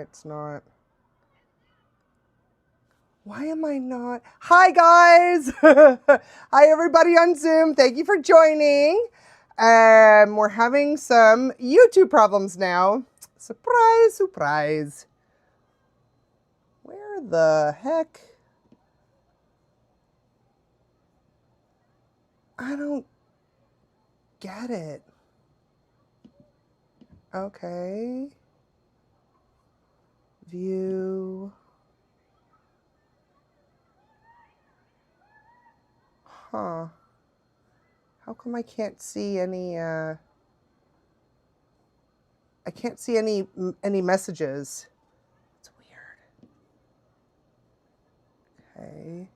it's not. Why am I not? Hi, guys. Hi, everybody on Zoom. Thank you for joining. We're having some YouTube problems now. Surprise, surprise. Where the heck? I don't get it. Okay. View. Huh. How come I can't see any, I can't see any messages. It's weird. Okay.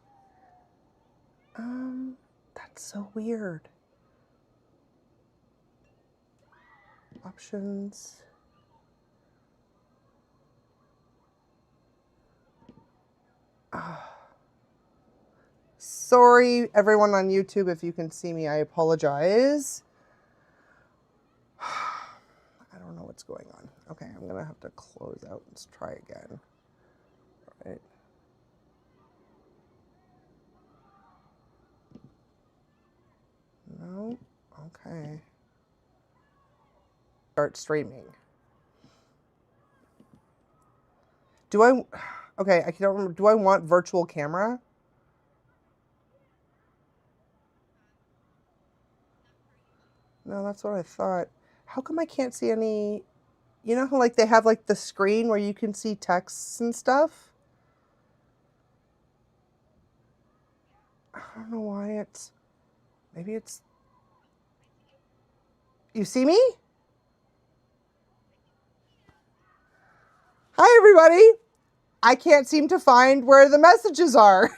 That's so weird. Options. Sorry, everyone on YouTube, if you can see me, I apologize. I don't know what's going on. Okay, I'm gonna have to close out. Let's try again. All right. No. Okay. Start streaming. Do I? Okay, I don't remember. Do I want virtual camera? No, that's what I thought. How come I can't see any? You know how like they have like the screen where you can see texts and stuff? I don't know why it's. Maybe it's. You see me? Hi, everybody. I can't seem to find where the messages are.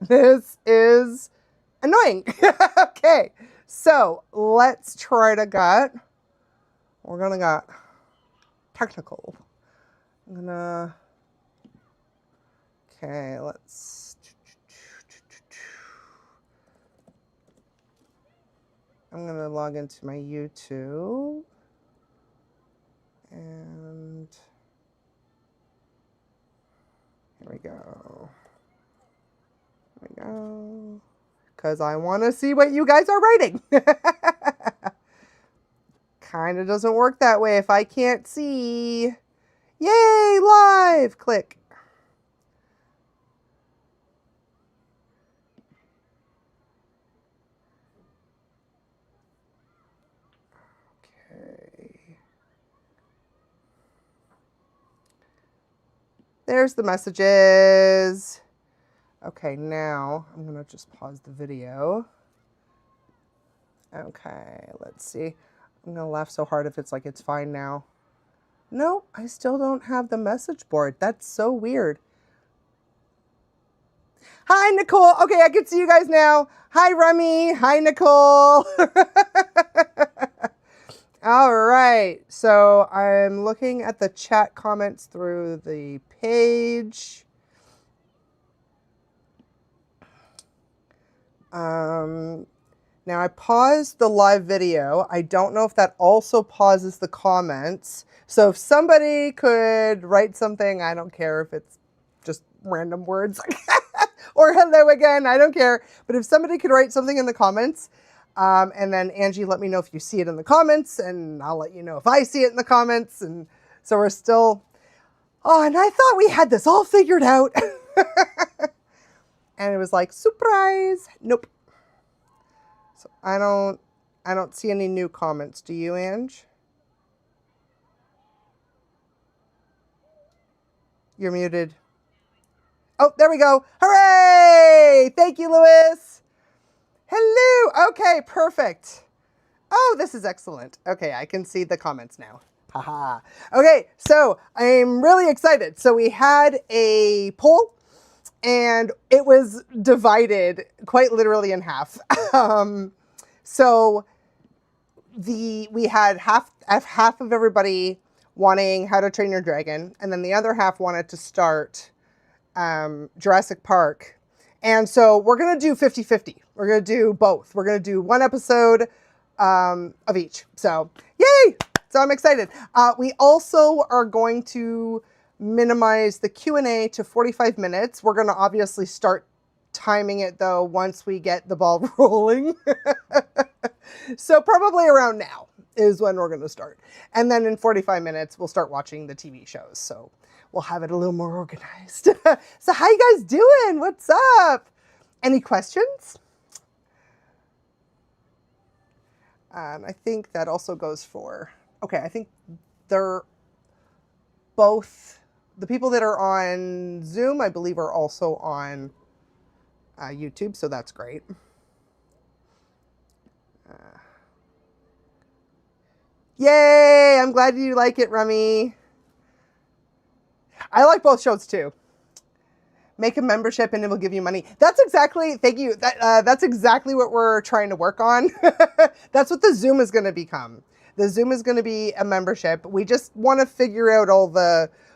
This is annoying. Okay, so let's try to get. We're gonna get technical. I'm gonna. Okay, let's. I'm gonna log into my YouTube. And here we go. Here we go. Because I want to see what you guys are writing. Kind of doesn't work that way if I can't see. Yay, live! Click. Okay. There's the messages. Okay, now I'm going to just pause the video. Okay, let's see. I'm going to laugh so hard if it's like it's fine now. No, I still don't have the message board. That's so weird. Hi, Nicole. Okay, I can see you guys now. Hi, Remy. Hi, Nicole. All right. So I'm looking at the chat comments through the page. Now I paused the live video. I don't know if that also pauses the comments. So if somebody could write something, I don't care if it's just random words or hello again, I don't care. But if somebody could write something in the comments, and then Angie, let me know if you see it in the comments, and I'll let you know if I see it in the comments. And so we're still, oh, and I thought we had this all figured out. And it was like, surprise. Nope. So I don't see any new comments. Do you, Ange? You're muted. Oh, there we go. Hooray! Thank you, Louis. Hello. Okay, perfect. Oh, this is excellent. Okay, I can see the comments now. Haha. Okay, so I'm really excited. So we had a poll, and it was divided quite literally in half. So we had half of everybody wanting How to Train Your Dragon, and then the other half wanted to start Jurassic Park. And so we're going to do 50-50. We're going to do both. We're going to do one episode of each. So, yay! So I'm excited. We also are going to minimize the Q&A to 45 minutes. We're going to obviously start timing it though once we get the ball rolling. So probably around now is when we're going to start. And then in 45 minutes, we'll start watching the TV shows. So we'll have it a little more organized. So how you guys doing? What's up? Any questions? And I think that also goes for, okay, I think they're both, the people that are on Zoom, I believe are also on YouTube, so that's great. Yay! I'm glad you like it, Remy. I like both shows too. Make a membership and it will give you money. That's exactly, thank you. That's exactly what we're trying to work on. That's what the Zoom is going to become. The Zoom is going to be a membership. We just want to figure out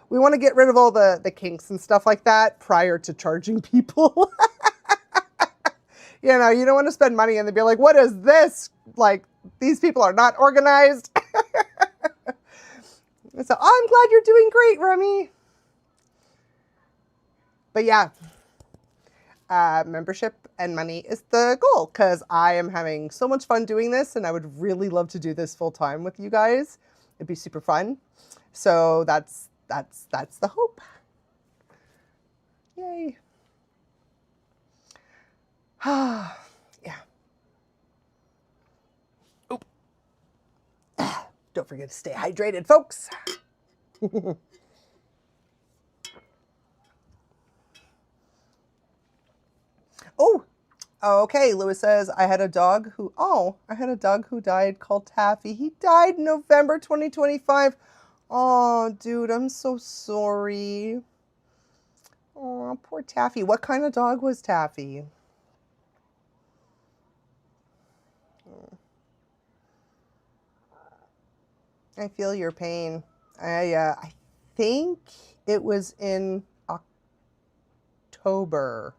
we want to get rid of all the kinks and stuff like that prior to charging people. You know, you don't want to spend money and they'd be like, what is this? Like, these people are not organized. So I'm glad you're doing great, Remy. But yeah, membership and money is the goal because I am having so much fun doing this and I would really love to do this full time with you guys. It'd be super fun. So that's the hope. Yay. Yeah. Oop. Don't forget to stay hydrated, folks. Oh, okay. Lewis says, I had a dog who died called Taffy. He died in November 2025. Oh, dude, I'm so sorry. Oh, poor Taffy. What kind of dog was Taffy? I feel your pain. I think it was in October.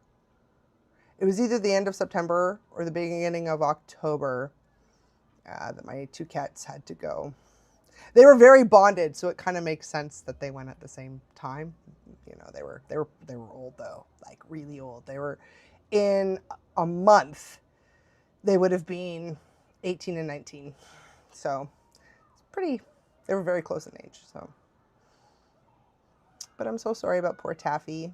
It was either the end of September or the beginning of October that my two cats had to go. They were very bonded, so it kind of makes sense that they went at the same time. You know, they were old though, like really old. They were in a month. They would have been 18 and 19. So they were very close in age. So, but I'm so sorry about poor Taffy.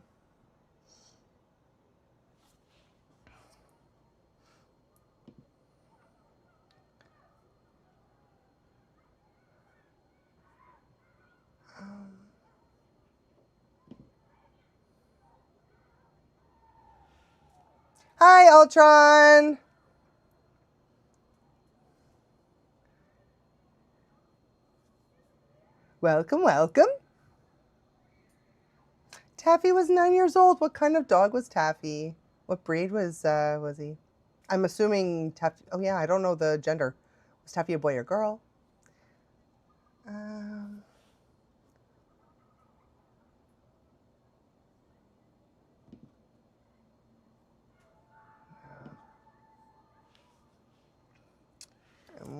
Hi, Ultron. Welcome, welcome. Taffy was 9 years old. What kind of dog was Taffy? What breed was he? I'm assuming Taffy. Oh yeah, I don't know the gender. Was Taffy a boy or girl? And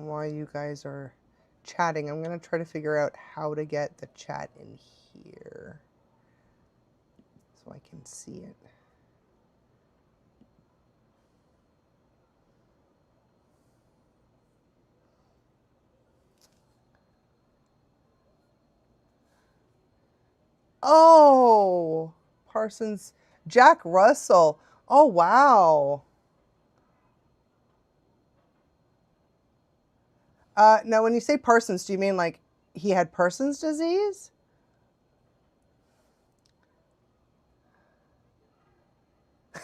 while you guys are chatting, I'm going to try to figure out how to get the chat in here so I can see it. Oh, Parsons, Jack Russell. Oh, wow. Now, when you say Parsons, do you mean like he had Parsons disease?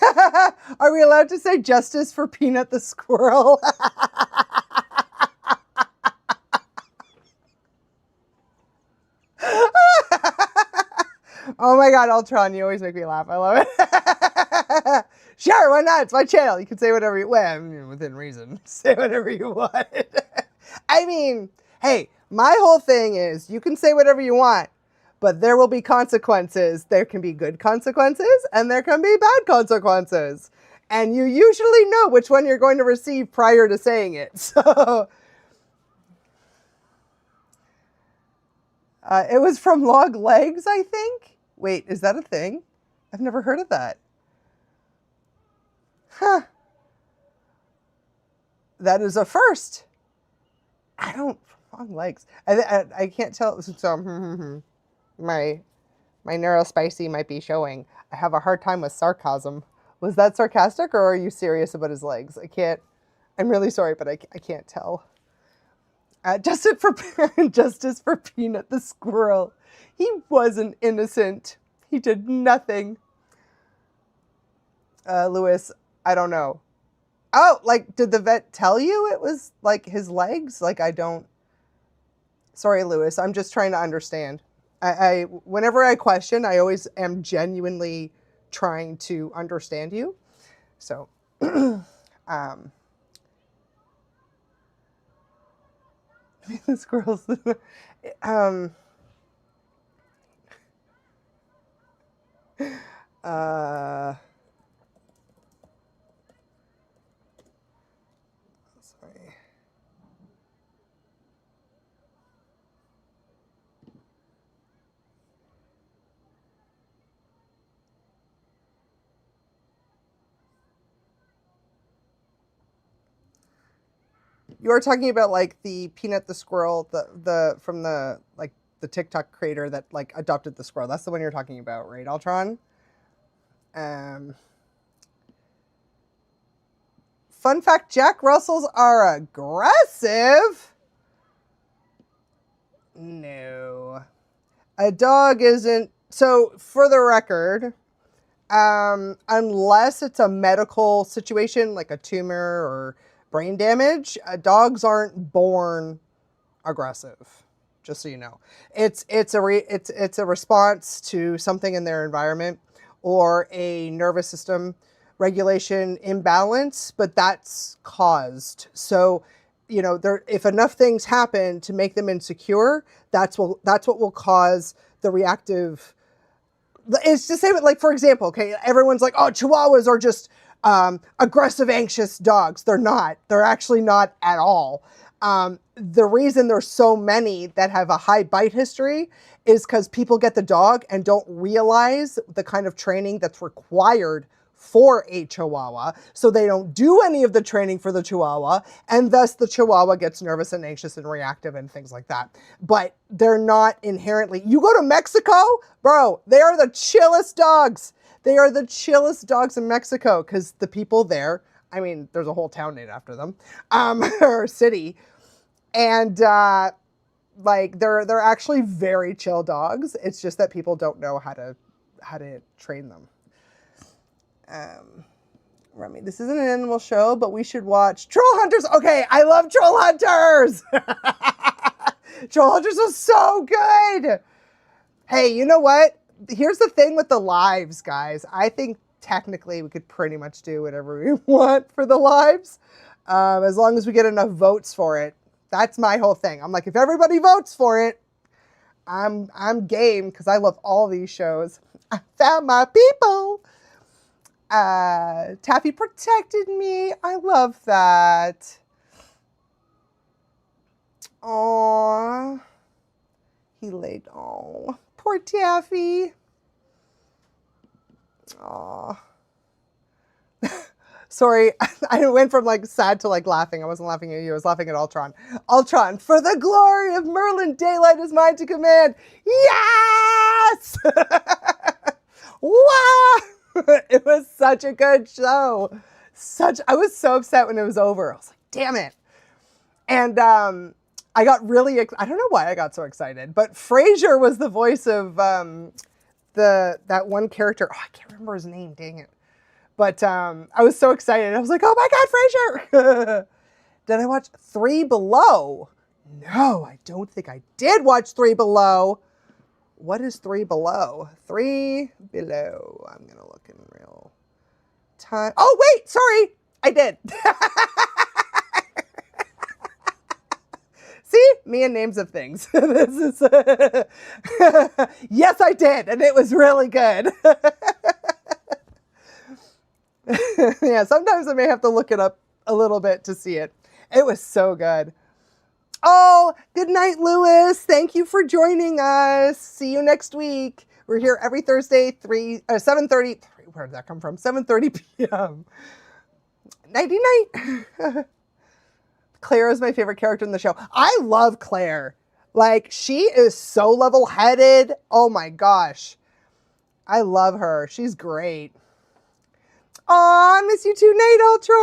Are we allowed to say justice for Peanut the squirrel? Oh my God, Ultron, you always make me laugh. I love it. Sure, why not? It's my channel. You can say whatever you want. I mean, within reason. Say whatever you want. I mean, hey, my whole thing is you can say whatever you want, but there will be consequences. There can be good consequences and there can be bad consequences. And you usually know which one you're going to receive prior to saying it. So It was from Log Legs, I think. Wait, is that a thing? I've never heard of that. Huh. That is a first. I don't, Long Legs. I can't tell. So, my neurospicy might be showing. I have a hard time with sarcasm. Was that sarcastic or are you serious about his legs? I'm really sorry, but I can't tell. Justice for Peanut the squirrel. He wasn't innocent. He did nothing. Lewis, I don't know. Oh, like, did the vet tell you it was, like, his legs? Like, I don't... Sorry, Lewis, I'm just trying to understand. Whenever I question, I always am genuinely trying to understand you. So, the squirrels... sorry. You are talking about like the Peanut the squirrel, the from the like the TikTok creator that like adopted the squirrel. That's the one you're talking about, right, Altron? Fun fact, Jack Russells are aggressive. No. A dog isn't. So, for the record, unless it's a medical situation like a tumor or brain damage, dogs aren't born aggressive. Just so you know, it's a response to something in their environment or a nervous system regulation imbalance, but that's caused. So, you know, if enough things happen to make them insecure, that's what will cause the reactive. It's the same, like, for example, okay, everyone's like, oh, Chihuahuas are just aggressive, anxious dogs. They're not. They're actually not at all. The reason there's so many that have a high bite history is because people get the dog and don't realize the kind of training that's required for a Chihuahua. So they don't do any of the training for the Chihuahua, and thus the Chihuahua gets nervous and anxious and reactive and things like that. But they're not inherently... You go to Mexico, bro, they are the chillest dogs. They are the chillest dogs in Mexico because the people there, I mean, there's a whole town named after them, or city, and like they're actually very chill dogs. It's just that people don't know how to train them. Remy, this isn't an animal show, but we should watch Troll Hunters. Okay, I love Troll Hunters. Troll Hunters was so good. Hey, you know what? Here's the thing with the lives, guys. I think technically we could pretty much do whatever we want for the lives, as long as we get enough votes for it. That's my whole thing. I'm like, if everybody votes for it, I'm game, because I love all these shows. I found my people. Taffy protected me. I love that. Aww. He laid, oh, poor Taffy. Aww. Sorry, I went from like sad to like laughing. I wasn't laughing at you, I was laughing at Ultron. Ultron, for the glory of Merlin, daylight is mine to command. Yes! Wow! It was such a good show. I was so upset when it was over. I was like, damn it. And I got really, I don't know why I got so excited, but Frasier was the voice of that one character. Oh, I can't remember his name, dang it. But I was so excited. I was like, oh my God, Frasier! Did I watch Three Below? No, I don't think I did watch Three Below. What is Three Below? Three Below. I'm going to look in real time. Oh, wait, sorry. I did. See? Me and names of things. This is yes, I did. And it was really good. Yeah, sometimes I may have to look it up a little bit to see it. It was so good. Oh, good night, Lewis. Thank you for joining us. See you next week. We're here every Thursday, 7:30. Where did that come from? 7:30 p.m. Nighty night. Claire is my favorite character in the show. I love Claire. Like, she is so level-headed. Oh my gosh. I love her. She's great. Aw, I miss you too, Night Ultra.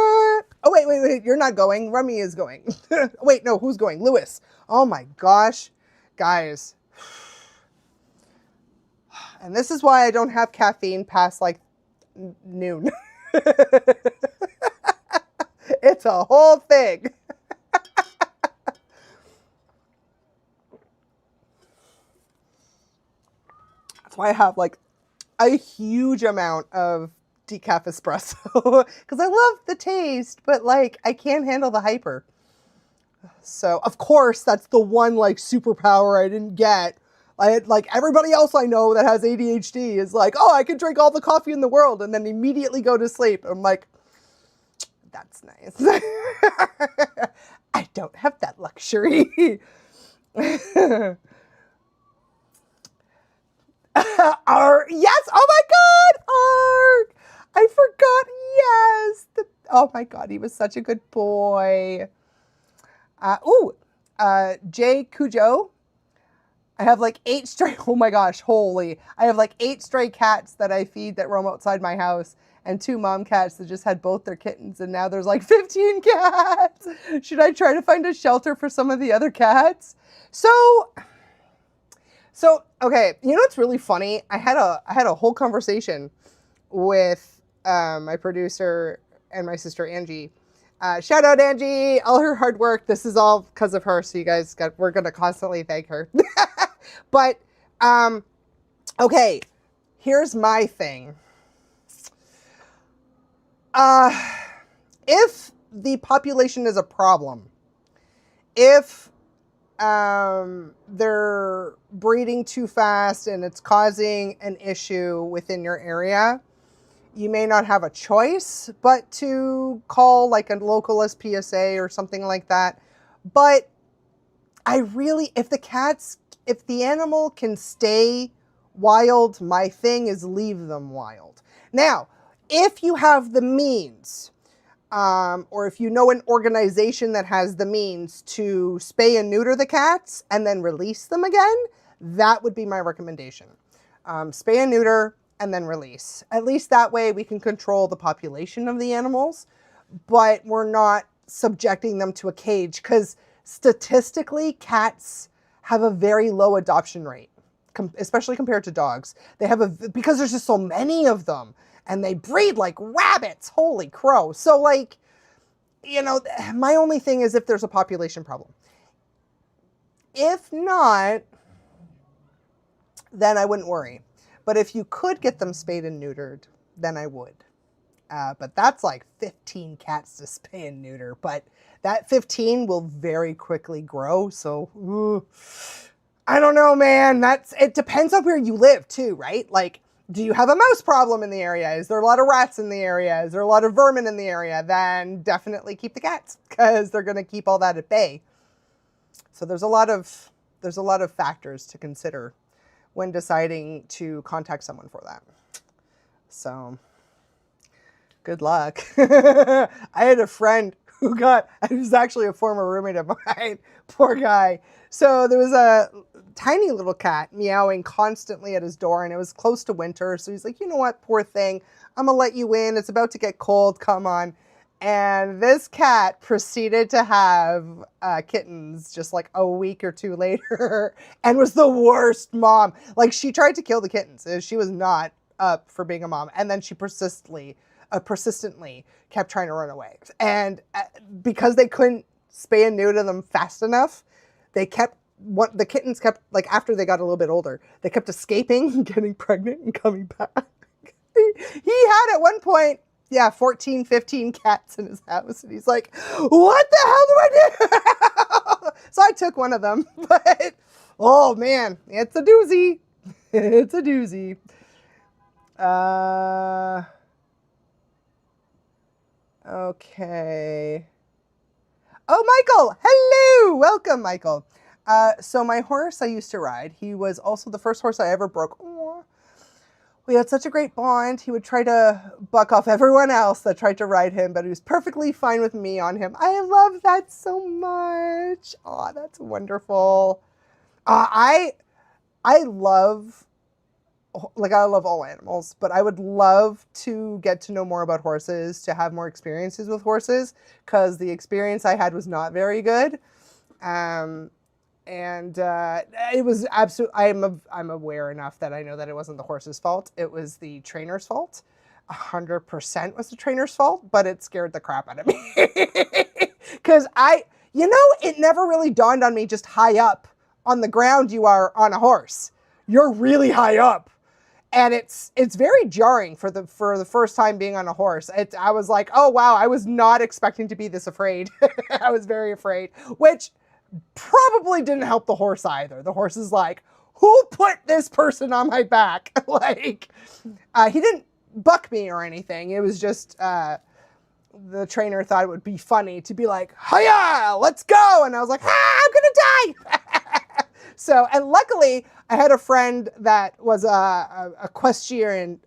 Oh, wait. You're not going. Rummy is going. Wait, no, who's going? Lewis. Oh my gosh. Guys. And this is why I don't have caffeine past like noon. It's a whole thing. That's why I have like a huge amount of decaf espresso because I love the taste, but like I can't handle the hyper. So of course that's the one like superpower I didn't get. Like everybody else I know that has ADHD is like, oh, I can drink all the coffee in the world and then immediately go to sleep. I'm like, that's nice. I don't have that luxury. Yes, oh my God, Ark! I forgot, yes. Oh my God, he was such a good boy. Jay Cujo. I have like 8 stray, oh my gosh, holy. I have like 8 stray cats that I feed that roam outside my house and 2 mom cats that just had both their kittens and now there's like 15 cats. Should I try to find a shelter for some of the other cats? So okay, you know what's really funny? I had a whole conversation with my producer and my sister Angie. Shout out Angie, all her hard work. This is all because of her, so you guys we're gonna constantly thank her. But okay, here's my thing. If the population is a problem, if they're breeding too fast and it's causing an issue within your area, you may not have a choice but to call like a local SPSA or something like that. But if the animal can stay wild, my thing is leave them wild. Now, if you have the means, or if you know an organization that has the means to spay and neuter the cats and then release them again, that would be my recommendation. Spay and neuter and then release. At least that way we can control the population of the animals, but we're not subjecting them to a cage because statistically cats have a very low adoption rate, especially compared to dogs. Because there's just so many of them. And they breed like rabbits. Holy crow. So like, you know, my only thing is if there's a population problem. If not, then I wouldn't worry. But if you could get them spayed and neutered, then I would. But that's like 15 cats to spay and neuter. But that 15 will very quickly grow. So, I don't know, man. It depends on where you live too, right? Like, do you have a mouse problem in the area? Is there a lot of rats in the area? Is there a lot of vermin in the area? Then definitely keep the cats because they're going to keep all that at bay. So there's a lot of factors to consider when deciding to contact someone for that. So good luck. I had a friend who was actually a former roommate of mine. Poor guy. So there was a tiny little cat meowing constantly at his door, and it was close to winter. So he's like, you know what, poor thing, I'm gonna let you in. It's about to get cold. Come on. And this cat proceeded to have kittens just like a week or 2 later and was the worst mom. Like, she tried to kill the kittens. She was not up for being a mom. And then she persistently kept trying to run away. And because they couldn't spay and neuter them fast enough, the kittens kept, like, after they got a little bit older, they kept escaping, getting pregnant and coming back. He had at one point, 14, 15 cats in his house. And he's like, what the hell do I do? So I took one of them. But, oh man, it's a doozy. It's a doozy. Okay. Oh, Michael. Hello. Welcome, Michael. So my horse I used to ride, he was also the first horse I ever broke. Aww. We had such a great bond. He would try to buck off everyone else that tried to ride him, but he was perfectly fine with me on him. I love that so much. Oh, that's wonderful. I love, like, I love all animals, but I would love to get to know more about horses, to have more experiences with horses, because the experience I had was not very good. And it was I'm aware enough that I know that it wasn't the horse's fault. It was the trainer's fault. 100% was the trainer's fault, but it scared the crap out of me. Because it never really dawned on me just high up on the ground you are on a horse. You're really high up. And it's very jarring for the first time being on a horse. I was like, oh wow, I was not expecting to be this afraid. I was very afraid, which probably didn't help the horse either. The horse is like, who put this person on my back? Like, he didn't buck me or anything. It was just the trainer thought it would be funny to be like, hiya, let's go. And I was like, I'm gonna die. So, and luckily I had a friend that was a equestrian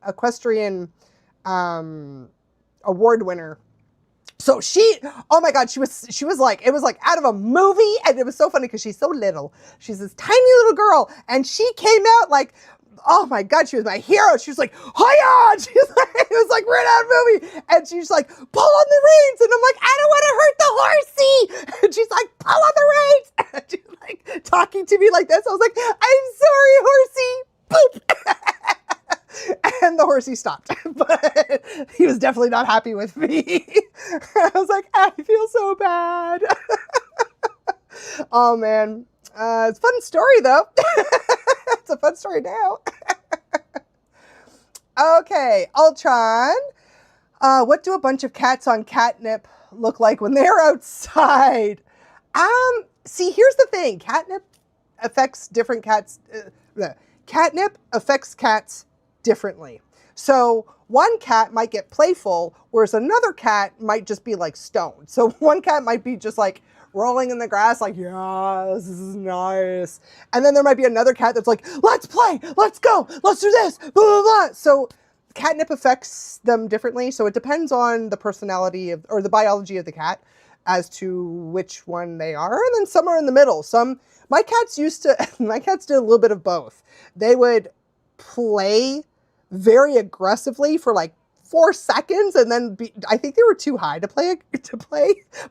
award winner. So oh my God, she was like, it was like out of a movie, and it was so funny because she's so little. She's this tiny little girl, and she came out like, oh my God, she was my hero. She was like, hiya! She's like, it was like right out of a movie. And she's like, pull on the reins. And I'm like, I don't want to hurt the horsey. And she's like, pull on the reins. And she's like talking to me like this. I was like, I'm sorry, horsey. Boop. And the horsey stopped. But he was definitely not happy with me. I was like, I feel so bad. Oh man. It's a fun story though. It's a fun story now. Okay, Ultron. What do a bunch of cats on catnip look like when they're outside? See, here's the thing. Catnip affects different cats. Catnip affects cats differently. So one cat might get playful, whereas another cat might just be like stoned. So one cat might be just like rolling in the grass like, yeah, this is nice. And then there might be another cat that's like, let's play, let's go, let's do this, blah, blah, blah. So catnip affects them differently. So it depends on the personality or the biology of the cat as to which one they are. And then some are in the middle. My cats did a little bit of both. They would play very aggressively for like 4 seconds, and then I think they were too high to play,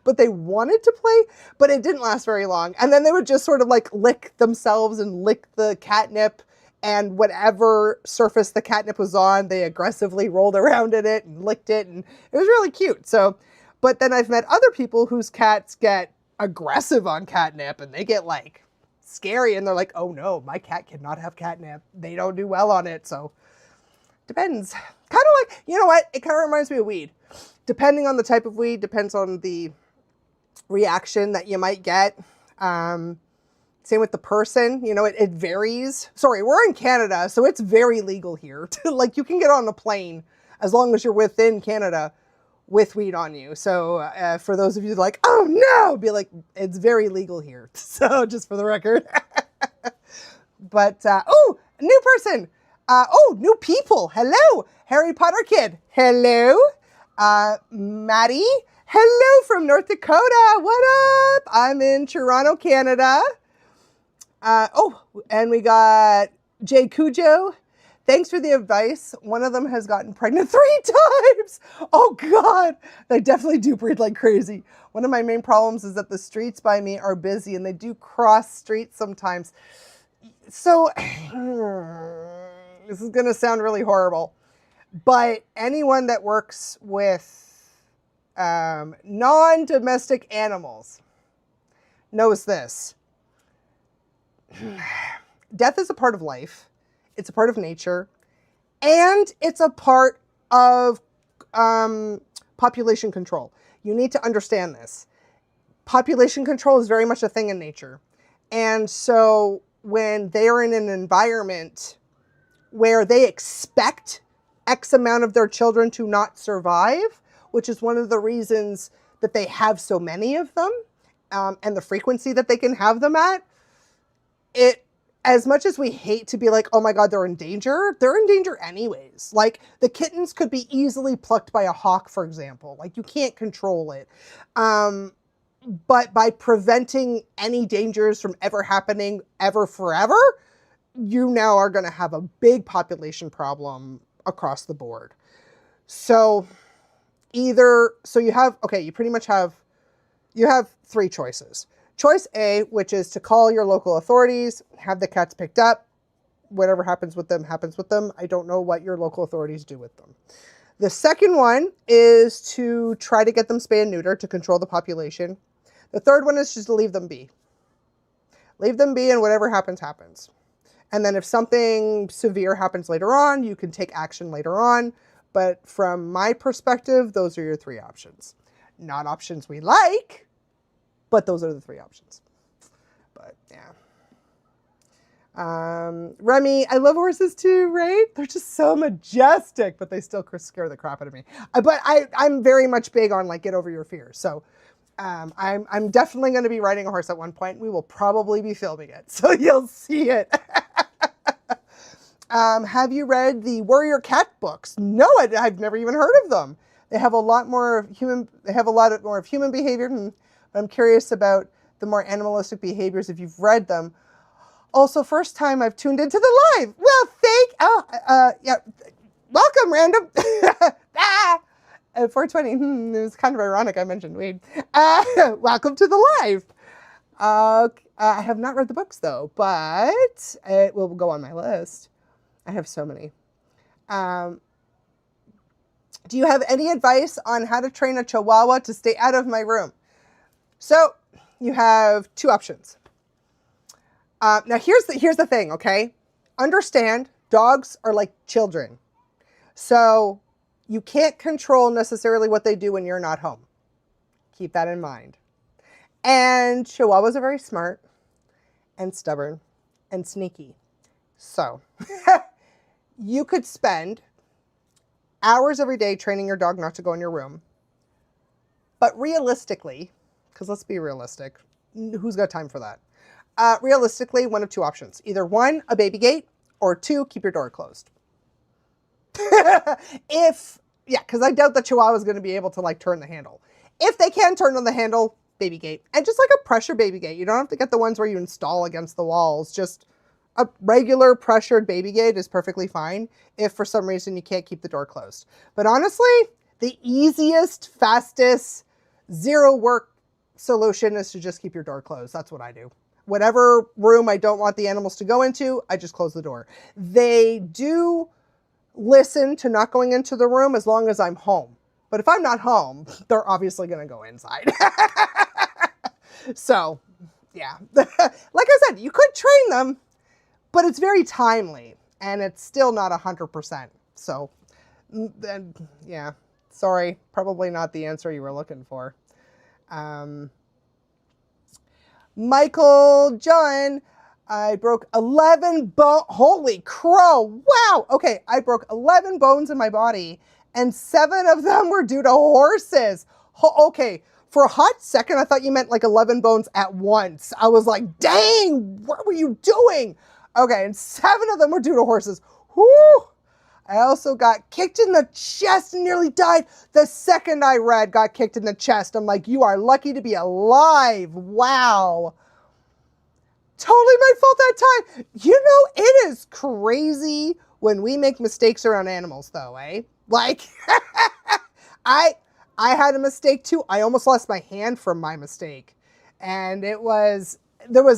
but they wanted to play, but it didn't last very long. And then they would just sort of like lick themselves and lick the catnip, and whatever surface the catnip was on, they aggressively rolled around in it and licked it, and it was really cute. So, but then I've met other people whose cats get aggressive on catnip, and they get like scary, and they're like, oh no, my cat cannot have catnip. They don't do well on it. So depends. Kind of like, you know what? It kind of reminds me of weed. Depending on the type of weed, depends on the reaction that you might get. Same with the person, it varies. Sorry, we're in Canada, so it's very legal here. Like, you can get on a plane as long as you're within Canada with weed on you. So for those of you like, oh no, be like, it's very legal here. So just for the record. But, oh, new person. New people. Hello. Harry Potter kid. Hello. Maddie. Hello from North Dakota. What up? I'm in Toronto, Canada. And we got Jay Cujo. Thanks for the advice. One of them has gotten pregnant 3 times. Oh God, they definitely do breed like crazy. One of my main problems is that the streets by me are busy and they do cross streets sometimes. So this is going to sound really horrible, but anyone that works with non-domestic animals knows this. Death is a part of life. It's a part of nature, and it's a part of population control. You need to understand this. Population control is very much a thing in nature. And so when they're in an environment where they expect X amount of their children to not survive, which is one of the reasons that they have so many of them, and the frequency that they can have them at, as much as we hate to be like, oh my God, they're in danger anyways. Like the kittens could be easily plucked by a hawk, for example. Like you can't control it. But by preventing any dangers from ever happening ever forever, you now are going to have a big population problem across the board. So you pretty much have 3 choices. Choice A, which is to call your local authorities, have the cats picked up. Whatever happens with them, happens with them. I don't know what your local authorities do with them. The second one is to try to get them spay and neuter to control the population. The third one is just to leave them be. Leave them be and whatever happens, happens. And then if something severe happens later on, you can take action later on. But from my perspective, those are your 3 options. Not options we like, but those are the 3 options. But yeah. Remy, I love horses too, right? They're just so majestic, but they still scare the crap out of me. But I'm very much big on like, get over your fears. So I'm definitely going to be riding a horse at one point. We will probably be filming it, so you'll see it. Have you read the Warrior Cat books? No, I've never even heard of them. They have a lot more of human behavior, and I'm curious about the more animalistic behaviors if you've read them. Also, first time I've tuned into the live. Well, yeah, welcome, random. 420, it was kind of ironic I mentioned weed. Welcome to the live. I have not read the books though, but it will go on my list. I have so many. Do you have any advice on how to train a Chihuahua to stay out of my room? So you have 2 options. Now here's the thing, okay? Understand, dogs are like children. So you can't control necessarily what they do when you're not home. Keep that in mind. And Chihuahuas are very smart and stubborn and sneaky. So you could spend hours every day training your dog not to go in your room. But realistically, because let's be realistic, who's got time for that? Realistically, one of 2 options. Either 1, a baby gate, or 2, keep your door closed. Because I doubt the Chihuahua is going to be able to like turn the handle. If they can turn on the handle, baby gate. And just like a pressure baby gate. You don't have to get the ones where you install against the walls. Just a regular pressured baby gate is perfectly fine if for some reason you can't keep the door closed. But honestly, the easiest, fastest, 0 work solution is to just keep your door closed. That's what I do. Whatever room I don't want the animals to go into, I just close the door. They do listen to not going into the room as long as I'm home. But if I'm not home, they're obviously going to go inside. So, yeah. Like I said, you could train them, but it's very timely, and it's still not 100%. So, then, yeah. Sorry, probably not the answer you were looking for. Michael John, I broke 11 bones. Holy crow. Wow. Okay. I broke 11 bones in my body and 7 of them were due to horses. Okay. For a hot second, I thought you meant like 11 bones at once. I was like, dang, what were you doing? Okay. And 7 of them were due to horses. Whew. I also got kicked in the chest and nearly died the second I read got kicked in the chest. I'm like, you are lucky to be alive. Wow. Totally my fault that time. You know, it is crazy when we make mistakes around animals though, eh? Like, I had a mistake too. I almost lost my hand from my mistake. And there was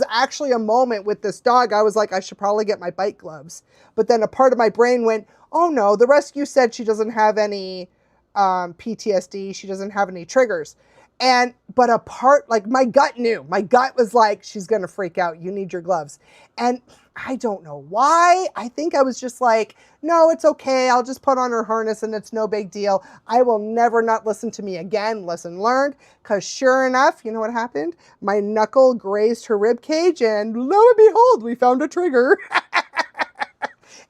actually a moment with this dog. I was like, I should probably get my bite gloves. But then a part of my brain went, oh no, the rescue said she doesn't have any PTSD. She doesn't have any triggers. But a part, like my gut knew. My gut was like, she's going to freak out. You need your gloves. And I don't know why. I think I was just like, no, it's okay. I'll just put on her harness and it's no big deal. I will never not listen to me again. Lesson learned. Because sure enough, you know what happened? My knuckle grazed her rib cage and lo and behold, we found a trigger.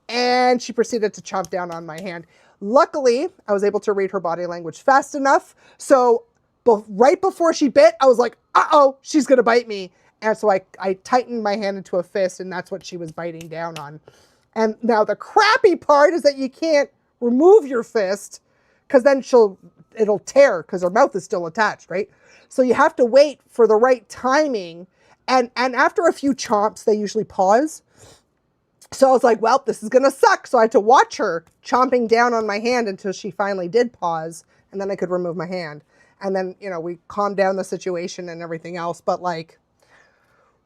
And she proceeded to chomp down on my hand. Luckily, I was able to read her body language fast enough. So right before she bit, I was like, uh-oh, she's going to bite me. And so I tightened my hand into a fist, and that's what she was biting down on. And now the crappy part is that you can't remove your fist because then it'll tear because her mouth is still attached, right? So you have to wait for the right timing. And after a few chomps, they usually pause. So I was like, well, this is going to suck. So I had to watch her chomping down on my hand until she finally did pause. And then I could remove my hand. And then, we calmed down the situation and everything else. But like,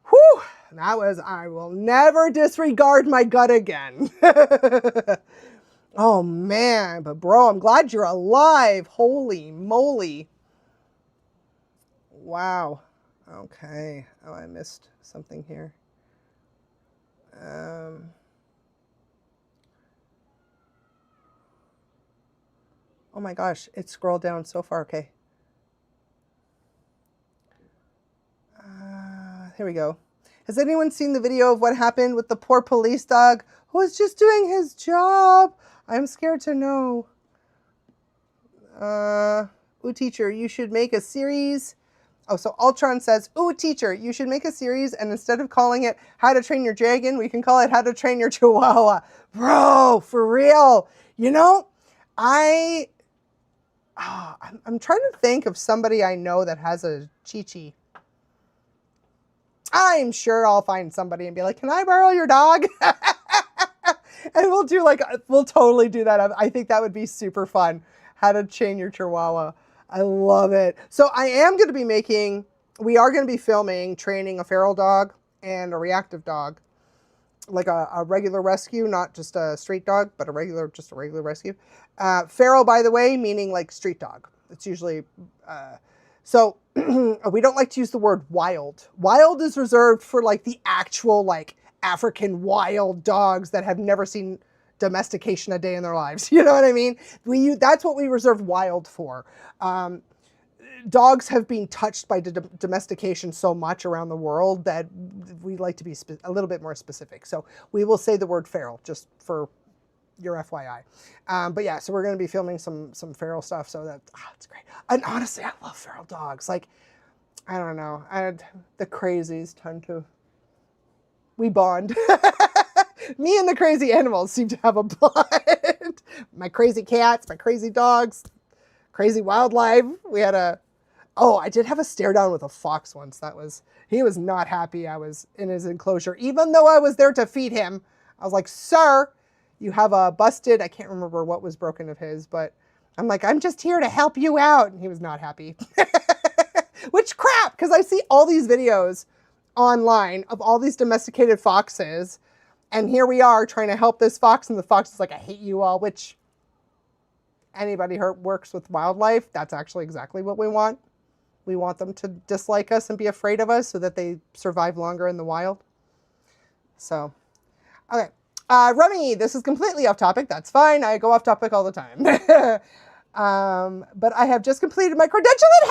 whew, I will never disregard my gut again. Oh man, but bro, I'm glad you're alive. Holy moly. Wow. Okay. Oh, I missed something here. Oh my gosh, it scrolled down so far. Okay. Here we go. Has anyone seen the video of what happened with the poor police dog who was just doing his job? I'm scared to know. Ooh, teacher, you should make a series. Oh, so Ultron says, ooh, teacher, you should make a series, and instead of calling it How to Train Your Dragon, we can call it How to Train Your Chihuahua. Bro, for real. I'm trying to think of somebody I know that has a Chi-Chi. I'm sure I'll find somebody and be like, can I borrow your dog? And we'll totally do that. I think that would be super fun. How to train your Chihuahua. I love it. So we are going to be filming training a feral dog and a reactive dog. Like a regular rescue, not just a street dog, but just a regular rescue. Feral, by the way, meaning like street dog. It's usually, so we don't like to use the word wild. Wild is reserved for like the actual like African wild dogs that have never seen domestication a day in their lives. You know what I mean? That's what we reserve wild for. Dogs have been touched by domestication so much around the world that we like to be a little bit more specific. So we will say the word feral just for your FYI. But yeah, so we're going to be filming some feral stuff. So that's great. And honestly, I love feral dogs. Like, I don't know. The crazies we bond. Me and the crazy animals seem to have a bond. My crazy cats, my crazy dogs, crazy wildlife. I did have a stare down with a fox once. He was not happy I was in his enclosure, even though I was there to feed him. I was like, sir, you have a busted, I can't remember what was broken of his, but I'm like, I'm just here to help you out. And he was not happy. Which crap, because I see all these videos online of all these domesticated foxes. And here we are trying to help this fox. And the fox is like, I hate you all, which anybody who works with wildlife, that's actually exactly what we want. We want them to dislike us and be afraid of us so that they survive longer in the wild. So, okay. Remy, this is completely off topic. That's fine. I go off topic all the time. But I have just completed my credential in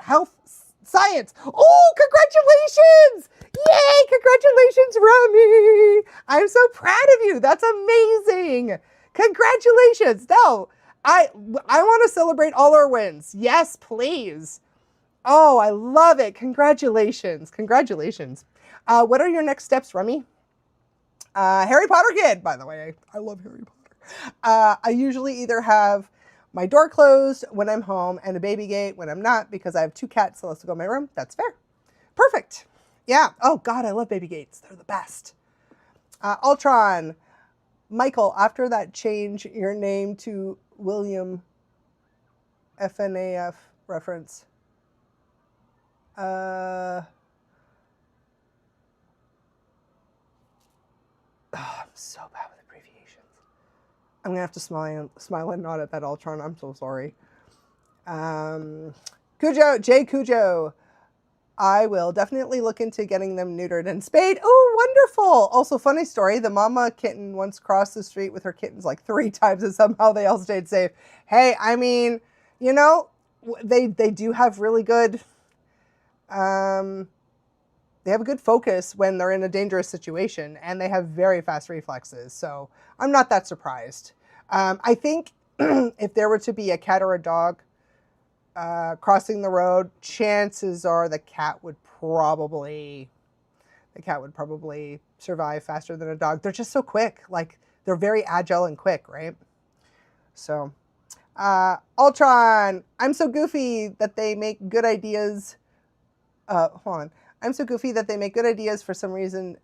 health science. Oh, congratulations! Yay, congratulations, Remy! I'm so proud of you. That's amazing. Congratulations. No, I want to celebrate all our wins. Yes, please. Oh, I love it. Congratulations. Congratulations. What are your next steps, Remy? Harry Potter kid, by the way. I love Harry Potter. I usually either have my door closed when I'm home and a baby gate when I'm not because I have 2 cats, so let's go in my room. That's fair. Perfect. Yeah. Oh, God, I love baby gates. They're the best. Ultron. Michael, after that, change your name to William FNAF reference. I'm so bad with abbreviations. I'm gonna have to smile and nod at that, Ultron. I'm so sorry. Cujo. I will definitely look into getting them neutered and spayed. Oh, wonderful. Also, funny story. The mama kitten once crossed the street with her kittens like 3 times and somehow they all stayed safe. Hey, I mean, they do have really good, they have a good focus when they're in a dangerous situation and they have very fast reflexes. So I'm not that surprised. I think if there were to be a cat or a dog crossing the road, chances are the cat would probably survive faster than a dog. They're just so quick. Like, they're very agile and quick, right? So, Ultron, I'm so goofy that they make good ideas. Hold on. I'm so goofy that they make good ideas for some reason.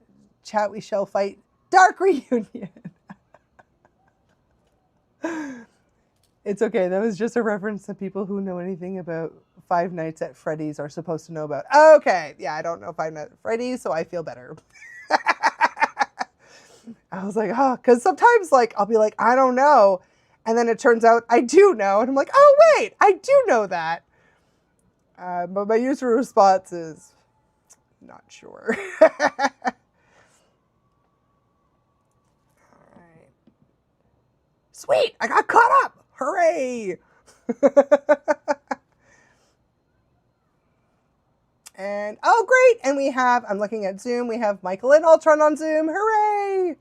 Chat, we shall fight. Dark Reunion. It's okay. That was just a reference that people who know anything about Five Nights at Freddy's are supposed to know about. Okay. Yeah, I don't know Five Nights at Freddy's, so I feel better. I was like, oh, because sometimes, like, I'll be like, I don't know. And then it turns out I do know. And I'm like, oh, wait, I do know that. But my usual response is, not sure. All right. Sweet, I got caught up. Hooray. And, oh, great. And we have, I'm looking at Zoom, we have Michael and Ultron on Zoom. Hooray.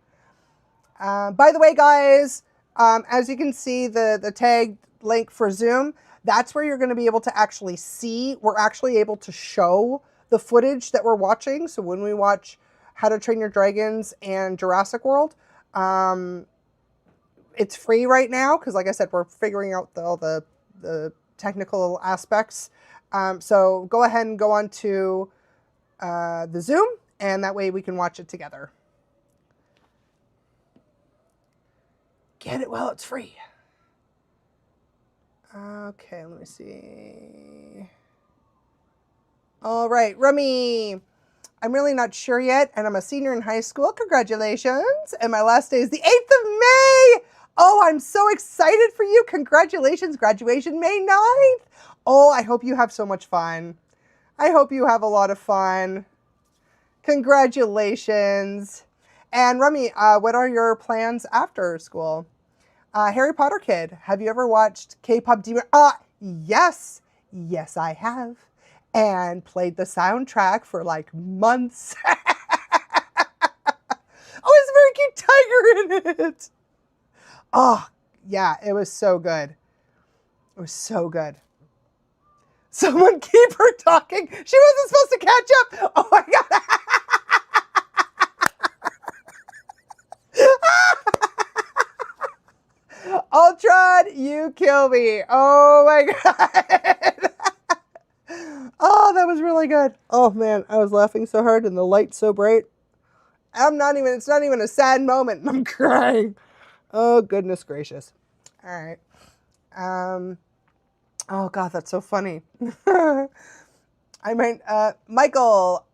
By the way, guys, as you can see, the tag link for Zoom, that's where you're going to be able to actually see. We're actually able to show the footage that we're watching. So when we watch How to Train Your Dragons and Jurassic World, it's free right now because, like I said, we're figuring out all the technical aspects. So go ahead and go on to the Zoom, and that way we can watch it together. Get it while it's free. Okay, let me see. All right, Remy. I'm really not sure yet, and I'm a senior in high school. Congratulations. And my last day is the 8th of May. Oh, I'm so excited for you. Congratulations. Graduation May 9th. Oh, I hope you have so much fun. I hope you have a lot of fun. Congratulations. And Remy, what are your plans after school? Harry Potter kid, have you ever watched K-pop Demon? Yes. Yes, I have. And played the soundtrack for like months. Oh, there's a very cute tiger in it. Oh, yeah, it was so good. It was so good. Someone keep her talking. She wasn't supposed to catch up. Oh my God. Ultron, you kill me. Oh my God. Oh, that was really good. Oh man, I was laughing so hard and the light's so bright. It's not even a sad moment and I'm crying. Oh, goodness gracious. All right. Oh God, that's so funny. Michael,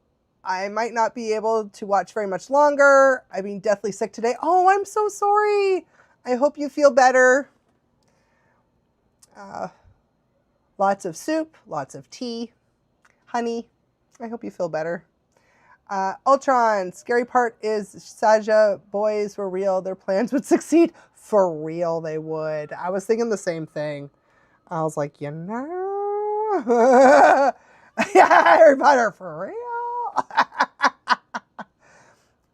I might not be able to watch very much longer. I've been deathly sick today. Oh, I'm so sorry. I hope you feel better. Lots of soup, lots of tea, honey. I hope you feel better. Ultron, scary part is Saja boys were real. Their plans would succeed. For real, they would. I was thinking the same thing. I was like, yeah, Harry Potter for real.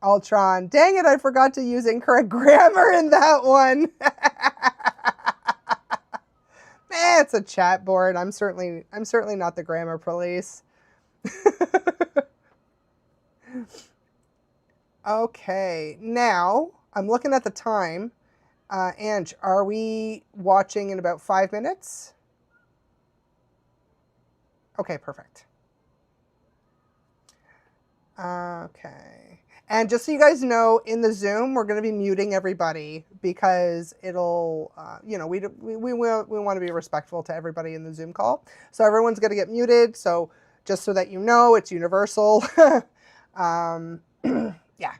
Ultron, dang it, I forgot to use incorrect grammar in that one. It's a chat board. I'm certainly not the grammar police. Okay, now I'm looking at the time. Ange, are we watching in about 5 minutes? Okay, perfect. Okay. And just so you guys know, in the Zoom, we're going to be muting everybody because it'll, we want to be respectful to everybody in the Zoom call. So everyone's going to get muted. So just so that you know, it's universal. Yeah,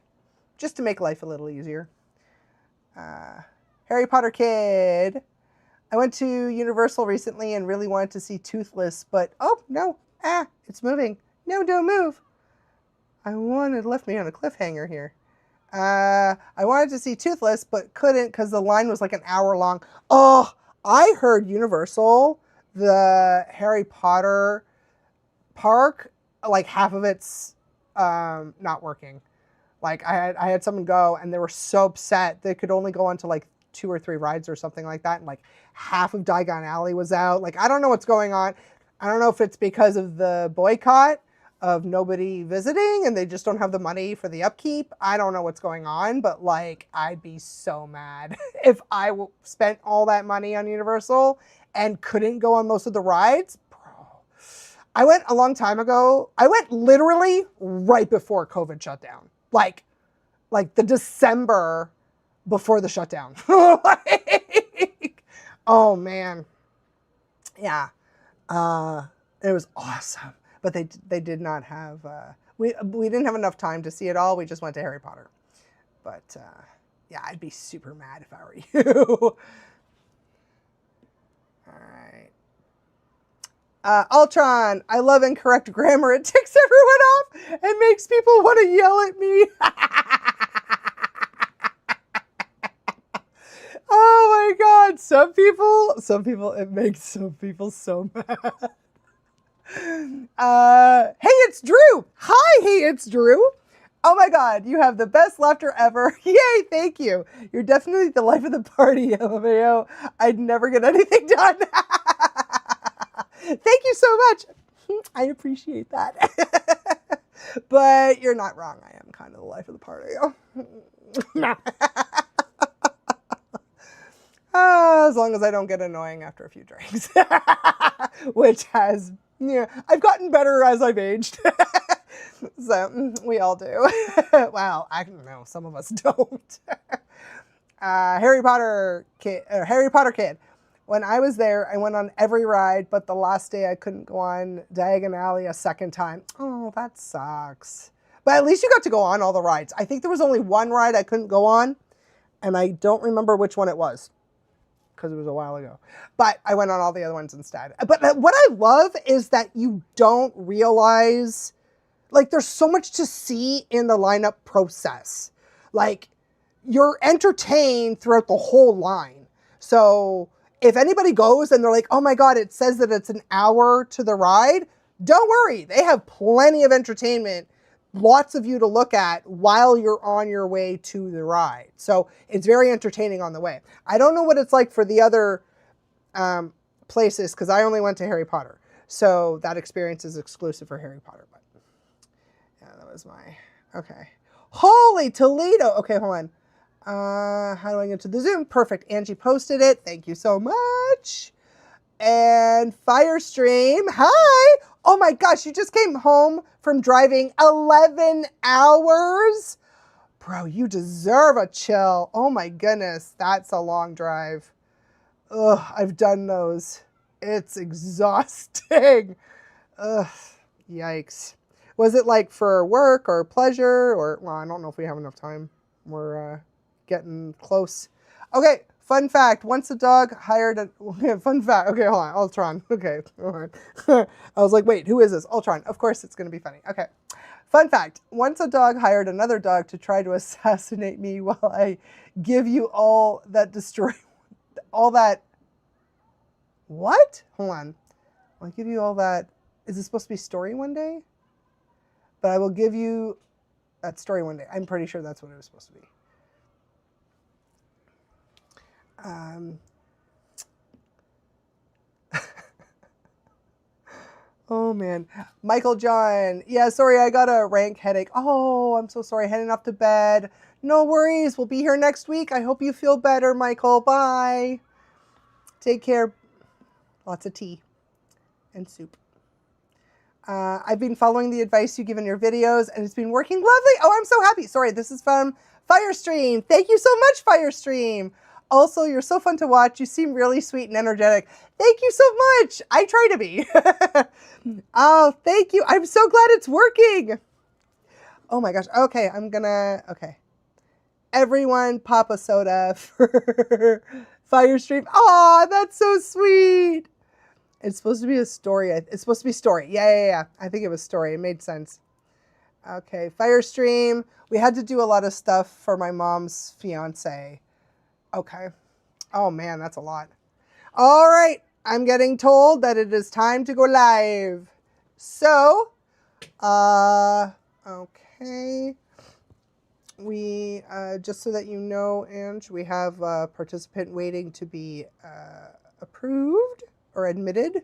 just to make life a little easier. Harry Potter kid. I went to Universal recently and really wanted to see Toothless, but oh no, it's moving. No, don't move. Left me on a cliffhanger here. I wanted to see Toothless, but couldn't because the line was like an hour long. Oh, I heard Universal, the Harry Potter park, like half of it's not working. Like I had someone go and they were so upset they could only go on to like 2 or 3 rides or something like that. And like half of Diagon Alley was out. Like, I don't know what's going on. I don't know if it's because of the boycott of nobody visiting and they just don't have the money for the upkeep. I don't know what's going on, but like, I'd be so mad if I spent all that money on Universal and couldn't go on most of the rides. I went a long time ago. I went literally right before COVID shut down. Like the December before the shutdown. Like, oh man. Yeah. It was awesome. But they did not have, we didn't have enough time to see it all. We just went to Harry Potter. But yeah, I'd be super mad if I were you. All right. Ultron, I love incorrect grammar. It ticks everyone off and makes people want to yell at me. Oh my God. Some people, it makes some people so mad. Hey, it's Drew. Hi, hey, it's Drew. Oh my God, you have the best laughter ever. Yay, thank you. You're definitely the life of the party, LMAO. I'd never get anything done. Thank you so much. I appreciate that. But you're not wrong. I am kind of the life of the party. As long as I don't get annoying after a few drinks. Which has, yeah, I've gotten better as I've aged. So we all do. Well, I don't know. Some of us don't. Harry Potter kid. When I was there, I went on every ride, but the last day I couldn't go on Diagon Alley a second time. Oh, that sucks. But at least you got to go on all the rides. I think there was only one ride I couldn't go on, and I don't remember which one it was because it was a while ago. But I went on all the other ones instead. But what I love is that you don't realize, like, there's so much to see in the lineup process. Like, you're entertained throughout the whole line. So if anybody goes and they're like, oh my God, it says that it's an hour to the ride, don't worry. They have plenty of entertainment, lots of you to look at while you're on your way to the ride. So it's very entertaining on the way. I don't know what it's like for the other places because I only went to Harry Potter. So that experience is exclusive for Harry Potter. But yeah, that was my, okay. Holy Toledo. Okay, hold on. How do I get to the Zoom? Perfect. Angie posted it. Thank you so much. And Firestream. Hi. Oh my gosh, you just came home from driving 11 hours? Bro, you deserve a chill. Oh my goodness, that's a long drive. Ugh, I've done those. It's exhausting. Ugh, yikes. Was it like for work or pleasure or, well, I don't know if we have enough time. We're getting close. Okay, fun fact. Once a dog hired a, fun fact. Okay, hold on, Ultron. Okay, hold on. I was like, wait, who is this? Ultron. Of course it's gonna be funny. Okay. Fun fact. Once a dog hired another dog to try to assassinate me while I give you all that destroy, all that, what? Hold on. I'll give you all that. Is this supposed to be story one day? But I will give you that story one day. I'm pretty sure that's what it was supposed to be. Oh man, Michael John. Yeah, sorry, I got a rank headache. Oh, I'm so sorry. Heading off to bed. No worries. We'll be here next week. I hope you feel better, Michael. Bye. Take care. Lots of tea and soup. I've been following the advice you give in your videos, and it's been working lovely. Oh, I'm so happy. Sorry, this is from Firestream. Thank you so much, Firestream. Also, you're so fun to watch. You seem really sweet and energetic. Thank you so much. I try to be. Oh, thank you. I'm so glad it's working. Oh my gosh. Okay, okay. Everyone pop a soda for Firestream. Oh, that's so sweet. It's supposed to be a story. It's supposed to be story. Yeah. I think it was story. It made sense. Okay, Firestream. We had to do a lot of stuff for my mom's fiance. Okay. Oh man, that's a lot. All right. I'm getting told that it is time to go live. So, okay. We, just so that you know, Ange, we have a participant waiting to be approved or admitted.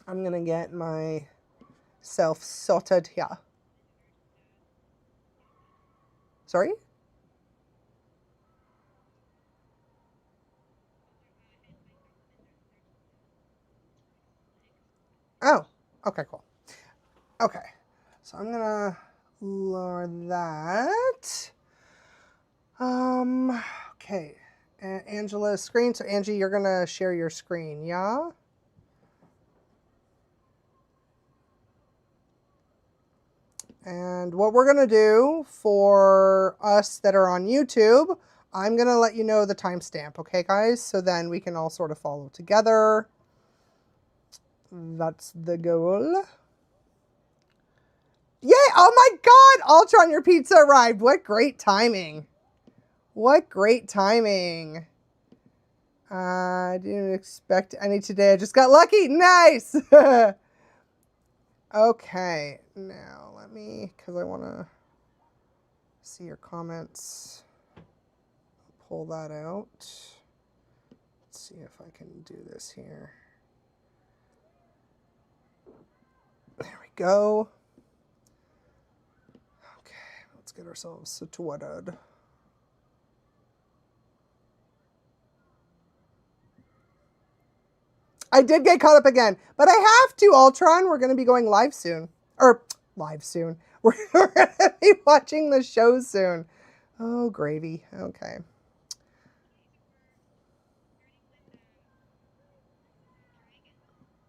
I'm going to get myself sorted here. Sorry? Oh, okay, cool. Okay, so I'm going to lower that. Okay. Angela's screen. So Angie, you're going to share your screen, yeah? And what we're going to do for us that are on YouTube, I'm going to let you know the timestamp, okay, guys? So then we can all sort of follow together. That's the goal. Yay! Oh my God! Ultron, your pizza arrived. What great timing. What great timing. I didn't expect any today. I just got lucky. Nice! Okay, now let me, because I want to see your comments. Pull that out. Let's see if I can do this here. There we go. Okay, let's get ourselves situated. I did get caught up again, but I have to, Ultron. We're going to be going live soon. Or, live soon. We're going to be watching the show soon. Oh, gravy. Okay.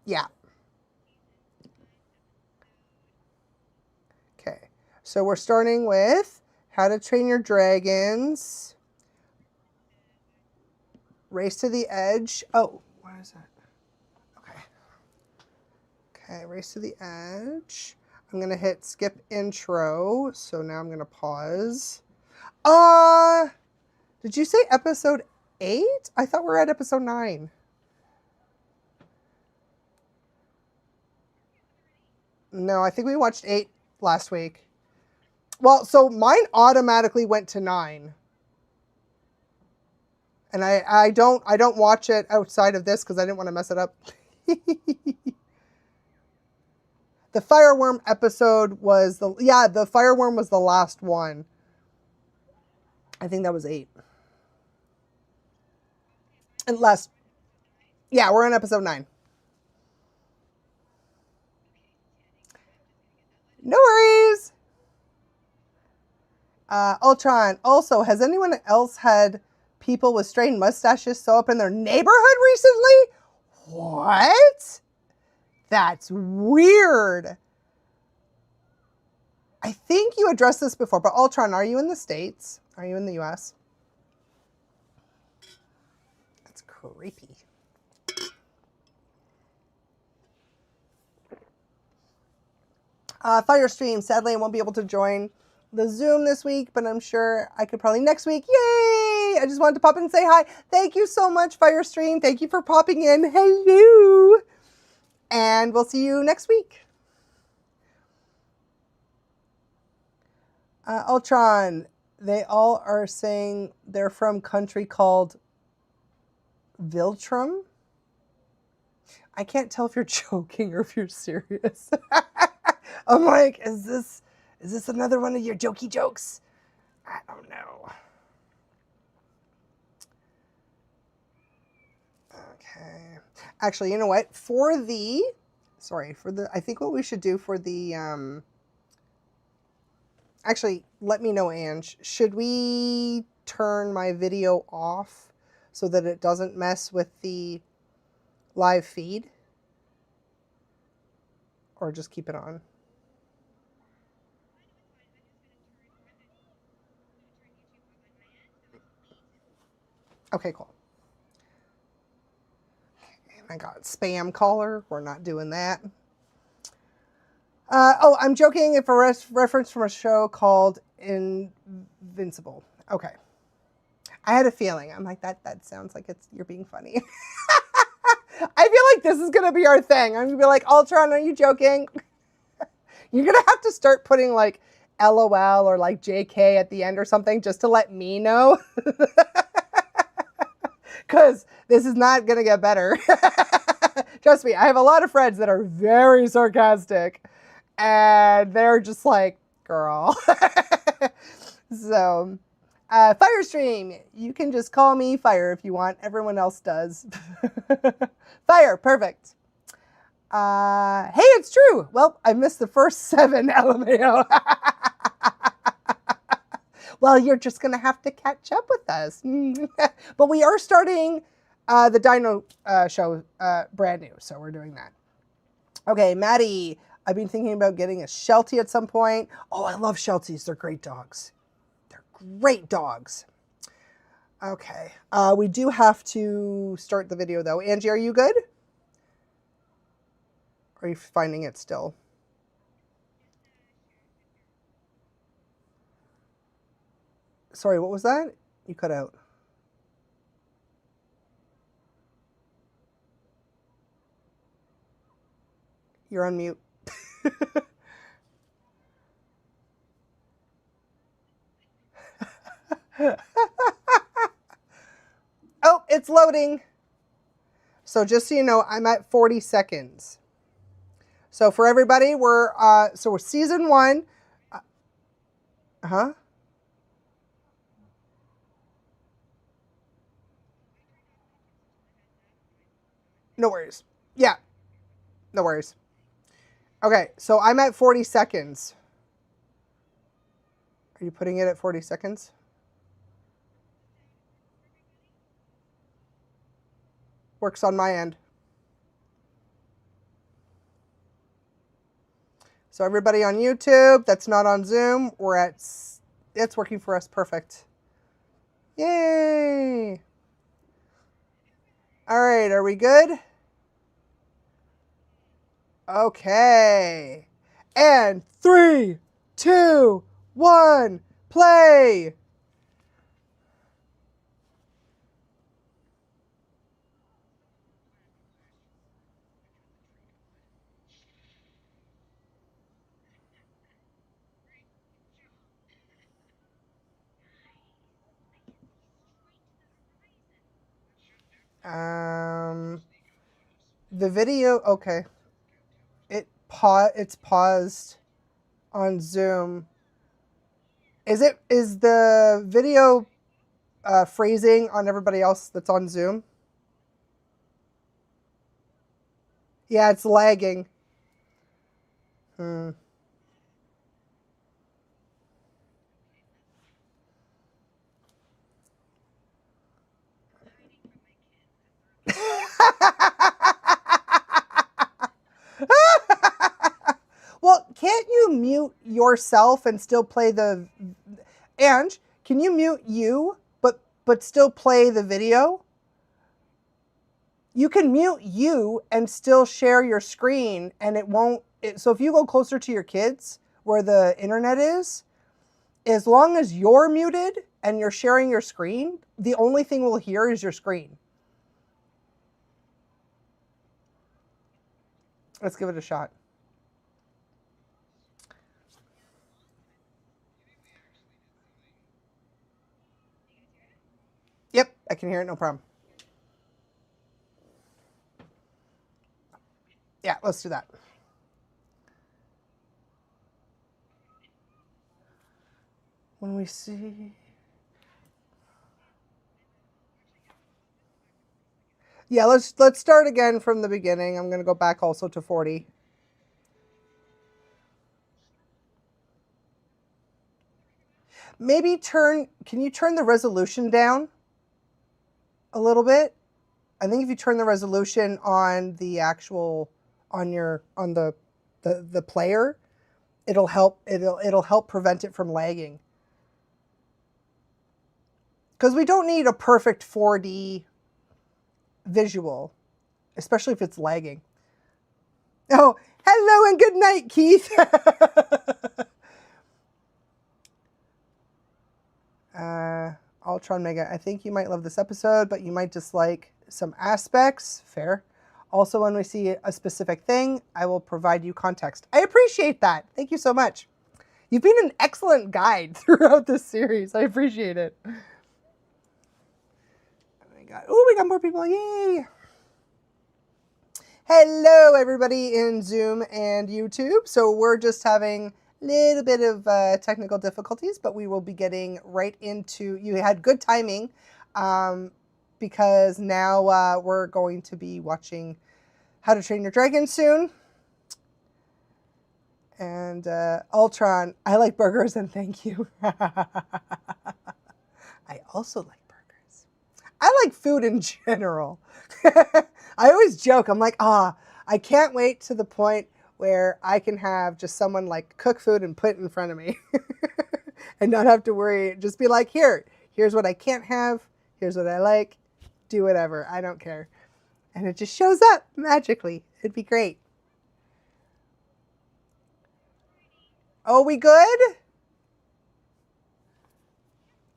Yeah. Okay. So we're starting with How to Train Your Dragons. Race to the Edge. Oh, what is that? Okay, Race to the Edge. I'm going to hit skip intro. So now I'm going to pause. Did you say episode 8? I thought we were at episode 9. No, I think we watched 8 last week. Well, so mine automatically went to 9. And I don't watch it outside of this because I didn't want to mess it up. The fireworm episode was the fireworm was the last one. I think that was 8. Unless, yeah, we're on episode 9. No worries. Ultron, also, has anyone else had people with strained mustaches show up in their neighborhood recently? What? That's weird. I think you addressed this before, but Ultron, are you in the States? Are you in the US? That's creepy. Firestream, sadly I won't be able to join the Zoom this week, but I'm sure I could probably next week. Yay! I just wanted to pop in and say hi. Thank you so much, Firestream. Thank you for popping in. Hello! And we'll see you next week. Ultron, they all are saying they're from country called Viltrum. I can't tell if you're joking or if you're serious. I'm like, is this another one of your jokey jokes? I don't know. Okay. Actually, you know what? I think what we should do for the, actually, let me know, Ange. Should we turn my video off so that it doesn't mess with the live feed? Or just keep it on? Okay, cool. And I got spam caller. We're not doing that. Oh, I'm joking. If a reference from a show called Invincible. Okay. I had a feeling. I'm like, that sounds like you're being funny. I feel like this is going to be our thing. I'm going to be like, Ultron, are you joking? You're going to have to start putting like LOL or like JK at the end or something just to let me know. Because this is not going to get better. Trust me, I have a lot of friends that are very sarcastic. And they're just like, girl. So, Firestream, you can just call me Fire if you want. Everyone else does. Fire, perfect. Hey, it's true. Well, I missed the first 7, LMAO. Well, you're just going to have to catch up with us. But we are starting the Dino show brand new, so we're doing that. Okay, Maddie, I've been thinking about getting a Sheltie at some point. Oh, I love Shelties. They're great dogs. They're great dogs. Okay, we do have to start the video, though. Angie, are you good? Are you finding it still? Sorry, what was that? You cut out. You're on mute. Oh, it's loading. So just so you know, I'm at 40 seconds. So for everybody, we're season 1. No worries. Yeah, no worries. Okay, so I'm at 40 seconds. Are you putting it at 40 seconds? Works on my end. So everybody on YouTube that's not on Zoom, it's working for us. Perfect. Yay. All right, are we good? Okay. And 3, 2, 1, play. The video, okay. It's paused on Zoom. Is the video phrasing on everybody else that's on Zoom? Yeah, it's lagging. Well, can't you mute yourself and still play the... Ange, can you mute you, but still play the video? You can mute you and still share your screen, and it won't... So if you go closer to your kids, where the internet is, as long as you're muted and you're sharing your screen, the only thing we'll hear is your screen. Let's give it a shot. Yep, I can hear it, no problem. Yeah, let's do that. When we see... Yeah, let's start again from the beginning. I'm going to go back also to 40. Maybe can you turn the resolution down a little bit? I think if you turn the resolution on the actual, on the player, it'll help prevent it from lagging. Because we don't need a perfect 4D visual, especially if it's lagging. Oh, hello and good night, Keith. Ultron Mega, I think you might love this episode, but you might dislike some aspects. Fair. Also, when we see a specific thing, I will provide you context. I appreciate that. Thank you so much. You've been an excellent guide throughout this series. I appreciate it. Oh, we got more people. Yay! Hello, everybody in Zoom and YouTube. So we're just having a little bit of technical difficulties, but we will be getting right into, you had good timing, because now we're going to be watching How to Train Your Dragon soon. And Ultron, I like burgers and thank you. I also like burgers. I like food in general. I always joke, I'm like, I can't wait to the point where I can have just someone like cook food and put it in front of me and not have to worry. Just be like, here's what I can't have. Here's what I like. Do whatever. I don't care. And it just shows up magically. It'd be great. Oh, we good?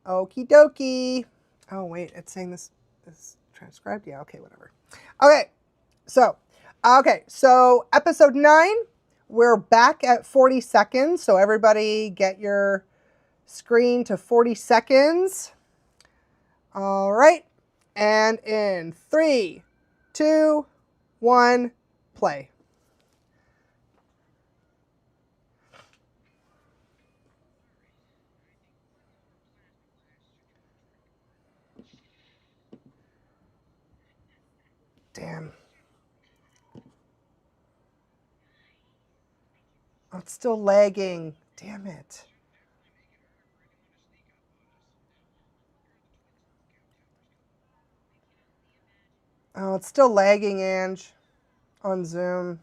Okie dokie. Oh, wait, it's saying this is transcribed? Yeah, okay, whatever. Okay, so episode 9, we're back at 40 seconds. So everybody get your screen to 40 seconds. All right, and in 3, 2, 1, play. Damn. Oh, it's still lagging. Damn it. Oh, it's still lagging, Ange, on Zoom.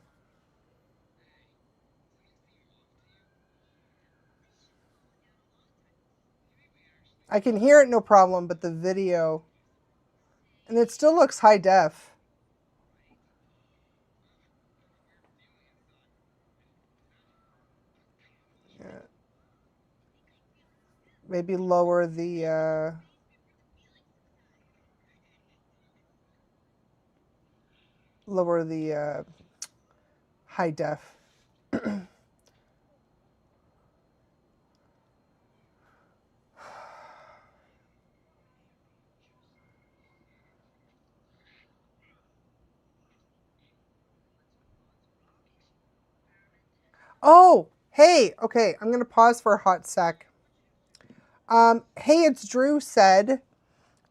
I can hear it no problem, but the video, and it still looks high def. Yeah. Maybe lower the high def. Oh, hey, okay, I'm gonna pause for a hot sec. Hey, it's Drew said,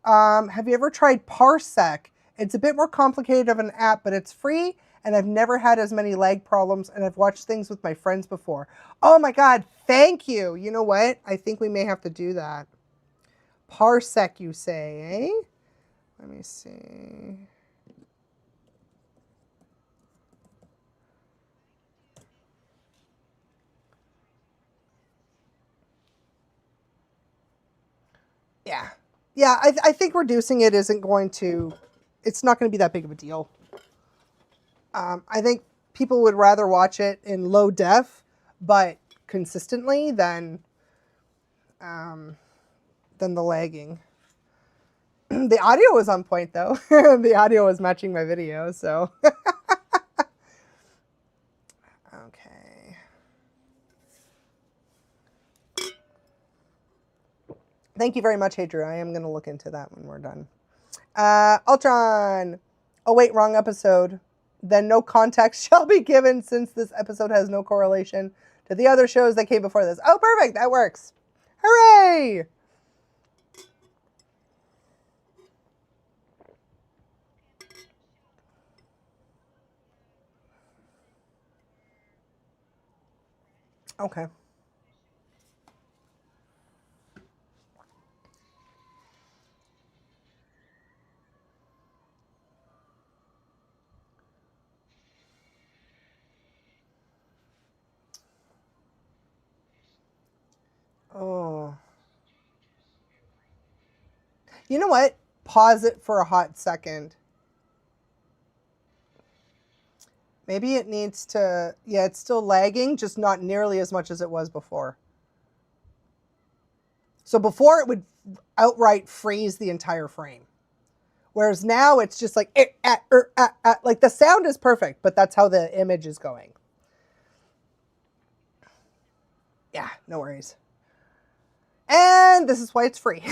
have you ever tried Parsec? It's a bit more complicated of an app, but it's free, and I've never had as many lag problems, and I've watched things with my friends before. Oh my God, thank you. You know what? I think we may have to do that. Parsec, you say, eh? Let me see. Yeah. Yeah, I think reducing it isn't going to, it's not going to be that big of a deal. I think people would rather watch it in low def, but consistently than the lagging. The audio was on point though. The audio was matching my video, so. Okay. Thank you very much, Hey Drew. I am going to look into that when we're done. Ultron. Oh wait, wrong episode. Then no context shall be given since this episode has no correlation to the other shows that came before this. Oh, perfect. That works. Hooray! Okay. Oh. You know what? Pause it for a hot second. Maybe it needs to, yeah, it's still lagging, just not nearly as much as it was before. So before it would outright freeze the entire frame. Whereas now it's just like, like the sound is perfect, but that's how the image is going. Yeah, no worries. And this is why it's free.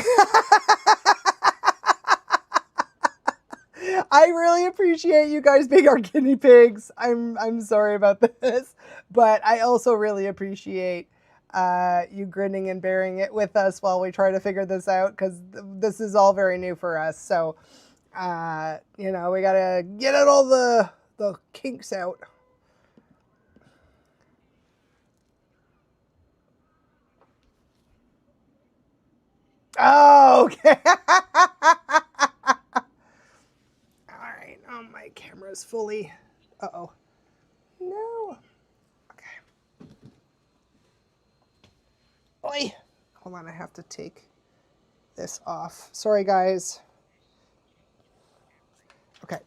I really appreciate you guys being our guinea pigs. I'm sorry about this, but I also really appreciate you grinning and bearing it with us while we try to figure this out, because this is all very new for us. So, you know, we gotta get out all the kinks out. Oh, okay. Alright, oh, my camera's fully... Uh-oh. No. Okay. Oi. Hold on, I have to take this off. Sorry, guys. Okay.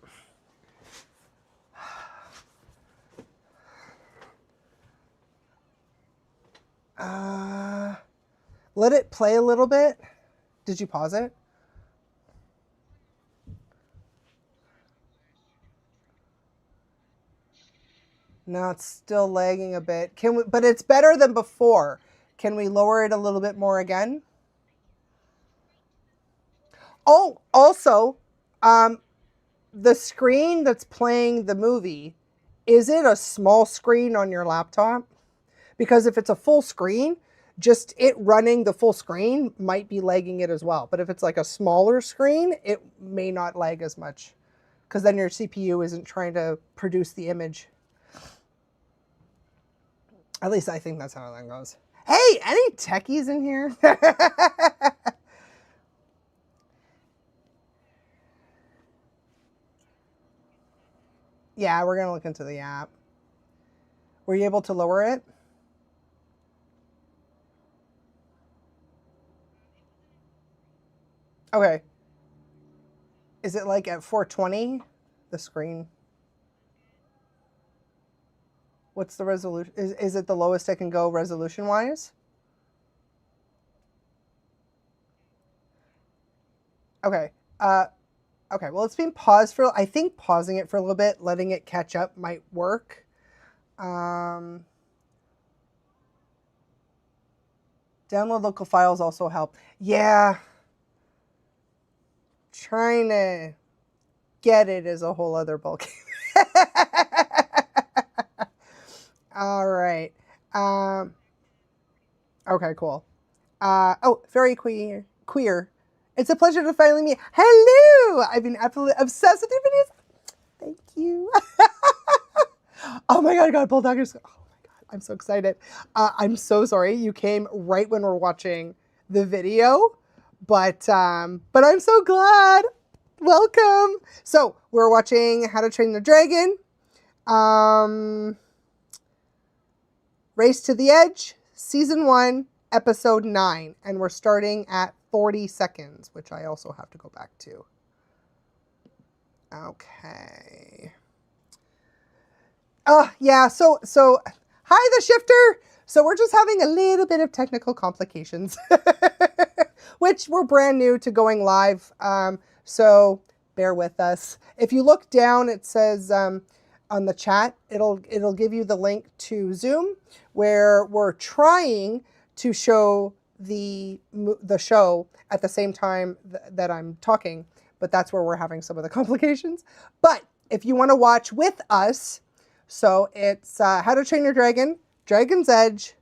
Let it play a little bit. Did you pause it? No, it's still lagging a bit. Can we? But it's better than before. Can we lower it a little bit more again? Oh, also, the screen that's playing the movie, is it a small screen on your laptop? Because if it's a full screen, just it running the full screen might be lagging it as well. But if it's like a smaller screen, it may not lag as much, because then your CPU isn't trying to produce the image. At least I think that's how that goes. Hey, any techies in here? Yeah, we're going to look into the app. Were you able to lower it? Okay. Is it like at 420, the screen? What's the resolution? Is it the lowest it can go resolution-wise? Okay. Okay, well, it's been paused for... I think pausing it for a little bit, letting it catch up might work. Download local files also help. Yeah. Trying to get it is a whole other ballgame. All right. Okay, cool. Oh, very queer. It's a pleasure to finally meet. Hello! I've been absolutely obsessed with your videos. Thank you. Oh my god, I got a bulldog. Oh my god, I'm so excited. I'm so sorry you came right when we're watching the video, but I'm so glad. Welcome. So we're watching How to Train Your Dragon. Race to the Edge, Season 1, Episode 9. And we're starting at 40 seconds, which I also have to go back to. Okay. Yeah, so hi, the shifter. So we're just having a little bit of technical complications, which we're brand new to going live. So bear with us. If you look down, it says on the chat, it'll give you the link to Zoom, where we're trying to show the show at the same time that I'm talking, but that's where we're having some of the complications. But if you want to watch with us, so it's How to Train Your Dragon, Dragon's Edge,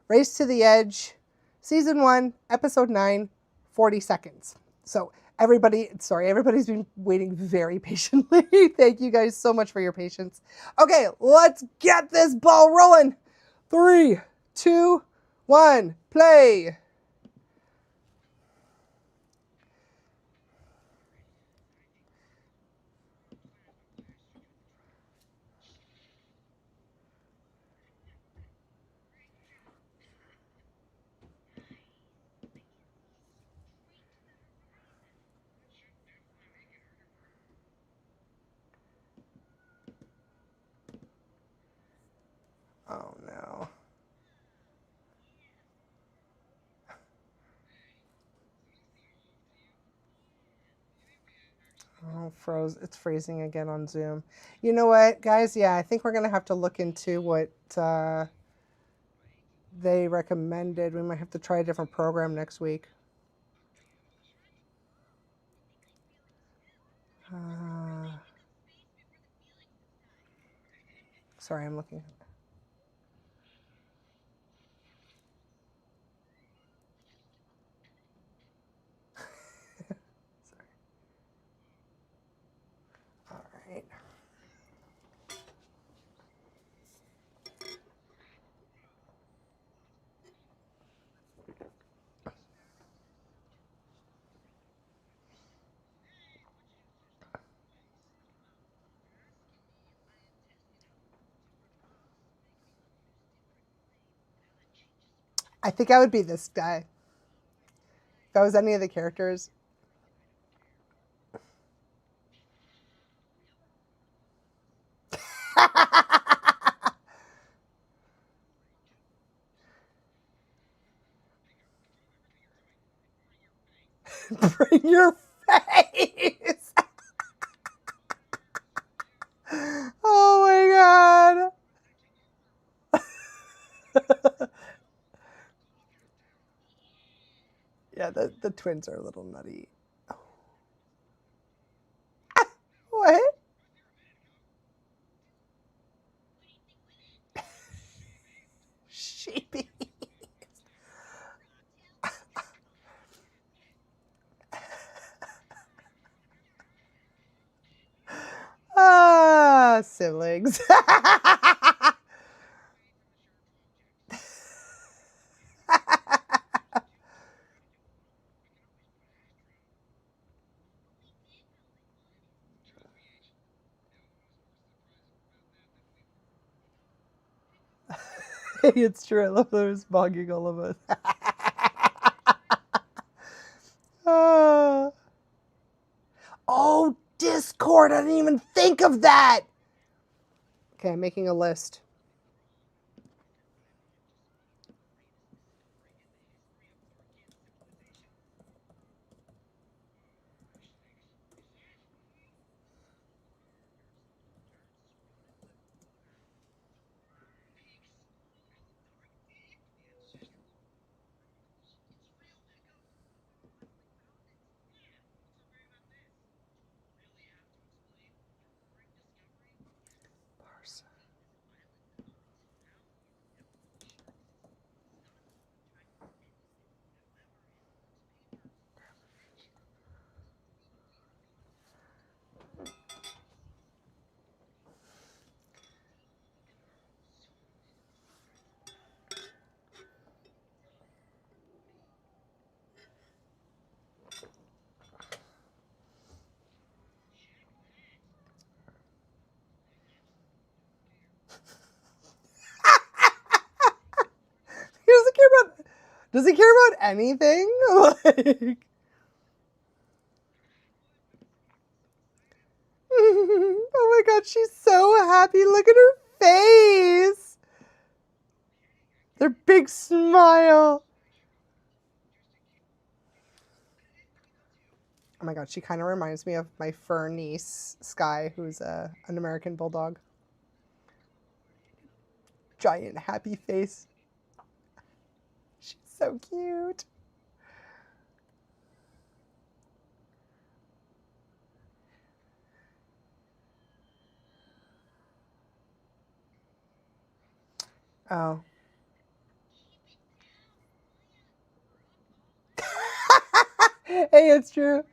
Race to the Edge, Season 1, Episode 9, 40 seconds. So everybody's been waiting very patiently. Thank you guys so much for your patience. Okay, let's get this ball rolling. 3, 2, 1, play. Oh no. Oh, it's freezing again on Zoom. You know what, guys? Yeah, I think we're going to have to look into what they recommended. We might have to try a different program next week. Sorry, I'm looking. Sorry. All right. I think I would be this guy. If I was any of the characters. Bring your face. Oh my god. Yeah, the twins are a little nutty. What? Sheepy. Ah, siblings. It's true. I love those bogging all of us. Oh, Discord. I didn't even think of that. Okay, I'm making a list. Does he care about anything? Like, oh my god, she's so happy. Look at her face. Their big smile. Oh my god, she kind of reminds me of my fur niece, Sky, who's an American bulldog. Giant happy face. She's so cute. Oh. Hey, it's true.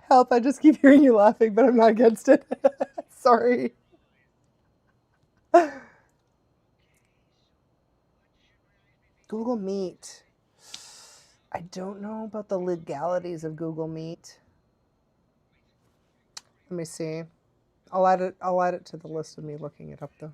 Help, I just keep hearing you laughing, but I'm not against it. Sorry. Google Meet. I don't know about the legalities of Google Meet. Let me see. I'll add it to the list of me looking it up though.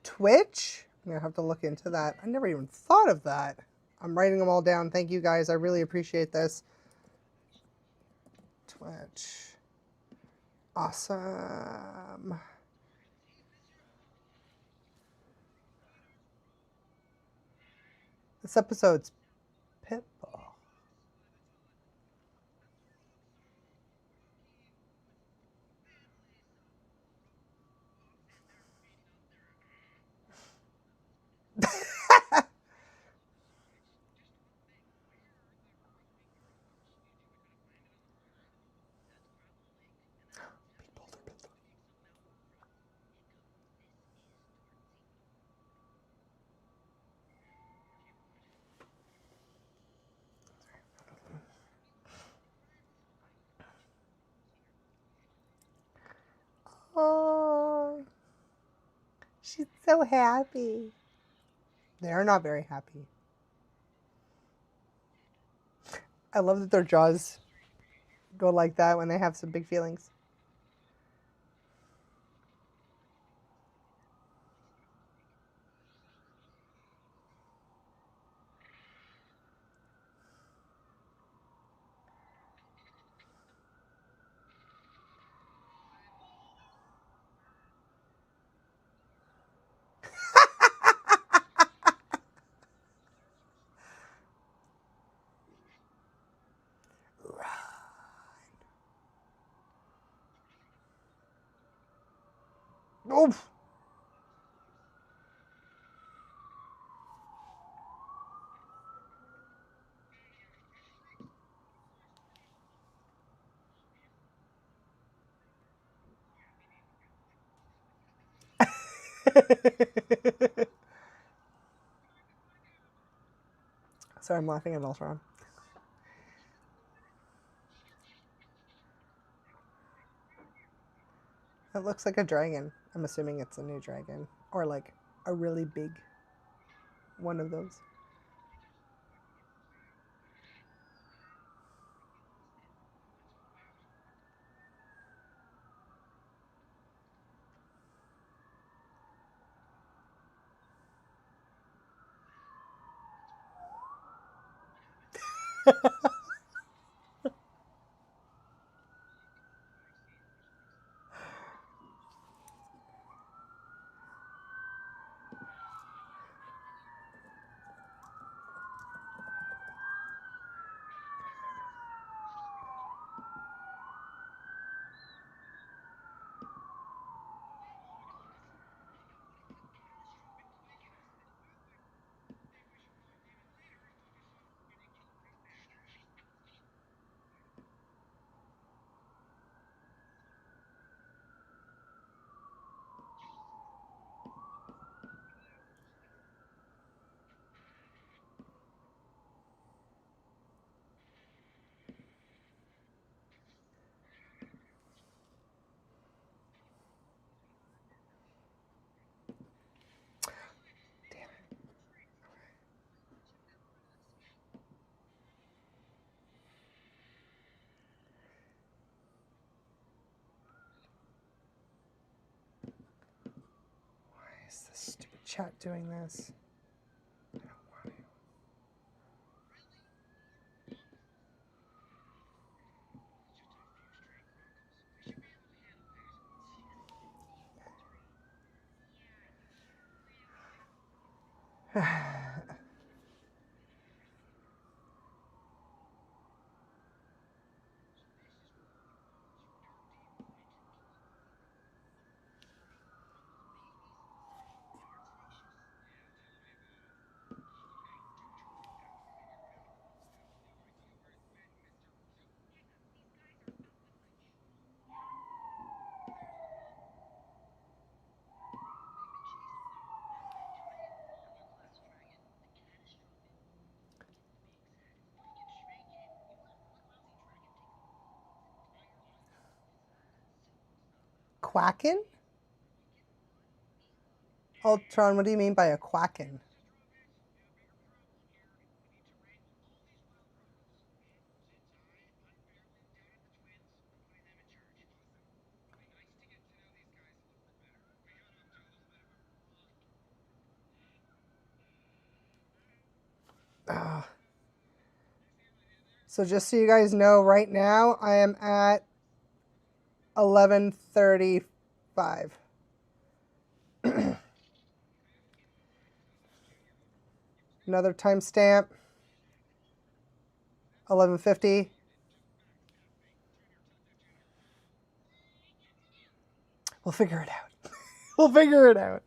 Twitch? I'm going to have to look into that. I never even thought of that. I'm writing them all down. Thank you guys. I really appreciate this. Twitch. Awesome. This episode's Pitbull. Oh, she's so happy. They're not very happy. I love that their jaws go like that when they have some big feelings. Oof. Sorry, I'm laughing at Voltron. It looks like a dragon. I'm assuming it's a new dragon. Or like a really big one of those. Why is this stupid chat doing this? I don't want to. Quackin'? Ultron, what do you mean by a quackin'? So just so you guys know, right now I am at 11:35. Another timestamp. 11:50. We'll figure it out. We'll figure it out.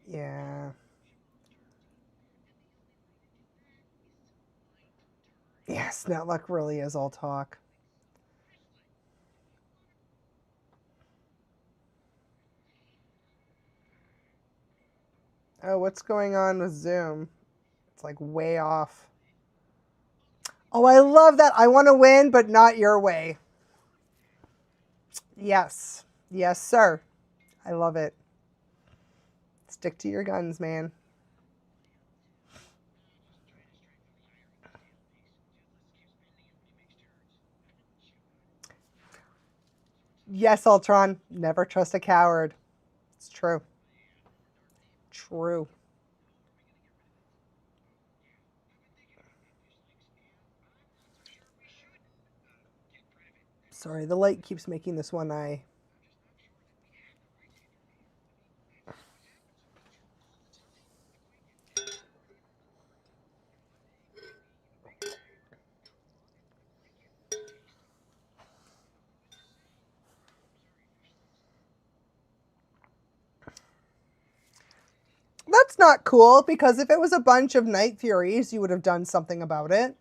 Yeah. Yes, that luck really is all talk. Oh, what's going on with Zoom? It's like way off. Oh, I love that. I want to win, but not your way. Yes. Yes, sir. I love it. Stick to your guns, man. Yes, Ultron. Never trust a coward. It's true. True. Sorry, the light keeps making this one eye. That's not cool, because if it was a bunch of Night Furies, you would have done something about it.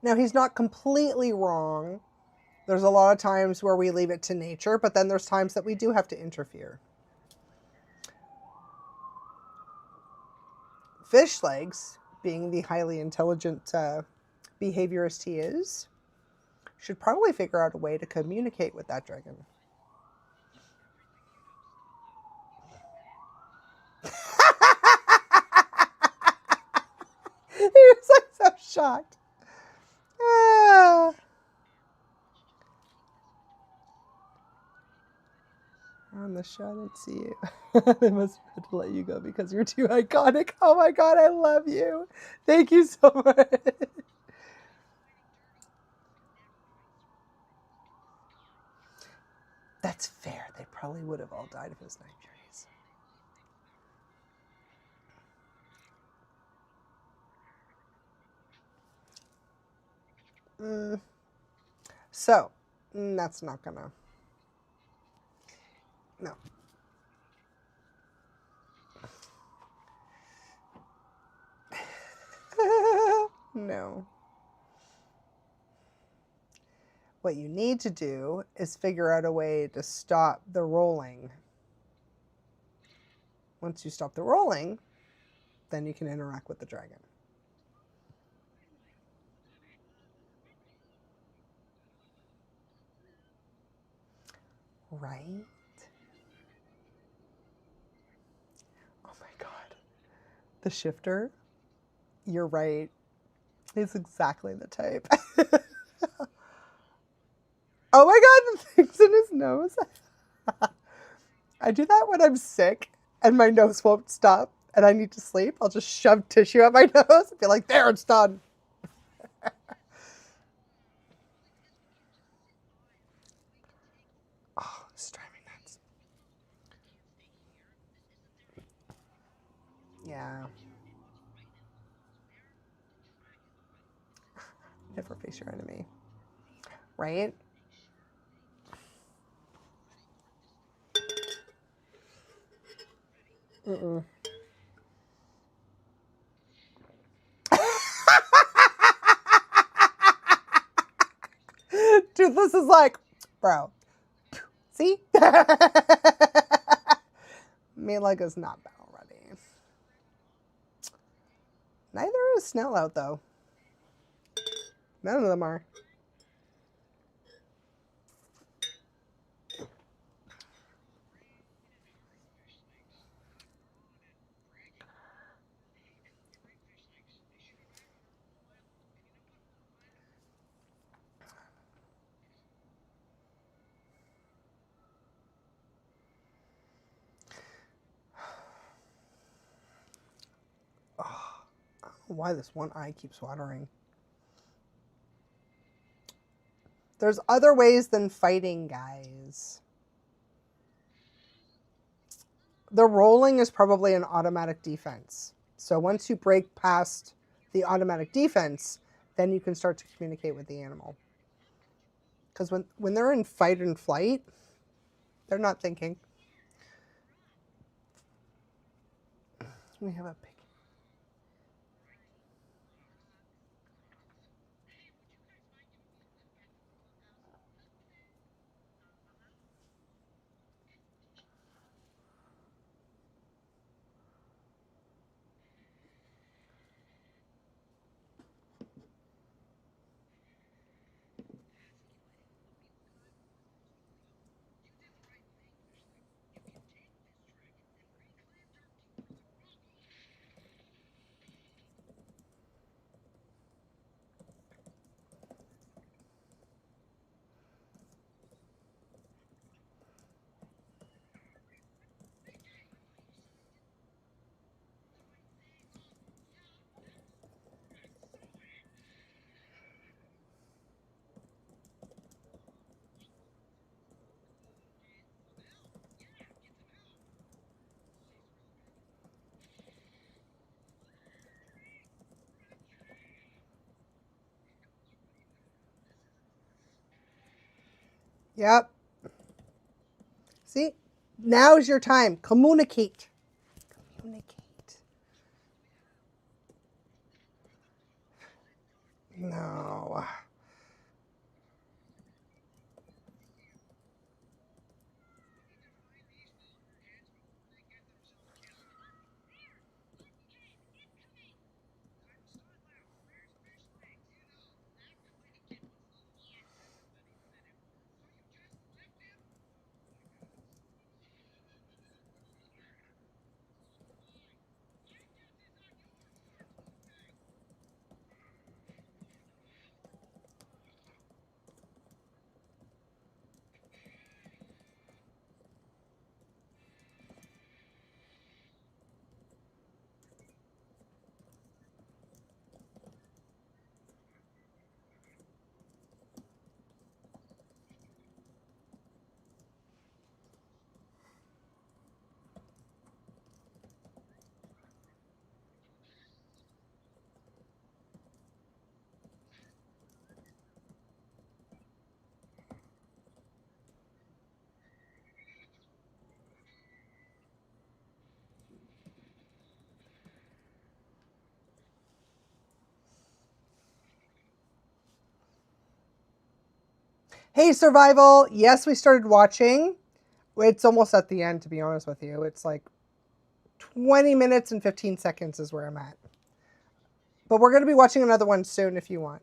Now, he's not completely wrong. There's a lot of times where we leave it to nature, but then there's times that we do have to interfere. Fish Legs, being the highly intelligent behaviorist he is, should probably figure out a way to communicate with that dragon. He was like so shocked. Ah. On the show, I didn't see you. They must have to let you go because you're too iconic. Oh my god, I love you. Thank you so much. That's fair. They probably would have all died if it was Night Furies. So, that's not gonna... No. No. What you need to do is figure out a way to stop the rolling. Once you stop the rolling, then you can interact with the dragon. Right? Oh my god. The shifter? You're right. He's exactly the type. Oh my god, the thing's in his nose. I do that when I'm sick and my nose won't stop and I need to sleep. I'll just shove tissue up my nose and be like, there, it's done. Oh, it's driving me nuts. Yeah. Never face your enemy. Right? Mm-mm. Dude, this is like, bro. See? Lega's not battle ready. Neither is Snell out though. None of them are. Oh, I don't know why this one eye keeps watering. There's other ways than fighting, guys. The rolling is probably an automatic defense. So once you break past the automatic defense, then you can start to communicate with the animal. Because when they're in fight and flight, they're not thinking. We have a pig. Yep. See? Now's your time. Communicate. Communicate. No. Hey, Survival. Yes, we started watching. It's almost at the end, to be honest with you. It's like 20 minutes and 15 seconds is where I'm at. But we're going to be watching another one soon if you want.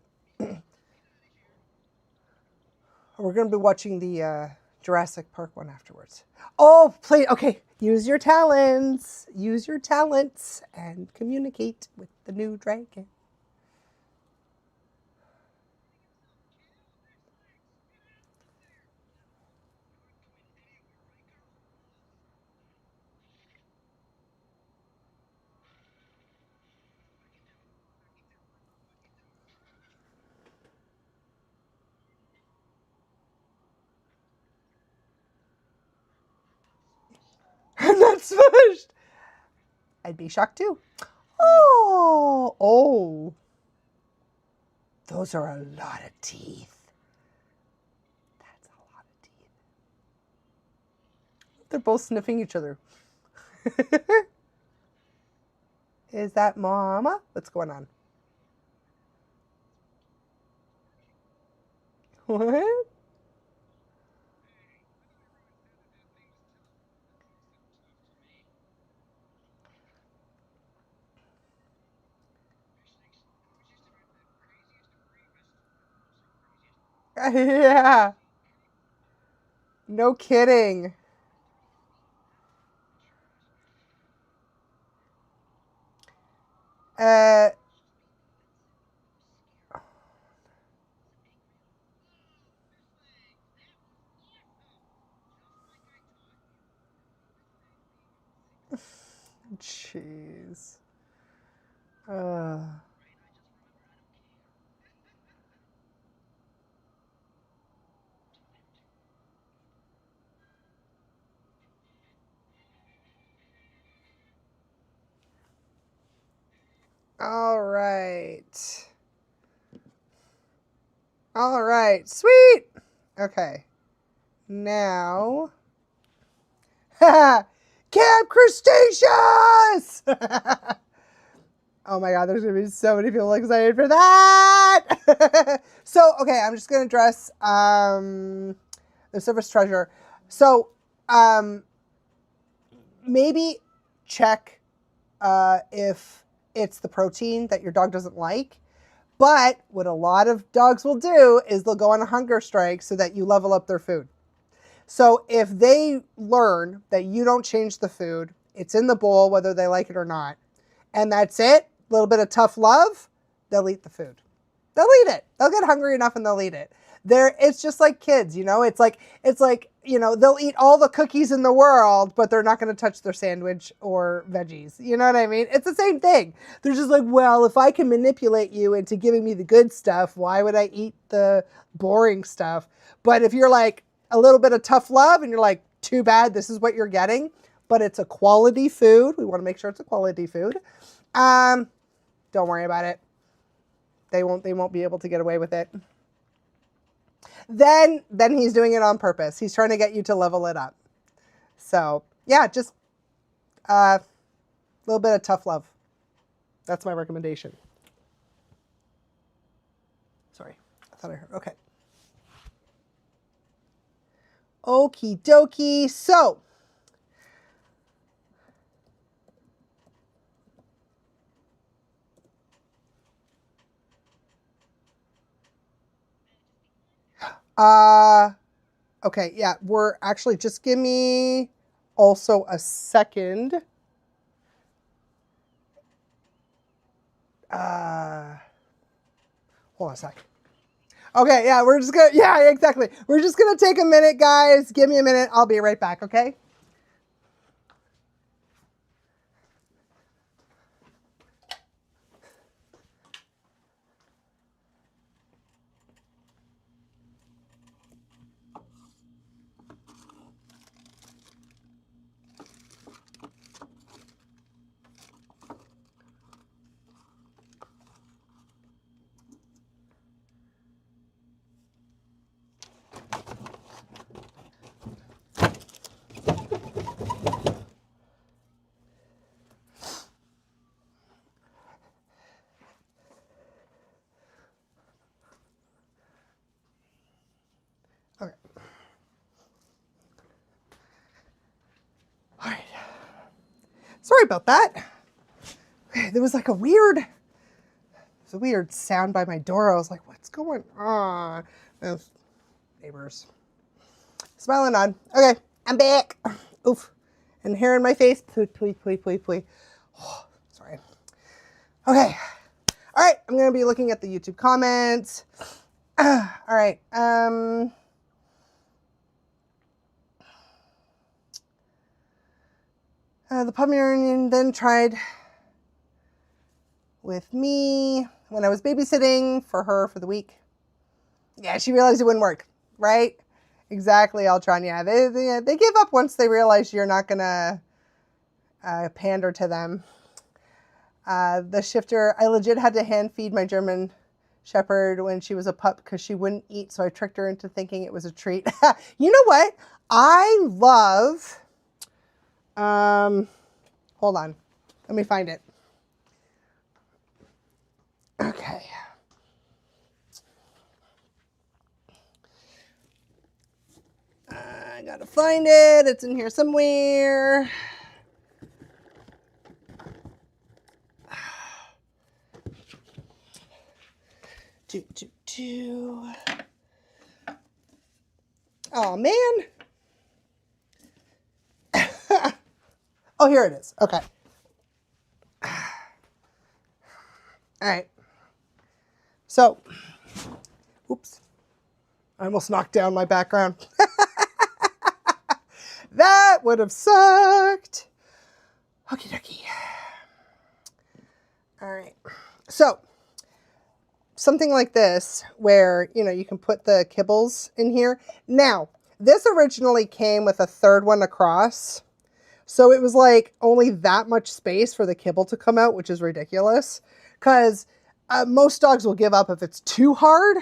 We're going to be watching the Jurassic Park one afterwards. Oh, play. Okay, use your talents. Use your talents and communicate with the new dragon. I'm not smushed. I'd be shocked too. Oh. Those are a lot of teeth. That's a lot of teeth. They're both sniffing each other. Is that Mama? What's going on? What? Yeah. No kidding. Uh, Jeez. Uh, all right. All right. Sweet. Okay. Now. Camp Cretaceous! Oh my god, there's gonna be so many people excited for that! So, okay, I'm just gonna address the service treasure. So, maybe check if it's the protein that your dog doesn't like. But what a lot of dogs will do is they'll go on a hunger strike so that you level up their food. So if they learn that you don't change the food, it's in the bowl whether they like it or not, and that's it, a little bit of tough love, they'll eat the food. They'll eat it. They'll get hungry enough and they'll eat it. It's just like kids, you know. It's like they'll eat all the cookies in the world, but they're not going to touch their sandwich or veggies. You know what I mean? It's the same thing. They're just like, well, if I can manipulate you into giving me the good stuff, why would I eat the boring stuff? But if you're like a little bit of tough love and you're like, too bad, this is what you're getting, but it's a quality food. We want to make sure it's a quality food. Don't worry about it. They won't be able to get away with it. Then he's doing it on purpose. He's trying to get you to level it up. So yeah, just a little bit of tough love. That's my recommendation. Sorry, I thought I heard. Okay. Okie dokie. So okay, yeah, we're actually, just give me also a second. Hold on a sec. Okay, yeah, yeah, exactly. We're just gonna take a minute, guys. Give me a minute. I'll be right back, okay? Okay. All right. Sorry about that. There was like a weird sound by my door. I was like, what's going on? Neighbors. Smiling on. Okay, I'm back. Oof. And hair in my face. Please. Oh, sorry. Okay. All right, I'm going to be looking at the YouTube comments. All right. The Pomeranian then tried with me when I was babysitting for her for the week. Yeah, she realized it wouldn't work, right? Exactly, Altron. Yeah, they give up once they realize you're not going to pander to them. The shifter, I legit had to hand feed my German Shepherd when she was a pup because she wouldn't eat, so I tricked her into thinking it was a treat. You know what? I love... hold on. Let me find it. Okay. I gotta find it. It's in here somewhere. Oh, man. Oh, here it is. Okay. All right. So, oops. I almost knocked down my background. That would have sucked. Okie dokie. All right. So, something like this where, you know, you can put the kibbles in here. Now, this originally came with a third one across. So it was like only that much space for the kibble to come out, which is ridiculous because most dogs will give up if it's too hard.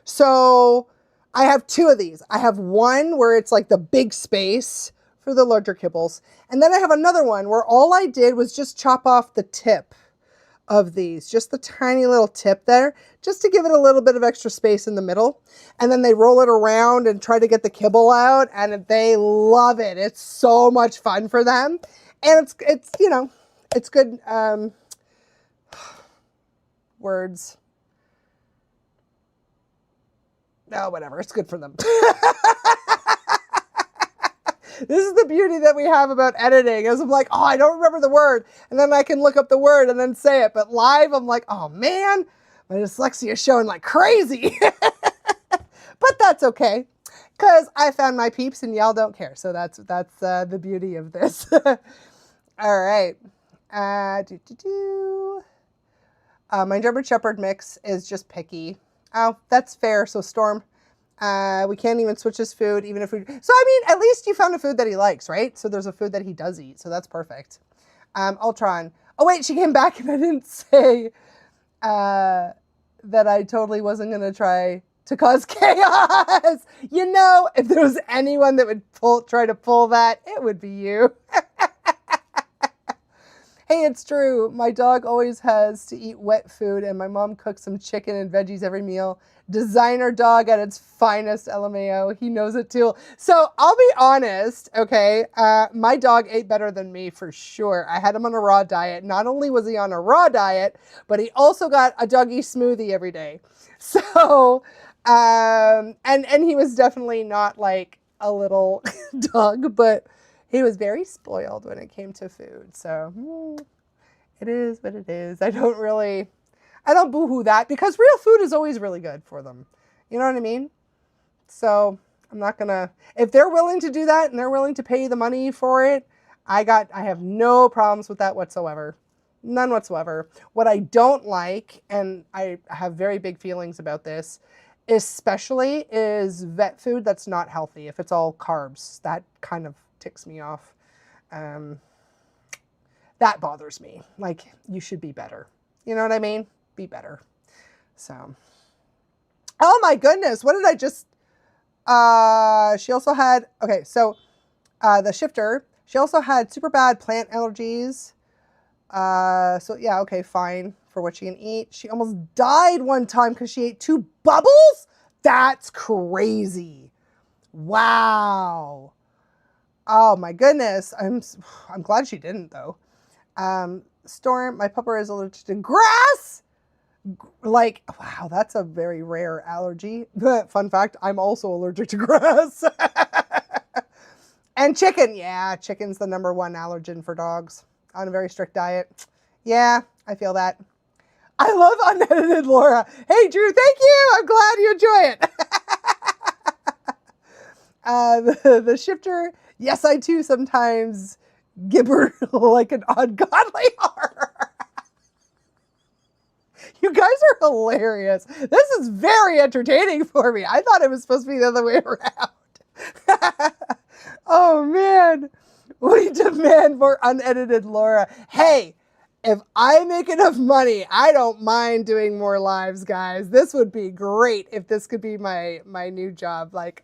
So I have two of these. I have one where it's like the big space for the larger kibbles. And then I have another one where all I did was just chop off the tip of these, just the tiny little tip there, just to give it a little bit of extra space in the middle. And then they roll it around and try to get the kibble out, and they love it. It's so much fun for them. And it's you know, it's good, words. No, whatever, it's good for them. This is the beauty that we have about editing, is I'm like, oh, I don't remember the word. And then I can look up the word and then say it. But live, I'm like, oh man, my dyslexia is showing like crazy. But that's okay, because I found my peeps and y'all don't care. So that's the beauty of this. All right. My German Shepherd mix is just picky. Oh, that's fair. So Storm. We can't even switch his food, even if we... So, I mean, at least you found a food that he likes, right? So there's a food that he does eat, so that's perfect. Ultron. Oh, wait, she came back and I didn't say that I totally wasn't going to try to cause chaos. You know, if there was anyone that would try to pull that, it would be you. Hey, it's true. My dog always has to eat wet food, and my mom cooks some chicken and veggies every meal. Designer dog at its finest, LMAO. He knows it too. So I'll be honest, okay? My dog ate better than me for sure. I had him on a raw diet. Not only was he on a raw diet, but he also got a doggy smoothie every day. So, and he was definitely not like a little dog, but he was very spoiled when it came to food. So it is what it is. I don't boohoo that, because real food is always really good for them. You know what I mean? So I'm not gonna, if they're willing to do that and they're willing to pay the money for it, I have no problems with that whatsoever. None whatsoever. What I don't like, and I have very big feelings about this, especially, is vet food that's not healthy. If it's all carbs, that kind of ticks me off. That bothers me. Like, you should be better. You know what I mean? Be better. So, oh my goodness, what did I just, she also had, okay, so the shifter, she also had super bad plant allergies. So yeah, okay, fine for what she can eat. She almost died one time because she ate 2 bubbles? That's crazy. Wow. Oh my goodness. I'm glad she didn't though. Storm, my pupper is allergic to grass. Like, wow, that's a very rare allergy. But fun fact, I'm also allergic to grass. And chicken. Yeah, chicken's the #1 allergen for dogs on a very strict diet. Yeah, I feel that. I love unedited Laura. Hey, Drew, thank you. I'm glad you enjoy it. The shifter. Yes, I too sometimes gibber like an ungodly horror. You guys are hilarious. This is very entertaining for me. I thought it was supposed to be the other way around. Oh man, we demand more unedited Laura. Hey, if I make enough money, I don't mind doing more lives, guys. This would be great if this could be my new job. Like,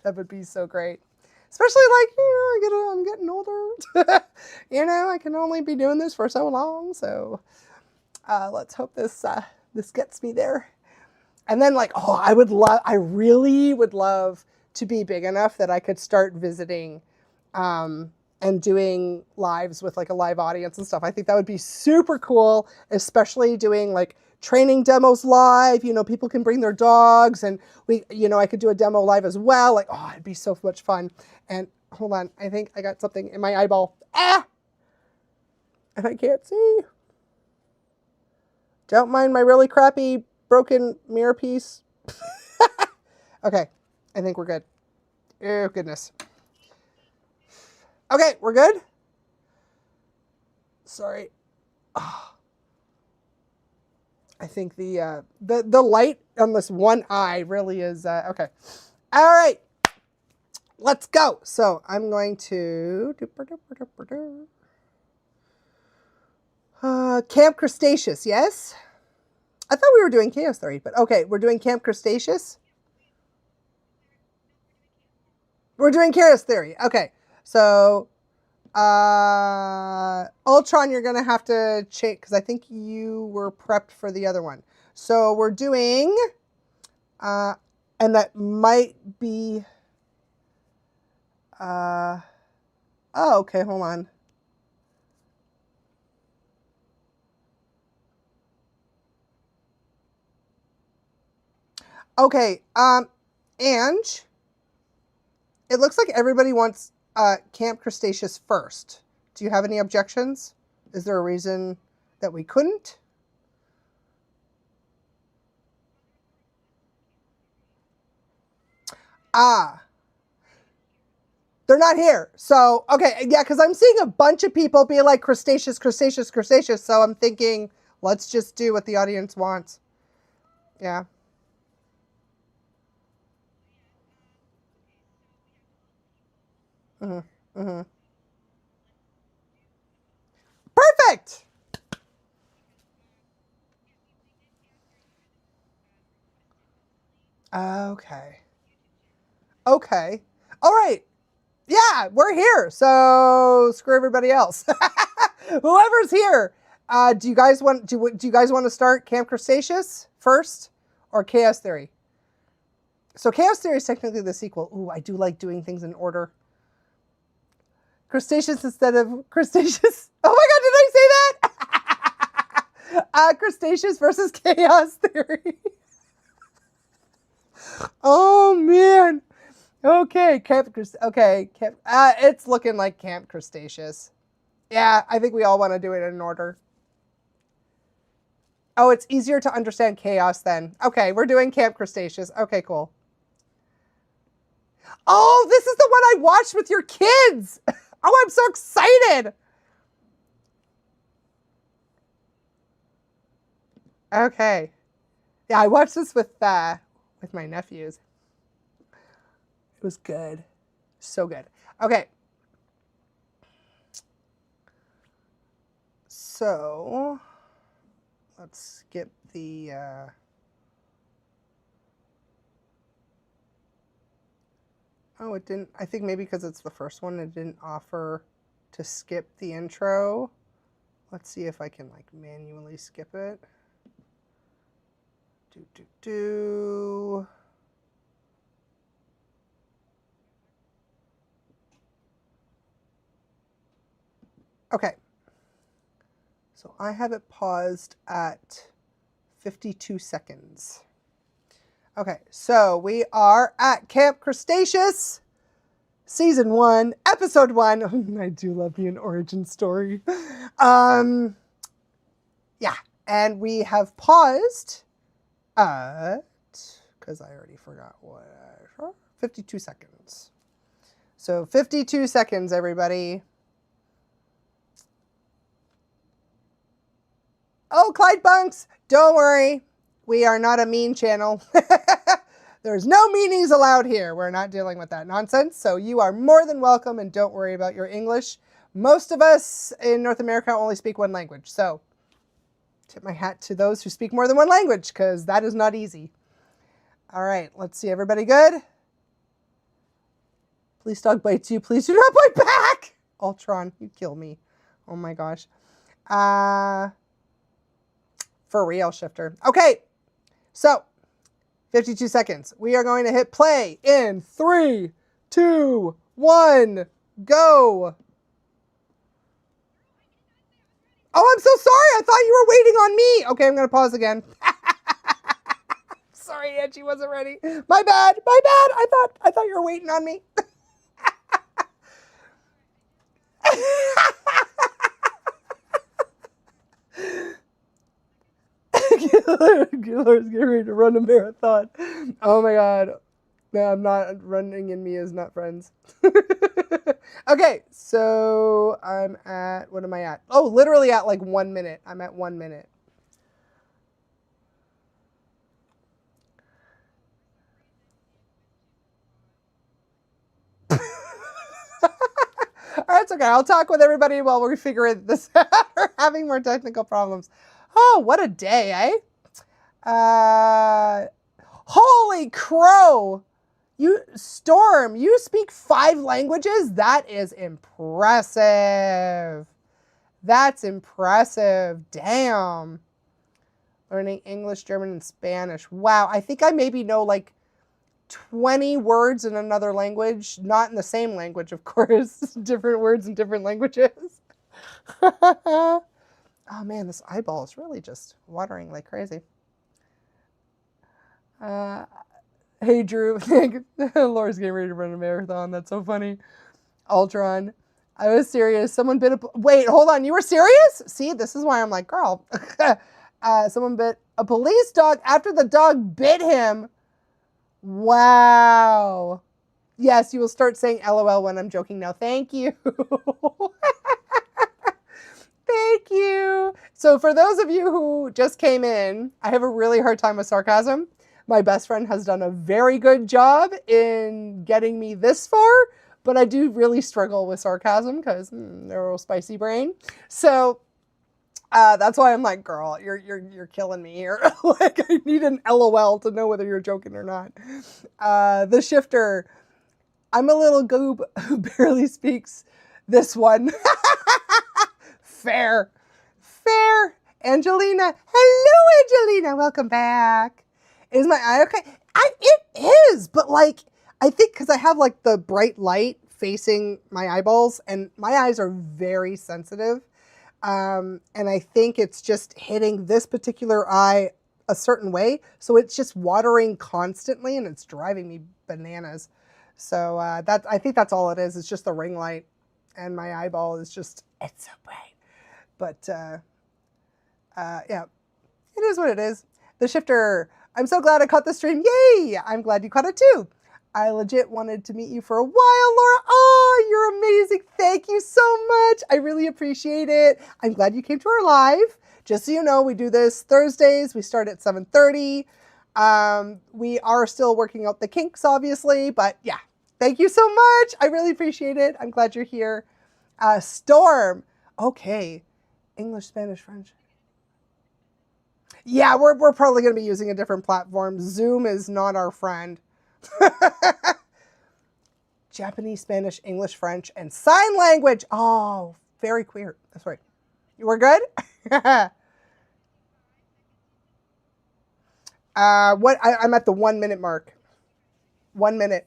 that would be so great. Especially like, you know, I'm getting older. You know, I can only be doing this for so long. So let's hope this gets me there. And then like, oh, I really would love to be big enough that I could start visiting and doing lives with like a live audience and stuff. I think that would be super cool, especially doing like training demos live. You know, people can bring their dogs, and I could do a demo live as well. Like, oh, it'd be so much fun. And hold on, I think I got something in my eyeball. Ah! And I can't see. Don't mind my really crappy broken mirror piece. Okay, I think we're good. Oh, goodness. Okay, we're good? Sorry. Oh. I think the light on this one eye really is, okay. All right, let's go. So I'm going to, Camp Cretaceous, yes? I thought we were doing Chaos Theory, but okay, we're doing Camp Cretaceous. We're doing Chaos Theory, okay. So, Ultron, you're gonna have to change, because I think you were prepped for the other one. So we're doing, and that might be, oh, okay, hold on. Okay, Ange, it looks like everybody wants Camp Cretaceous first. Do you have any objections? Is there a reason that we couldn't? Ah. They're not here. So, okay, yeah, because I'm seeing a bunch of people be like Cretaceous, Cretaceous, Cretaceous. So I'm thinking, let's just do what the audience wants. Yeah. Mm-hmm. Mm-hmm. Perfect! Okay. Okay. All right. Yeah, we're here. So screw everybody else. Whoever's here. Do you guys want to start Camp Cretaceous first or Chaos Theory? So Chaos Theory is technically the sequel. Ooh, I do like doing things in order. Cretaceous instead of Cretaceous. Oh my god, did I say that? Cretaceous versus Chaos Theory. Oh man. Okay, it's looking like Camp Cretaceous. Yeah, I think we all want to do it in order. Oh, it's easier to understand chaos then. Okay, we're doing Camp Cretaceous. Okay, cool. Oh, this is the one I watched with your kids. Oh, I'm so excited. Okay. Yeah, I watched this with my nephews. It was good. So good. Okay. So, let's skip the... Oh, it didn't... I think maybe because it's the first one, it didn't offer to skip the intro. Let's see if I can, like, manually skip it. Okay. So I have it paused at 52 seconds. Okay, so we are at Camp Cretaceous, Season 1, Episode 1. I do love me an origin story. Yeah, and we have paused at, because I already forgot what, 52 seconds. So 52 seconds, everybody. Oh, Clyde Bunks, don't worry. We are not a mean channel. There's no meanies allowed here. We're not dealing with that nonsense. So you are more than welcome, and don't worry about your English. Most of us in North America only speak one language. So tip my hat to those who speak more than one language, because that is not easy. All right, let's see. Everybody good? Please dog bites you. Please do not bite back. Ultron, you kill me. Oh my gosh. For real, Shifter. Okay, so 52 seconds. We are going to hit play in 3, 2, 1, go. Oh, I'm so sorry. I thought you were waiting on me. Okay, I'm going to pause again. Sorry, Angie wasn't ready. My bad. My bad. I thought you were waiting on me. Giller's getting ready to run a marathon. Oh my god. No, I'm not. Running and me is not friends. Okay, so I'm at, what am I at? Oh, literally at like 1 minute. I'm at 1 minute. That's okay. I'll talk with everybody while we're figuring this out. We're having more technical problems. Oh, what a day, holy crow! Storm, you speak 5 languages? That is impressive. That's impressive. Damn. Learning English, German, and Spanish. Wow, I think I maybe know like 20 words in another language. Not in the same language, of course. Different words in different languages. Oh man, this eyeball is really just watering like crazy. Hey Drew, Laura's getting ready to run a marathon. That's so funny. Ultron, I was serious. Someone bit a. Wait, hold on. You were serious? See, this is why I'm like, girl. Someone bit a police dog after the dog bit him. Wow. Yes, you will start saying LOL when I'm joking now. Thank you. Thank you. So for those of you who just came in, I have a really hard time with sarcasm. My best friend has done a very good job in getting me this far, but I do really struggle with sarcasm because neurospicy brain. So that's why I'm like, girl, you're killing me here. Like, I need an LOL to know whether you're joking or not. The shifter, I'm a little goob who barely speaks this one. Fair. Fair. Angelina. Hello, Angelina. Welcome back. Is my eye okay? It is, but like, I think because I have like the bright light facing my eyeballs and my eyes are very sensitive. And I think it's just hitting this particular eye a certain way. So it's just watering constantly and it's driving me bananas. So I think that's all it is. It's just the ring light and my eyeball is just, it's so bright. But yeah, it is what it is. The shifter, I'm so glad I caught the stream. Yay! I'm glad you caught it too. I legit wanted to meet you for a while, Laura. Oh, you're amazing. Thank you so much. I really appreciate it. I'm glad you came to our live. Just so you know, we do this Thursdays. We start at 7:30. We are still working out the kinks, obviously, but yeah, thank you so much. I really appreciate it. I'm glad you're here. Storm. Okay. English, Spanish, French. Yeah, we're probably going to be using a different platform. Zoom is not our friend. Japanese, Spanish, English, French, and sign language. Oh, very queer. That's right. You were good? I'm at the 1 minute mark. 1 minute.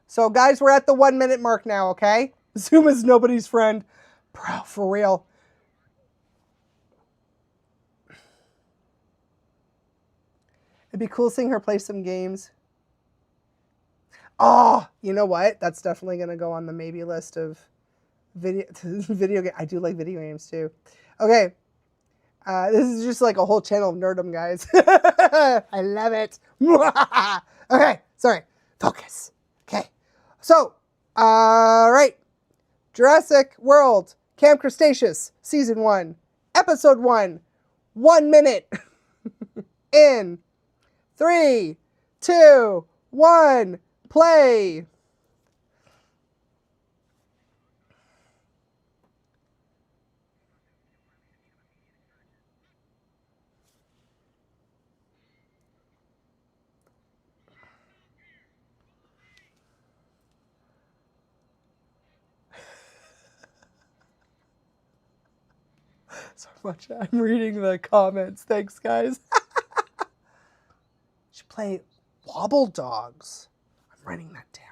So guys, we're at the 1 minute mark now, okay? Zoom is nobody's friend. Bro, for real. It'd be cool seeing her play some games. Oh, you know what? That's definitely going to go on the maybe list of video game. I do like video games too. Okay. This is just like a whole channel of nerdom, guys. I love it. Okay. Sorry. Focus. Okay. So, all right. Jurassic World, Camp Cretaceous, Season 1, Episode 1, 1 minute. In 3, 2, 1, play. So much. I'm reading the comments. Thanks, guys. Should play Wobble Dogs. I'm writing that down.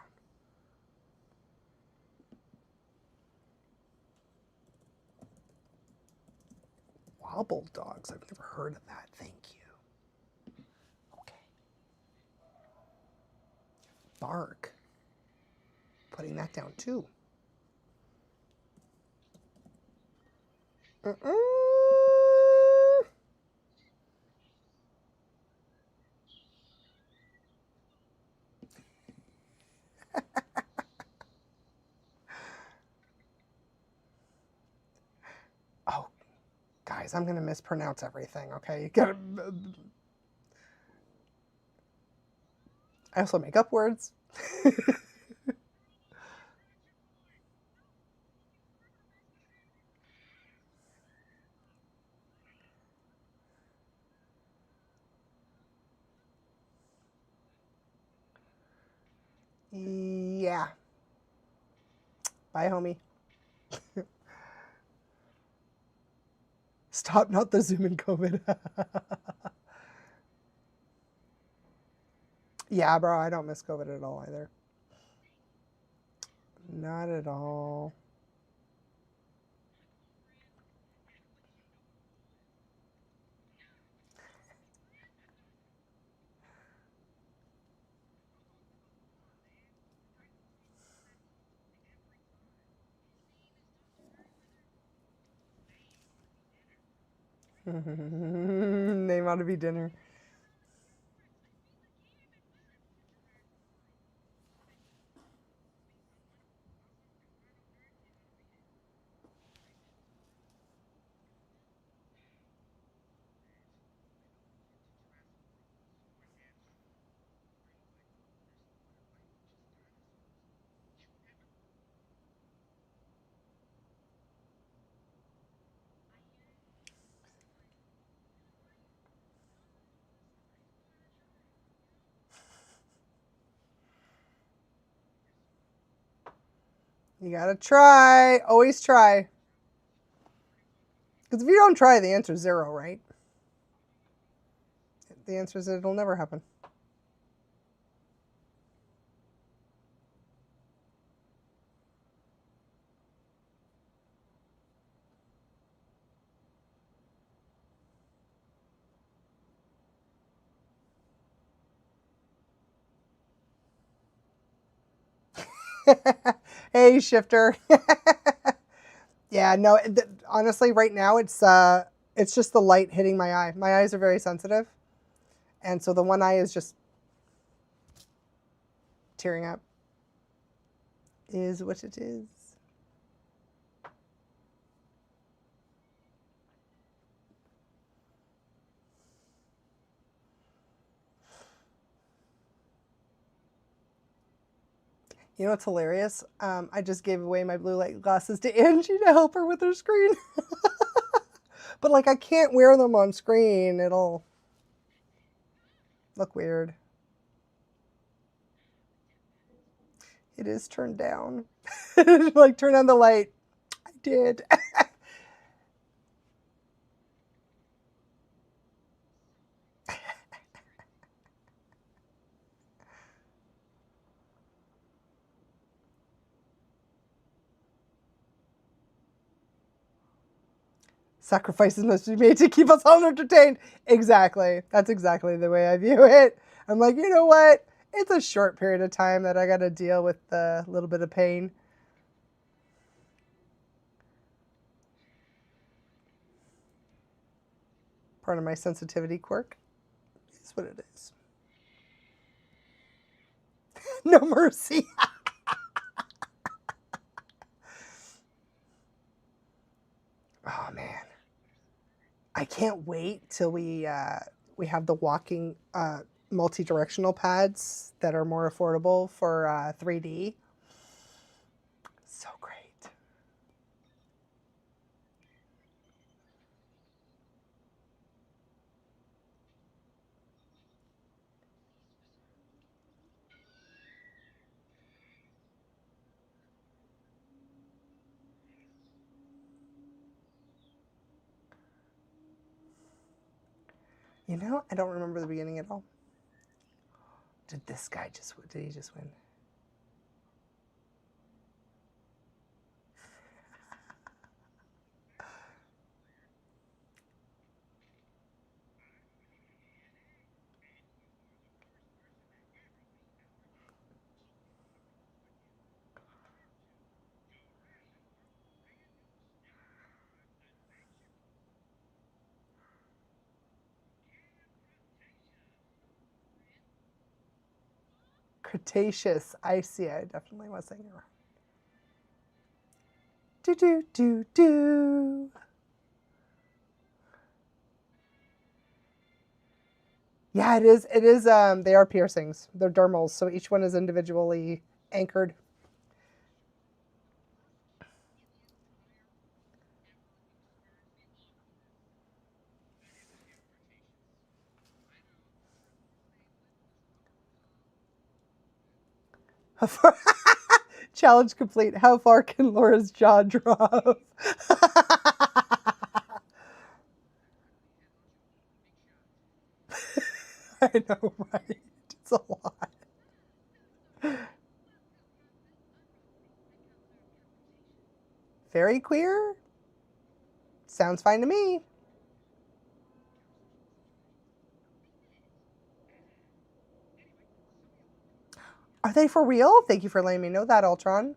Gobble dogs. I've never heard of that. Thank you. Okay. Bark. Putting that down too. Oh, guys, I'm going to mispronounce everything, okay? You gotta... I also make up words. Yeah. Bye, homie. Stop, not the Zoom in COVID. Yeah, bro, I don't miss COVID at all either. Not at all. Name ought to be dinner. You gotta try. Always try. Because if you don't try, the answer is 0, right? The answer is it'll never happen. Hey, Shifter. Yeah, no, honestly, right now it's just the light hitting my eye. My eyes are very sensitive. And so the one eye is just tearing up. Is what it is. You know what's hilarious? I just gave away my blue light glasses to Angie to help her with her screen. But like I can't wear them on screen. It'll look weird. It is turned down. Like turn on the light. I did. Sacrifices must be made to keep us all entertained. Exactly. That's exactly the way I view it. I'm like, you know what? It's a short period of time that I got to deal with a little bit of pain. Part of my sensitivity quirk. Is what it is. No mercy. Oh man, I can't wait till we have the walking multi-directional pads that are more affordable for 3D. So great. You know, I don't remember the beginning at all. Did he just win? Cretaceous. I see. I definitely was saying it wrong. Do, do, do, do. Yeah, it is. It is. They are piercings. They're dermals, so each one is individually anchored. Challenge complete. How far can Laura's jaw drop? I know, right? It's a lot. Very queer? Sounds fine to me. Are they for real? Thank you for letting me know that, Ultron.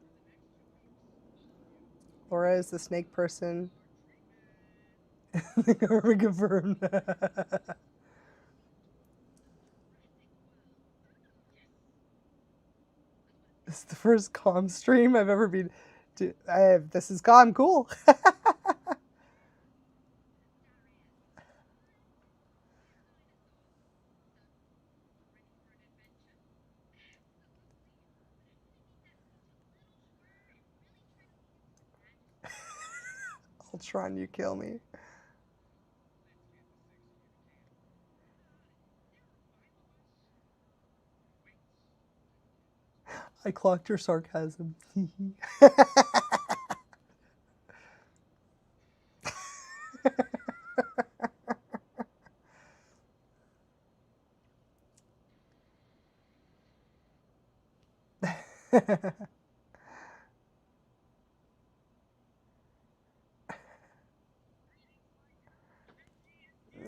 Laura is the snake person. The government confirmed. This is the first comm stream I've ever been to. This is comm cool. Ultron, you kill me. I clocked your sarcasm.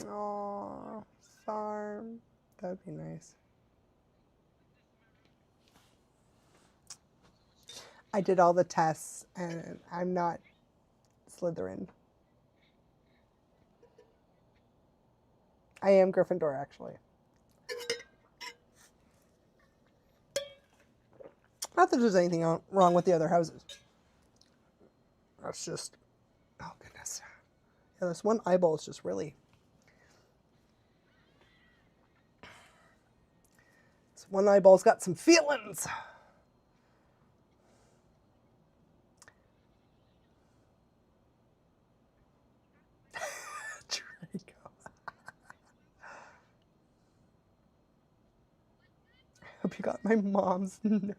Aww, farm. That would be nice. I did all the tests, and I'm not Slytherin. I am Gryffindor, actually. Not that there's anything wrong with the other houses. That's just... Oh, goodness. Yeah, this one eyeball is just really... This one eyeball's got some feelings. Draco. I hope you got my mom's note.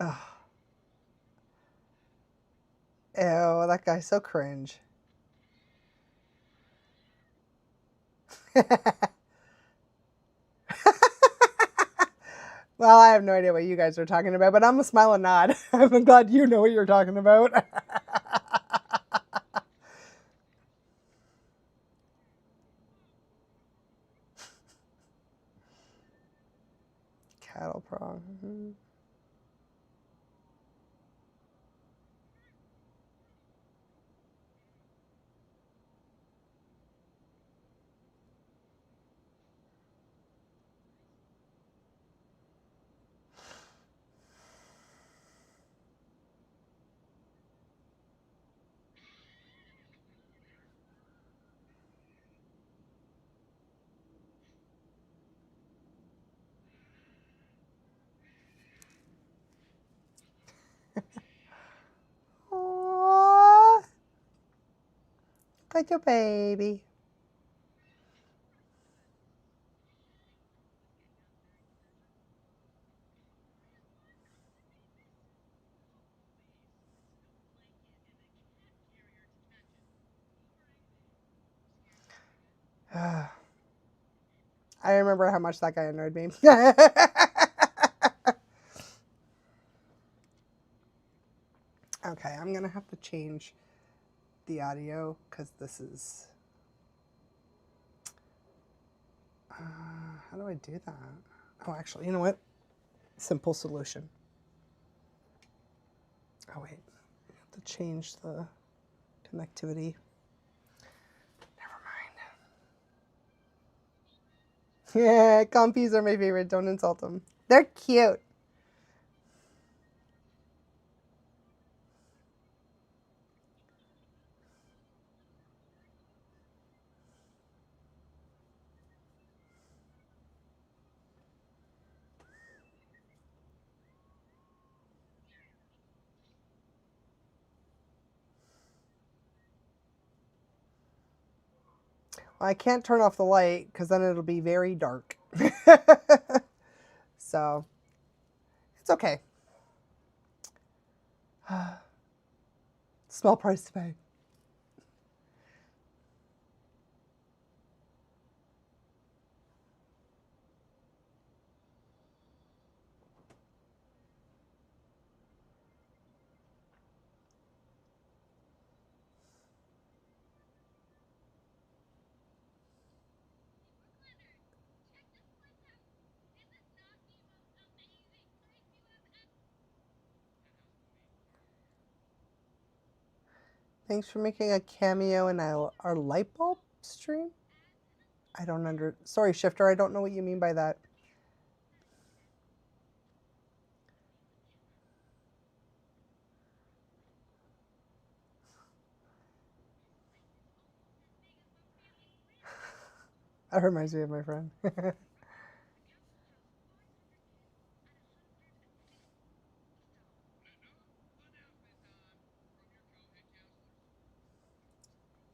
Ugh. Ew, that guy's so cringe. Well, I have no idea what you guys are talking about, but I'm a smile and nod. I'm glad you know what you're talking about. Cattle prong. Mm-hmm. like a baby. I remember how much that guy annoyed me. Okay, I'm gonna have to change the audio because this is... how do I do that? Oh, actually, you know what? Simple solution. Oh, wait. I have to change the connectivity. Never mind. Yeah, compies are my favorite. Don't insult them. They're cute. I can't turn off the light because then it'll be very dark. So, it's okay. Small price to pay. Thanks for making a cameo in our light bulb stream. I don't sorry, Shifter, I don't know what you mean by that. That reminds me of my friend.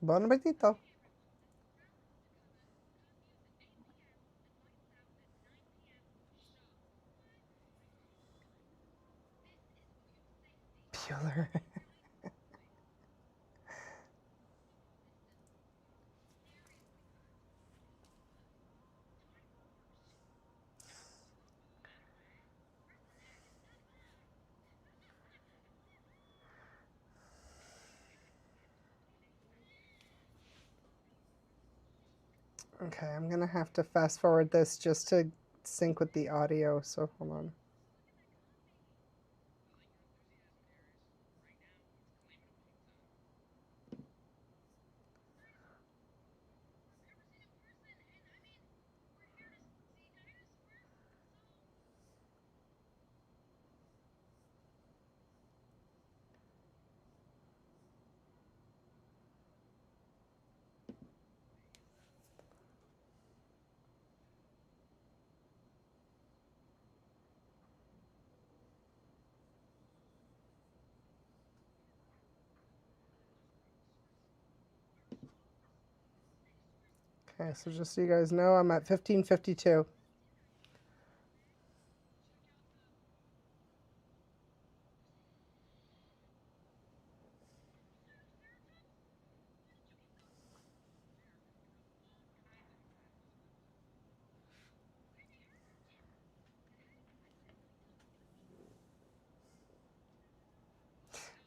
Bon appetito. Bueller. Okay, I'm gonna have to fast forward this just to sync with the audio, so hold on. Okay, so just so you guys know, I'm at 1552.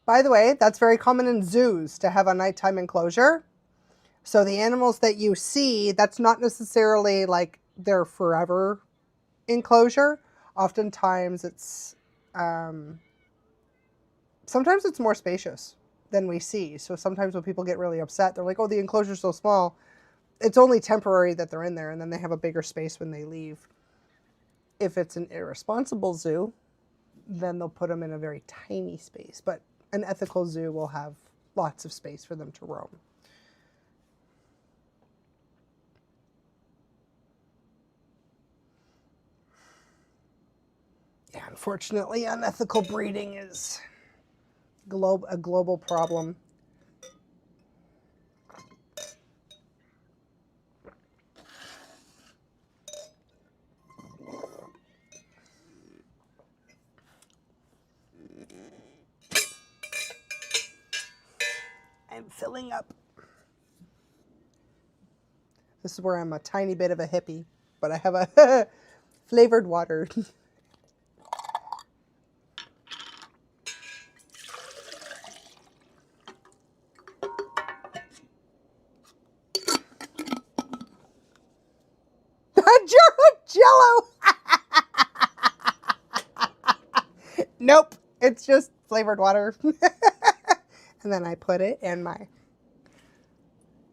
By the way, that's very common in zoos to have a nighttime enclosure. So the animals that you see, that's not necessarily like their forever enclosure. Oftentimes it's, sometimes it's more spacious than we see. So sometimes when people get really upset, they're like, oh, the enclosure's so small. It's only temporary that they're in there, and then they have a bigger space when they leave. If it's an irresponsible zoo, then they'll put them in a very tiny space. But an ethical zoo will have lots of space for them to roam. Yeah, unfortunately, unethical breeding is a global problem. I'm filling up. This is where I'm a tiny bit of a hippie, but I have a flavored water. A jar of Jello. Nope, it's just flavored water. And then I put it in my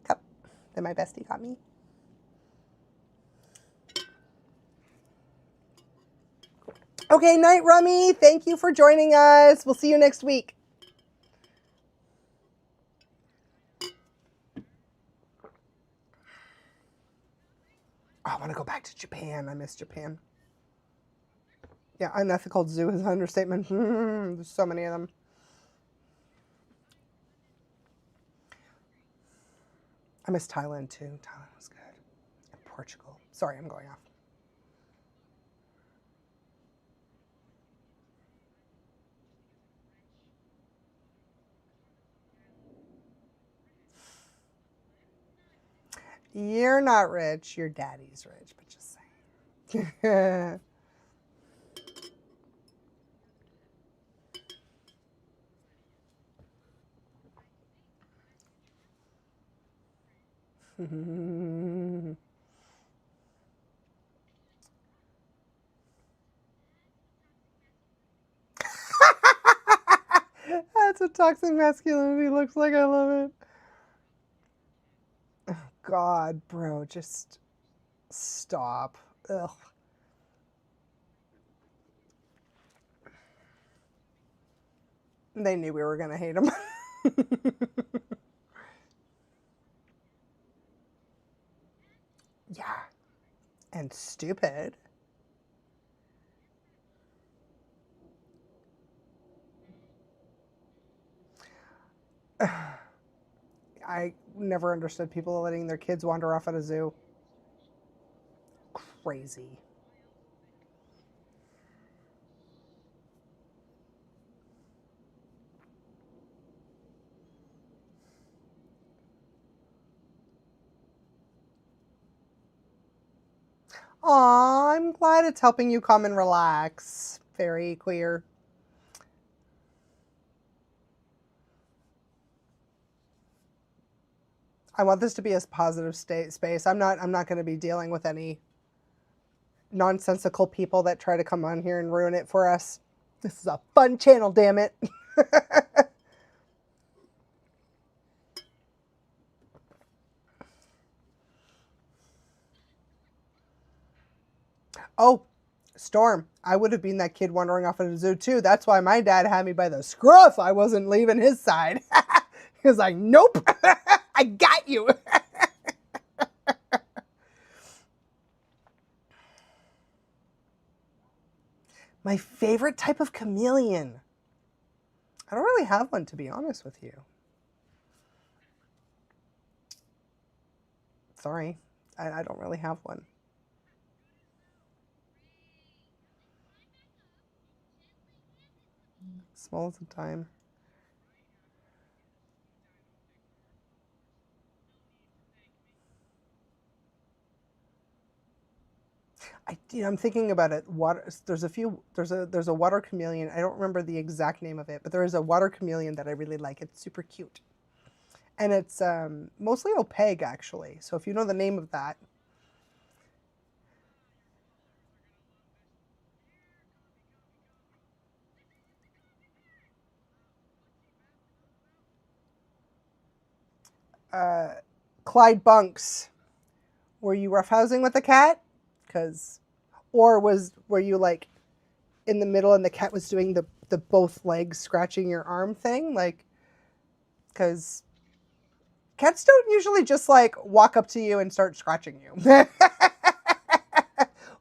cup that my bestie got me. Okay, Night Rummy, thank you for joining us. We'll see you next week. Oh, I want to go back to Japan. I miss Japan. Yeah, unethical zoo is an understatement. There's so many of them. I miss Thailand too. Thailand was good. And Portugal. Sorry, I'm going off. You're not rich. Your daddy's rich, but just saying. That's what toxic masculinity looks like. I love it. Oh, God, bro, just stop. Ugh. They knew we were going to hate him. Yeah. And stupid. I never understood people letting their kids wander off at a zoo. Crazy. Aw, I'm glad it's helping you come and relax. Very queer. I want this to be a positive space. I'm not going to be dealing with any nonsensical people that try to come on here and ruin it for us. This is a fun channel, damn it. Oh, Storm, I would have been that kid wandering off at a zoo too. That's why my dad had me by the scruff. I wasn't leaving his side. He was like, nope, I got you. My favorite type of chameleon. I don't really have one, to be honest with you. Sorry, I don't really have one. Small as a dime. I'm thinking about it. Water. There's a water chameleon. I don't remember the exact name of it, but there is a water chameleon that I really like. It's super cute, and it's mostly opaque actually. So if you know the name of that. Clyde Bunks, were you roughhousing with the cat? Or were you like in the middle and the cat was doing the both legs scratching your arm thing? Like, because cats don't usually just like walk up to you and start scratching you.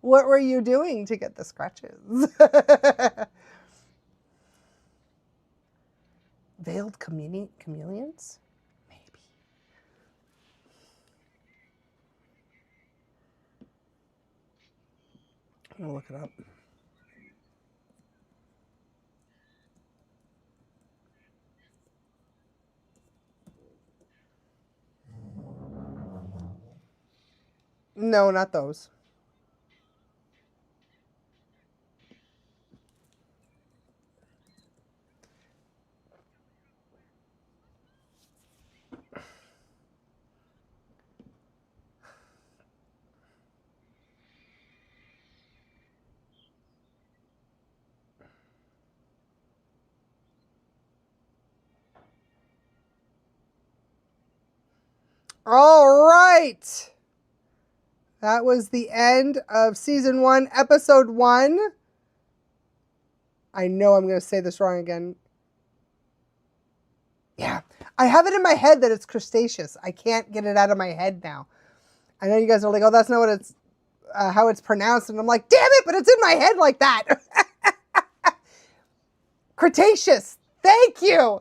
What were you doing to get the scratches? Veiled chameleons? Maybe. I'm gonna look it up. No, not those. All right. That was the end of season 1, episode 1. I know I'm going to say this wrong again. Yeah. I have it in my head that it's crustaceous. I can't get it out of my head now. I know you guys are like, oh, that's not what it's, how it's pronounced. And I'm like, damn it, but it's in my head like that. Cretaceous. Thank you.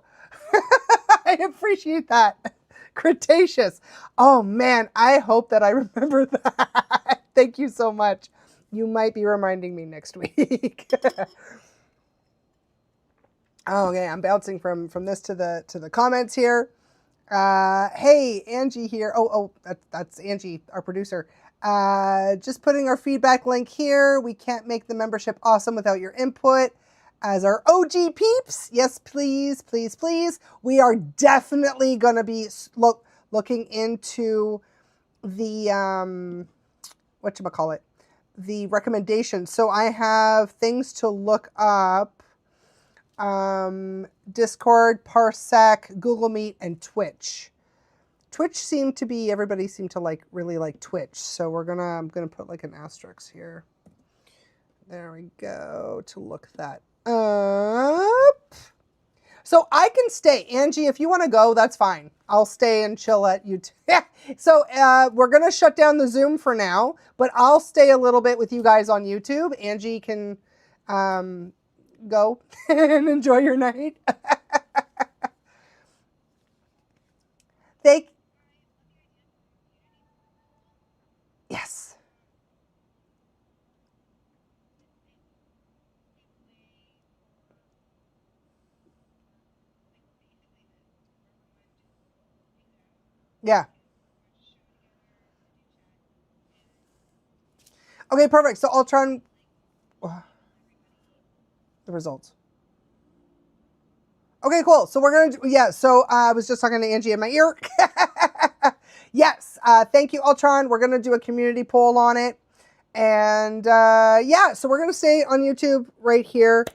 I appreciate that. Cretaceous. Oh man, I hope that I remember that. Thank you so much. You might be reminding me next week. Okay, I'm bouncing from this to the comments here. Hey, Angie here. That's Angie, our producer. Just putting our feedback link here. We can't make the membership awesome without your input. As our OG peeps, yes, please, please, please. We are definitely going to be looking into the, whatchamacallit, the recommendations. So I have things to look up. Discord, Parsec, Google Meet, and Twitch. Twitch seemed to be, everybody seemed to really like Twitch. So I'm gonna put like an asterisk here. There we go, to look that up. So I can stay. Angie, if you want to go, that's fine. I'll stay and chill at YouTube. So we're going to shut down the Zoom for now, but I'll stay a little bit with you guys on YouTube. Angie can go and enjoy your night. Yes. Yeah. Okay, perfect. So I'll try and the results. Okay, cool. So we're going to, yeah, so I was just talking to Angie in my ear. Yes, thank you, Ultron. We're going to do a community poll on it. And yeah, so we're going to stay on YouTube right here.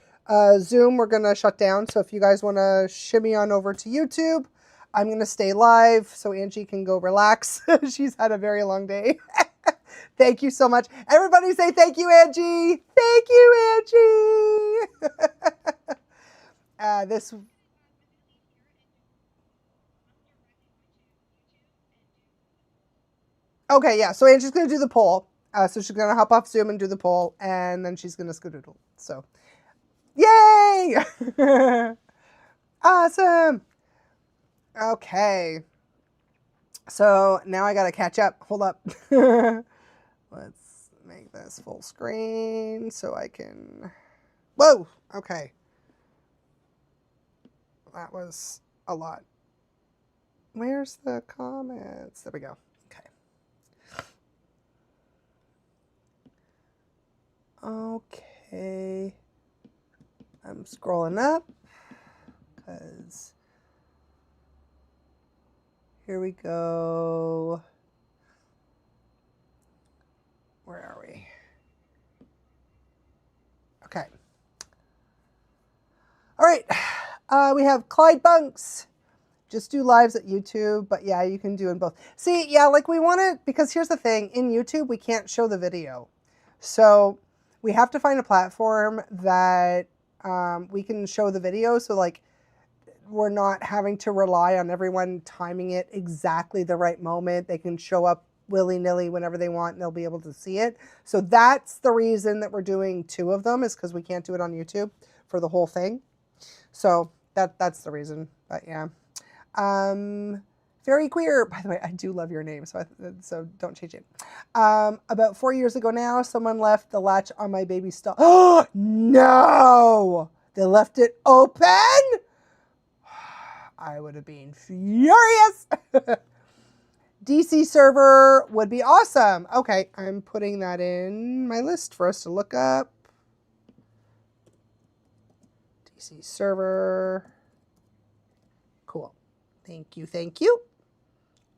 Zoom, we're going to shut down. So if you guys want to shimmy on over to YouTube, I'm going to stay live so Angie can go relax. She's had a very long day. Thank you so much. Everybody say thank you, Angie. Thank you, Angie. This... Okay, yeah, so Angie's going to do the poll. So she's going to hop off Zoom and do the poll, and then she's going to skedoodle. So, yay! Awesome! Okay. So, now I got to catch up. Hold up. Let's make this full screen so I can... Whoa! Okay. That was a lot. Where's the comments? There we go. Okay, I'm scrolling up because here we go. Where are we? Okay. All right. We have Clyde Bunks. Just do lives at YouTube, but yeah, you can do in both. See, yeah, like we want to, because here's the thing, in YouTube, we can't show the video. So we have to find a platform that we can show the video. So like we're not having to rely on everyone timing it exactly the right moment. They can show up willy-nilly whenever they want and they'll be able to see it. So that's the reason that we're doing 2 of them, is because we can't do it on YouTube for the whole thing. So that's the reason. But yeah. Very queer. By the way, I do love your name, so don't change it. About 4 years ago now, someone left the latch on my baby stall. Oh, no! They left it open? I would have been furious. DC server would be awesome. Okay, I'm putting that in my list for us to look up. DC server. Cool. Thank you, thank you.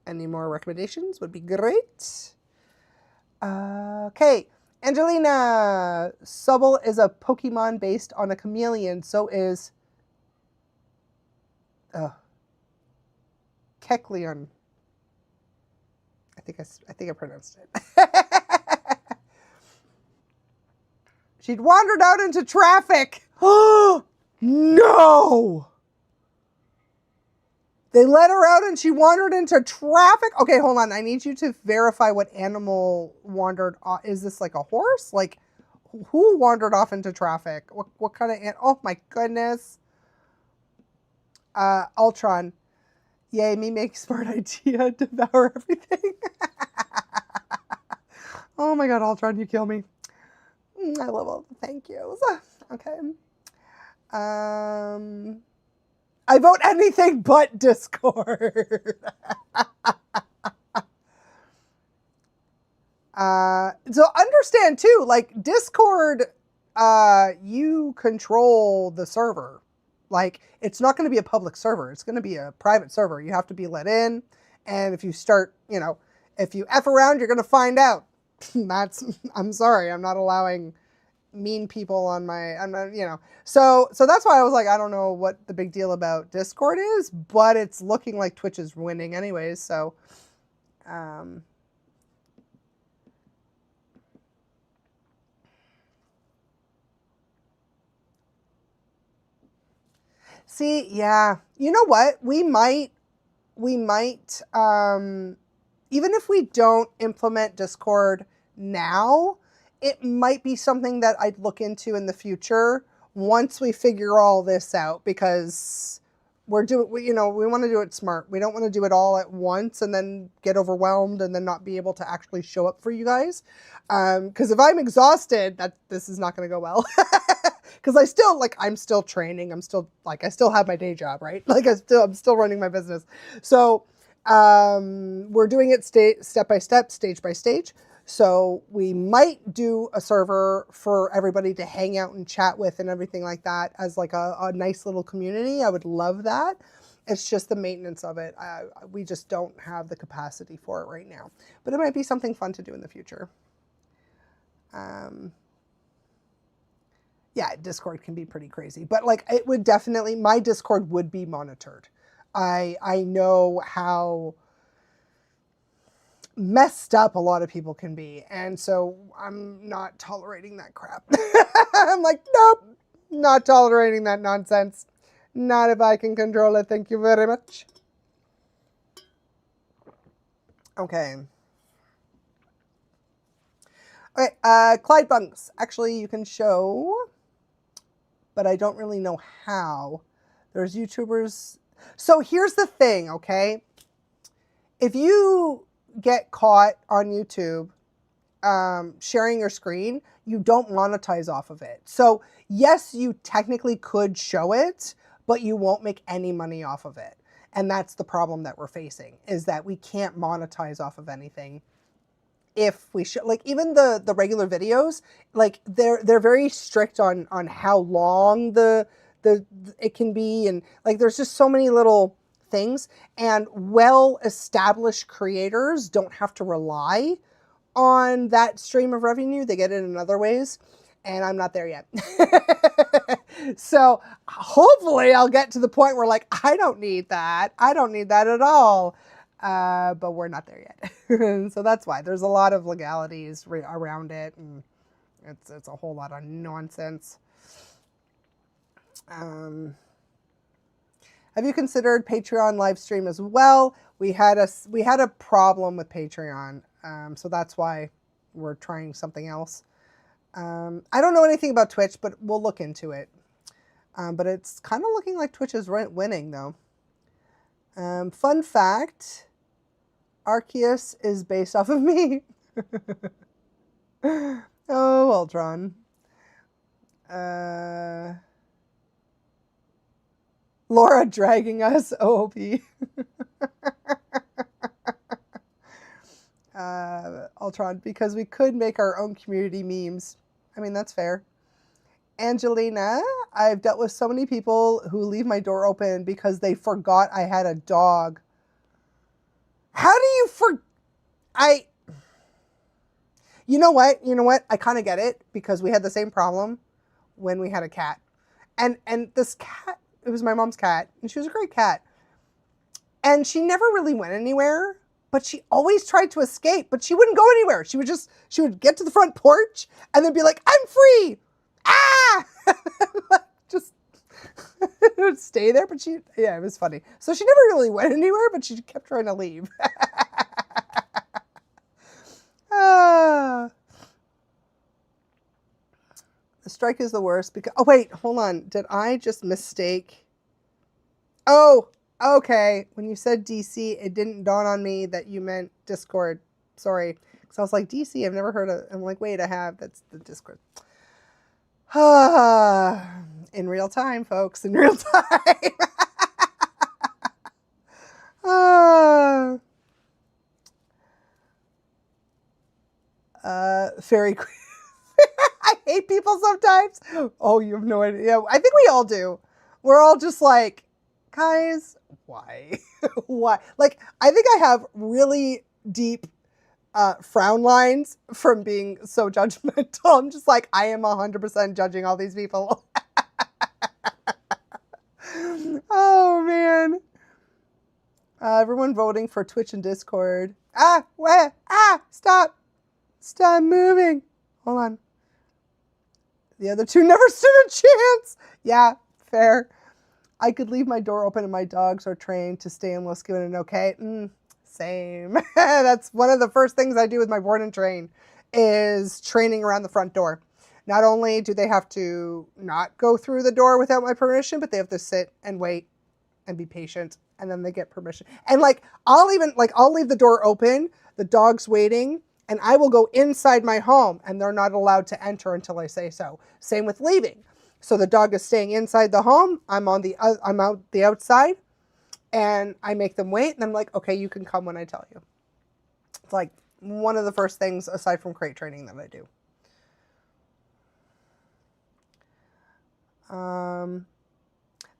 Any more recommendations would be great. Okay, Angelina. Sobble is a Pokemon based on a chameleon. So is Kecleon. I think I pronounced it. She'd wandered out into traffic. Oh no! They let her out and she wandered into traffic. Okay, hold on. I need you to verify what animal wandered off. Is this like a horse? Like, who wandered off into traffic? What kind of oh my goodness. Ultron. Yay, me make smart idea, devour everything. Oh my god, Ultron, you kill me. I love all the thank yous. Okay. I vote anything but Discord. So understand too, like Discord, you control the server. Like, it's not going to be a public server. It's going to be a private server. You have to be let in. And if you start, if you F around, you're going to find out. I'm sorry. I'm not allowing mean people on my, So that's why I was like, I don't know what the big deal about Discord is, but it's looking like Twitch is winning anyways. So, see, yeah, you know what? We might, even if we don't implement Discord now, it might be something that I'd look into in the future once we figure all this out, because we want to do it smart. We don't want to do it all at once and then get overwhelmed and then not be able to actually show up for you guys. Because if I'm exhausted, this is not going to go well. Because I'm still training. I still have my day job, right? Like I'm still running my business. So we're doing it step by step, stage by stage. So we might do a server for everybody to hang out and chat with and everything like that as like a nice little community. I would love that. It's just the maintenance of it. We just don't have the capacity for it right now. But it might be something fun to do in the future. Yeah, Discord can be pretty crazy. But like it would definitely, my Discord would be monitored. I know how messed up a lot of people can be, and so I'm not tolerating that crap. I'm like, nope, not tolerating that nonsense. Not if I can control it. Thank you very much. Okay. Okay, Clyde Bunks. Actually, you can show, but I don't really know how. There's YouTubers. So here's the thing, okay? If you get caught on YouTube sharing your screen, you don't monetize off of it. So yes, you technically could show it, but you won't make any money off of it. And that's the problem that we're facing, is that we can't monetize off of anything. If we should, like, even the regular videos, like they're very strict on how long it can be, and like there's just so many little things, and well-established creators don't have to rely on that stream of revenue. They get it in other ways, and I'm not there yet. So hopefully I'll get to the point where like, I don't need that. I don't need that at all. But we're not there yet. So that's why there's a lot of legalities around it, and it's a whole lot of nonsense. Have you considered Patreon live stream as well? We had a problem with Patreon, so that's why we're trying something else. I don't know anything about Twitch, but we'll look into it. But it's kind of looking like Twitch is winning, though. Fun fact, Arceus is based off of me. Oh, Ultron. Laura dragging us, OOP. Ultron, because we could make our own community memes. I mean, that's fair. Angelina, I've dealt with so many people who leave my door open because they forgot I had a dog. How do you You know what? I kind of get it, because we had the same problem when we had a cat. And this cat, it was my mom's cat, and she was a great cat. And she never really went anywhere, but she always tried to escape, but she wouldn't go anywhere. She would get to the front porch and then be like, I'm free. Ah! Just it would stay there, but it was funny. So she never really went anywhere, but she kept trying to leave. The strike is the worst because, oh wait, hold on. Did I just mistake? Oh, okay. When you said DC, it didn't dawn on me that you meant Discord. Sorry. Because I was like, DC, I've never heard of. I'm like, wait, I have. That's the Discord. In real time, folks. In real time. Fairy Queen. I hate people sometimes. Oh, you have no idea. I think we all do. We're all just like, guys, why? Why? Like, I think I have really deep frown lines from being so judgmental. I'm just like, I am 100% judging all these people. Oh, man. Everyone voting for Twitch and Discord. Stop. Stop moving. Hold on. The other two never stood a chance. Yeah, fair. I could leave my door open and my dogs are trained to stay unless given an okay. Same. That's one of the first things I do with my board and train is training around the front door. Not only do they have to not go through the door without my permission, but they have to sit and wait and be patient, and then they get permission. And I'll leave the door open, the dog's waiting, and I will go inside my home and they're not allowed to enter until I say so. Same with leaving. So the dog is staying inside the home. I'm out the outside and I make them wait. And I'm like, okay, you can come when I tell you. It's like one of the first things aside from crate training that I do.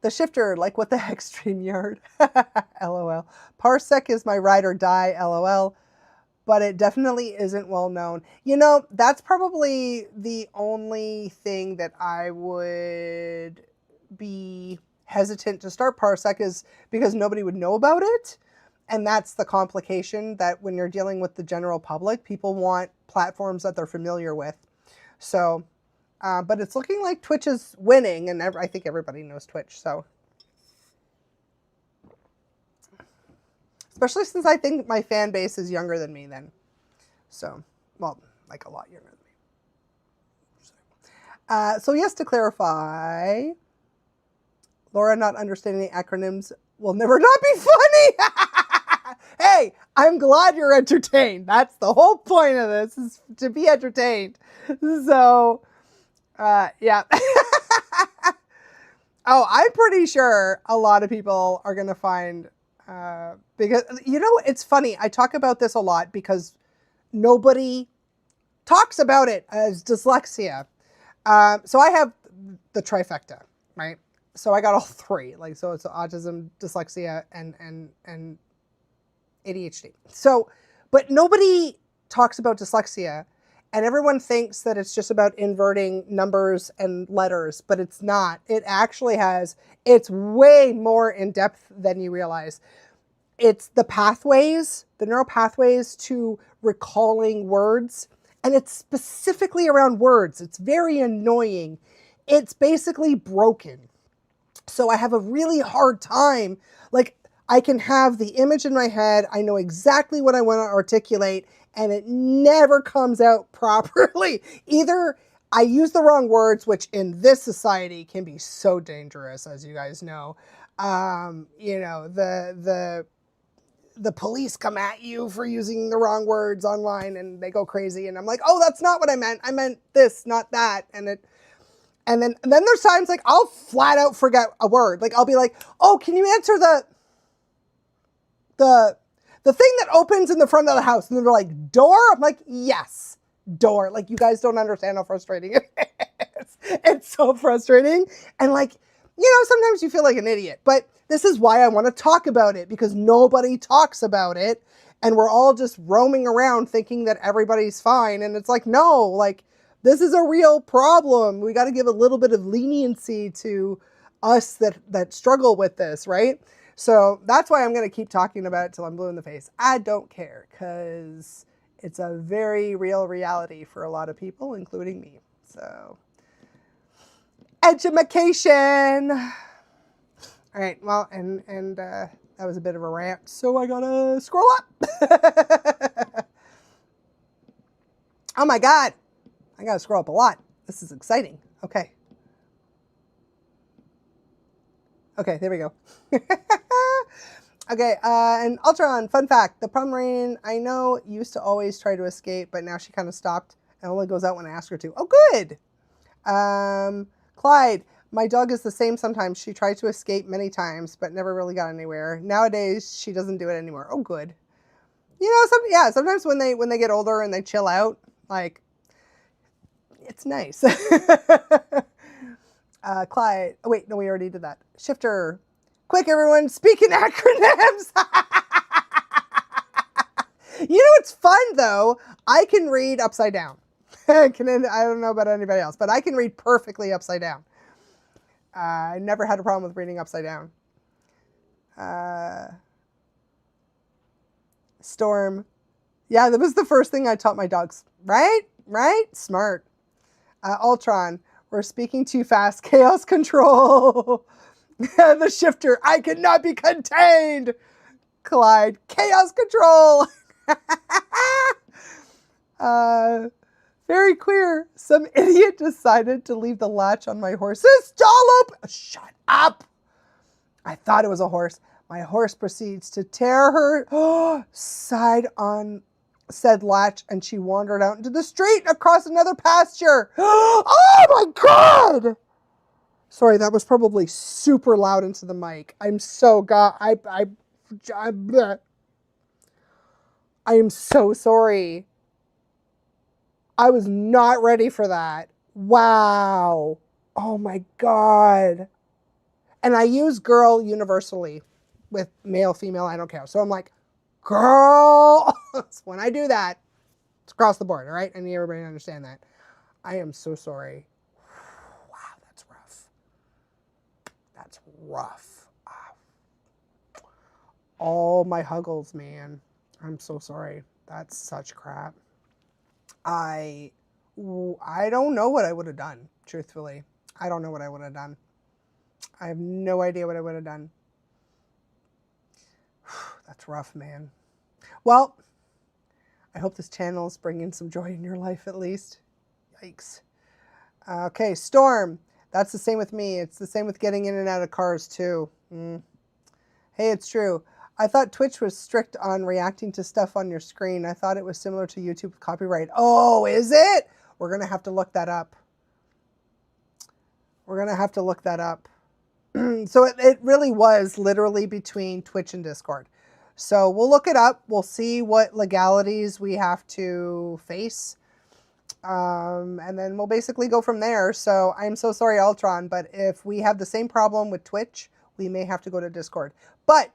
The shifter, like what the heck, StreamYard? LOL. Parsec is my ride or die, LOL. But it definitely isn't well known. That's probably the only thing that I would be hesitant to start Parsec is because nobody would know about it. And that's the complication, that when you're dealing with the general public, people want platforms that they're familiar with. So, but it's looking like Twitch is winning, and I think everybody knows Twitch, so. Especially since I think my fan base is younger than me then. So, well, like a lot younger than me. So yes, to clarify, Laura not understanding acronyms will never not be funny. Hey, I'm glad you're entertained. That's the whole point of this, is to be entertained. So, yeah. Oh, I'm pretty sure a lot of people are going to find... because, it's funny. I talk about this a lot because nobody talks about it as dyslexia. So I have the trifecta, right? So I got all three. So it's autism, dyslexia, and ADHD. So, but nobody talks about dyslexia, and everyone thinks that it's just about inverting numbers and letters, but it's not. It actually it's way more in depth than you realize. It's the pathways, the neural pathways to recalling words, and it's specifically around words. It's very annoying. It's basically broken. So I have a really hard time. I can have the image in my head. I know exactly what I want to articulate, and it never comes out properly. Either I use the wrong words, which in this society can be so dangerous, as you guys know. The police come at you for using the wrong words online, and they go crazy. And I'm like, oh, that's not what I meant. I meant this, not that. And then there's times I'll flat out forget a word. I'll be like, oh, can you answer the thing that opens in the front of the house. And they're like, door? I'm like, yes, door. Like, you guys don't understand how frustrating it is. It's so frustrating. And like, sometimes you feel like an idiot. But this is why I want to talk about it, because nobody talks about it. And we're all just roaming around thinking that everybody's fine. And it's like, no, like, this is a real problem. We got to give a little bit of leniency to us that struggle with this, right? So that's why I'm going to keep talking about it till I'm blue in the face. I don't care, because it's a very real reality for a lot of people, including me. So, edumacation. All right, well, and that was a bit of a rant, so I gotta scroll up. Oh my God, I gotta scroll up a lot. This is exciting. Okay. Okay, there we go. Okay, and Ultron, fun fact, the Pomeranian I know used to always try to escape, but now she kind of stopped and only goes out when I ask her to. Oh, good. Clyde, my dog is the same sometimes. She tried to escape many times, but never really got anywhere. Nowadays, she doesn't do it anymore. Oh, good. Sometimes when they get older and they chill out, like, it's nice. Clyde, oh wait, no, we already did that. Shifter, quick everyone, speak in acronyms. It's fun though. I can read upside down. I don't know about anybody else, but I can read perfectly upside down. I never had a problem with reading upside down. Storm, yeah, that was the first thing I taught my dogs. Right? Smart. Ultron, we're speaking too fast. Chaos control. The Shifter, I cannot be contained. Clyde, chaos control. Very clear. Some idiot decided to leave the latch on my horse's dollop. Shut up. I thought it was a horse. My horse proceeds to tear her side on said latch, and she wandered out into the street across another pasture. Oh my God! Sorry, that was probably super loud into the mic. I'm so I am so sorry. I was not ready for that. Wow. Oh my God. And I use girl universally with male, female, I don't care. So I'm like, girl. When I do that, it's across the board, all right? I need everybody to understand that. I am so sorry. Wow, that's rough. That's rough. All my huggles, man. I'm so sorry. That's such crap. I don't know what I would have done, truthfully. I don't know what I would have done. I have no idea what I would have done. That's rough, man. Well, I hope this channel is bringing some joy in your life at least. Yikes. Okay, Storm. That's the same with me. It's the same with getting in and out of cars too. Hey, it's true. I thought Twitch was strict on reacting to stuff on your screen. I thought it was similar to YouTube copyright. Oh, is it? We're going to have to look that up. We're going to have to look that up. So it really was literally between Twitch and Discord. So we'll look it up. We'll see what legalities we have to face. And then we'll basically go from there. So I'm so sorry, Ultron, but if we have the same problem with Twitch, we may have to go to Discord. But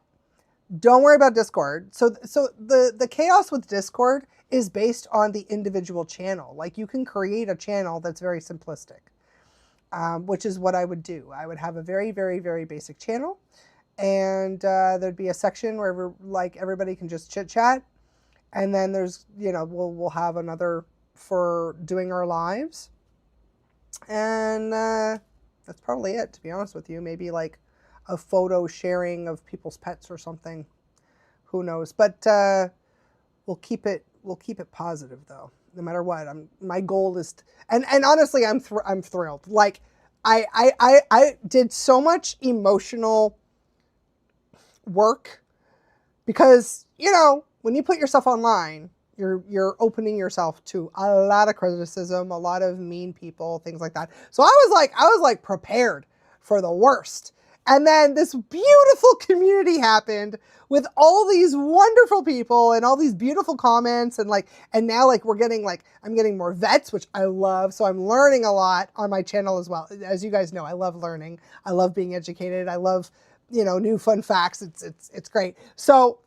don't worry about Discord. So the chaos with Discord is based on the individual channel. Like, you can create a channel that's very simplistic, which is what I would do. I would have a very, very, very basic channel, and there'd be a section where everybody can just chit chat, and then there's, we'll have another for doing our lives, and that's probably it, to be honest with you. Maybe like a photo sharing of people's pets or something. Who knows? But we'll keep it positive though. No matter what, my goal is, and honestly, I'm thrilled. Like, I did so much emotional work because, when you put yourself online, you're opening yourself to a lot of criticism, a lot of mean people, things like that. So I was like prepared for the worst. And then this beautiful community happened with all these wonderful people and all these beautiful comments and now like I'm getting more vets, which I love. So I'm learning a lot on my channel as well. As you guys know, I love learning. I love being educated. I love, new fun facts. It's great. So,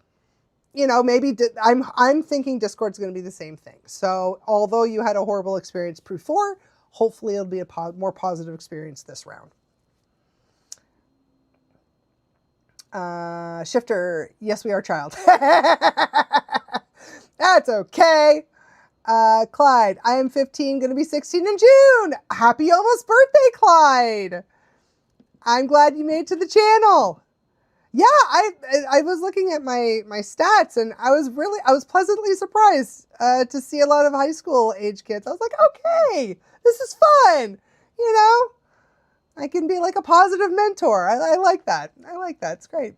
maybe I'm thinking Discord's going to be the same thing. So although you had a horrible experience before, hopefully it'll be a more positive experience this round. Shifter, yes, we are child. That's okay. Clyde, I am 15, going to be 16 in June. Happy almost birthday, Clyde. I'm glad you made it to the channel. Yeah, I was looking at my stats and I was pleasantly surprised to see a lot of high school age kids. I was like, okay, this is fun. I can be like a positive mentor. I like that. I like that. It's great.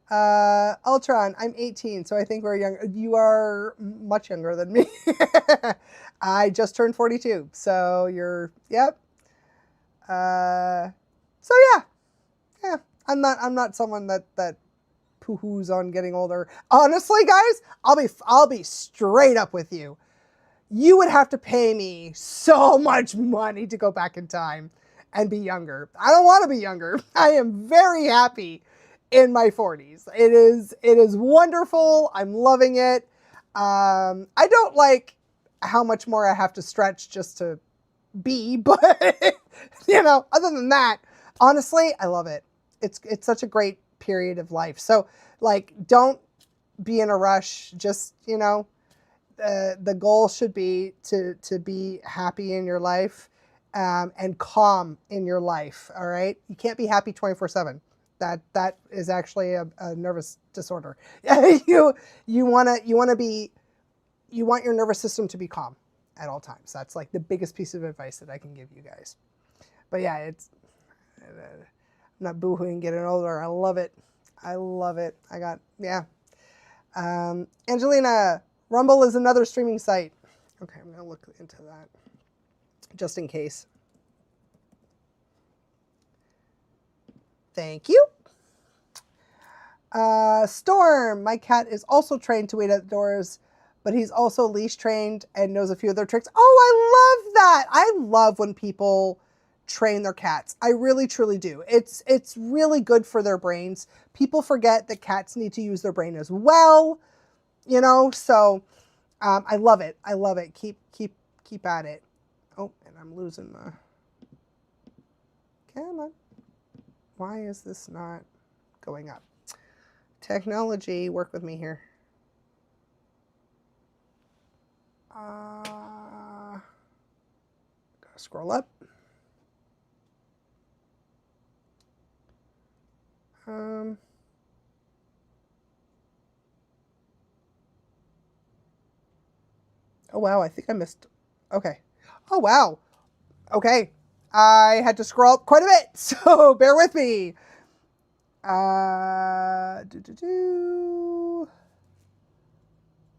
Ultron, I'm 18, so I think we're young. You are much younger than me. I just turned 42, so yep. So yeah. I'm not someone that poo-hoos on getting older. Honestly, guys, I'll be straight up with you. You would have to pay me so much money to go back in time and be younger. I don't want to be younger. I am very happy in my 40s. It is wonderful. I'm loving it. I don't like how much more I have to stretch just to be, but other than that, honestly, I love it. It's such a great period of life. So like, don't be in a rush. Just, the goal should be to be happy in your life. And calm in your life. All right. You can't be happy 24/7. That is actually a nervous disorder. You want your nervous system to be calm at all times. That's like the biggest piece of advice that I can give you guys. But yeah, I'm not boohooing getting older. I love it. I love it. Angelina, Rumble is another streaming site. Okay, I'm gonna look into that. Just in case. Thank you. Storm, my cat is also trained to wait outdoors, but he's also leash trained and knows a few other tricks. Oh, I love that. I love when people train their cats. I really, truly do. It's really good for their brains. People forget that cats need to use their brain as well, so I love it. I love it. Keep at it. Oh, and I'm losing my... Come on. Why is this not going up? Technology, work with me here. Gotta scroll up. Oh, wow, I think I missed... Okay. Oh, wow. Okay. I had to scroll up quite a bit, so bear with me.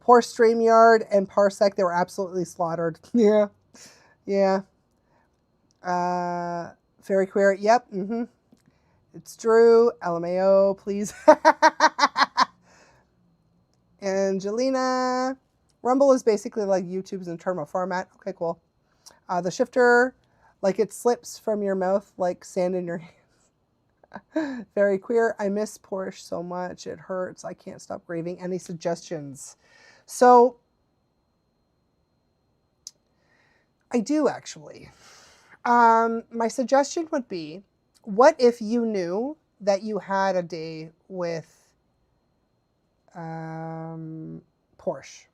Poor StreamYard and Parsec, they were absolutely slaughtered. Yeah. Fairy Queer, yep. It's Drew. LMAO, please. Angelina. Rumble is basically like YouTube's internal format. Okay, cool. The Shifter, like it slips from your mouth like sand in your hands. Very Queer. I miss Porsche so much. It hurts. I can't stop grieving. Any suggestions? So, I do actually. My suggestion would be, what if you knew that you had a day with Porsche?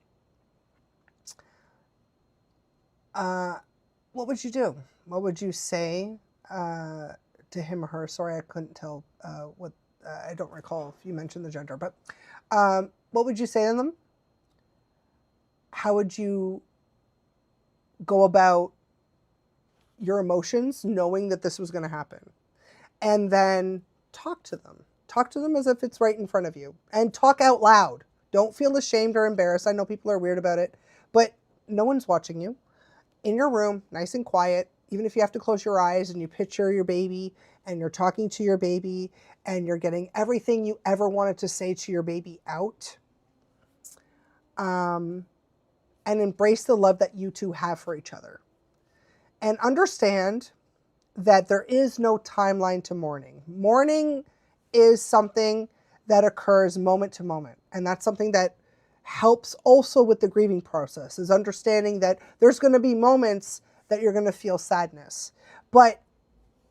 What would you do? What would you say to him or her? Sorry, I couldn't tell what, I don't recall if you mentioned the gender, but what would you say to them? How would you go about your emotions knowing that this was going to happen? And then talk to them. Talk to them as if it's right in front of you. And talk out loud. Don't feel ashamed or embarrassed. I know people are weird about it, but no one's watching you. In your room, nice and quiet, even if you have to close your eyes and you picture your baby and you're talking to your baby and you're getting everything you ever wanted to say to your baby out. And embrace the love that you two have for each other. And understand that there is no timeline to mourning. Mourning is something that occurs moment to moment. And that's something that helps also with the grieving process, is understanding that there's going to be moments that you're going to feel sadness. But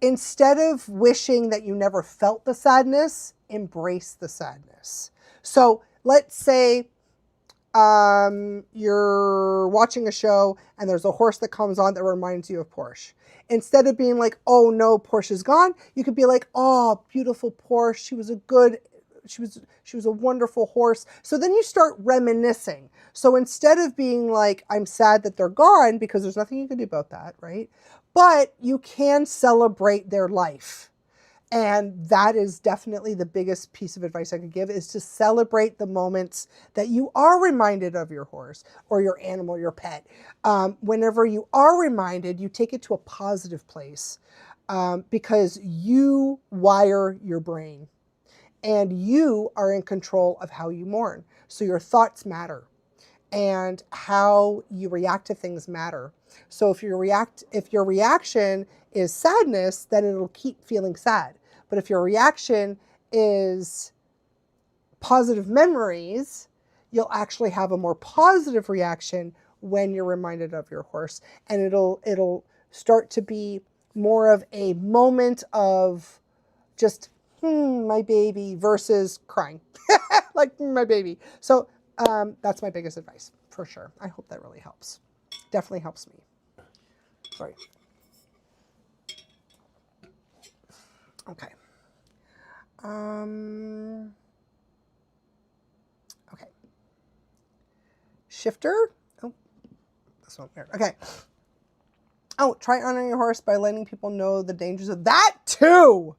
instead of wishing that you never felt the sadness, embrace the sadness. So let's say you're watching a show and there's a horse that comes on that reminds you of Porsche. Instead of being like, oh no, Porsche is gone, you could be like, oh, beautiful Porsche. She was a wonderful horse. So then you start reminiscing. So instead of being like, I'm sad that they're gone, because there's nothing you can do about that, right? But you can celebrate their life. And that is definitely the biggest piece of advice I could give, is to celebrate the moments that you are reminded of your horse or your animal, your pet. Whenever you are reminded, you take it to a positive place, because you wire your brain and you are in control of how you mourn. So your thoughts matter and how you react to things matter. So if your reaction is sadness, then it'll keep feeling sad. But if your reaction is positive memories, you'll actually have a more positive reaction when you're reminded of your horse. And it'll start to be more of a moment of just, my baby, versus crying. Like, my baby. So that's my biggest advice, for sure. I hope that really helps. Definitely helps me. Sorry. Okay. Okay. Shifter. Oh, this one weird. Okay. Oh, try honoring your horse by letting people know the dangers of that too.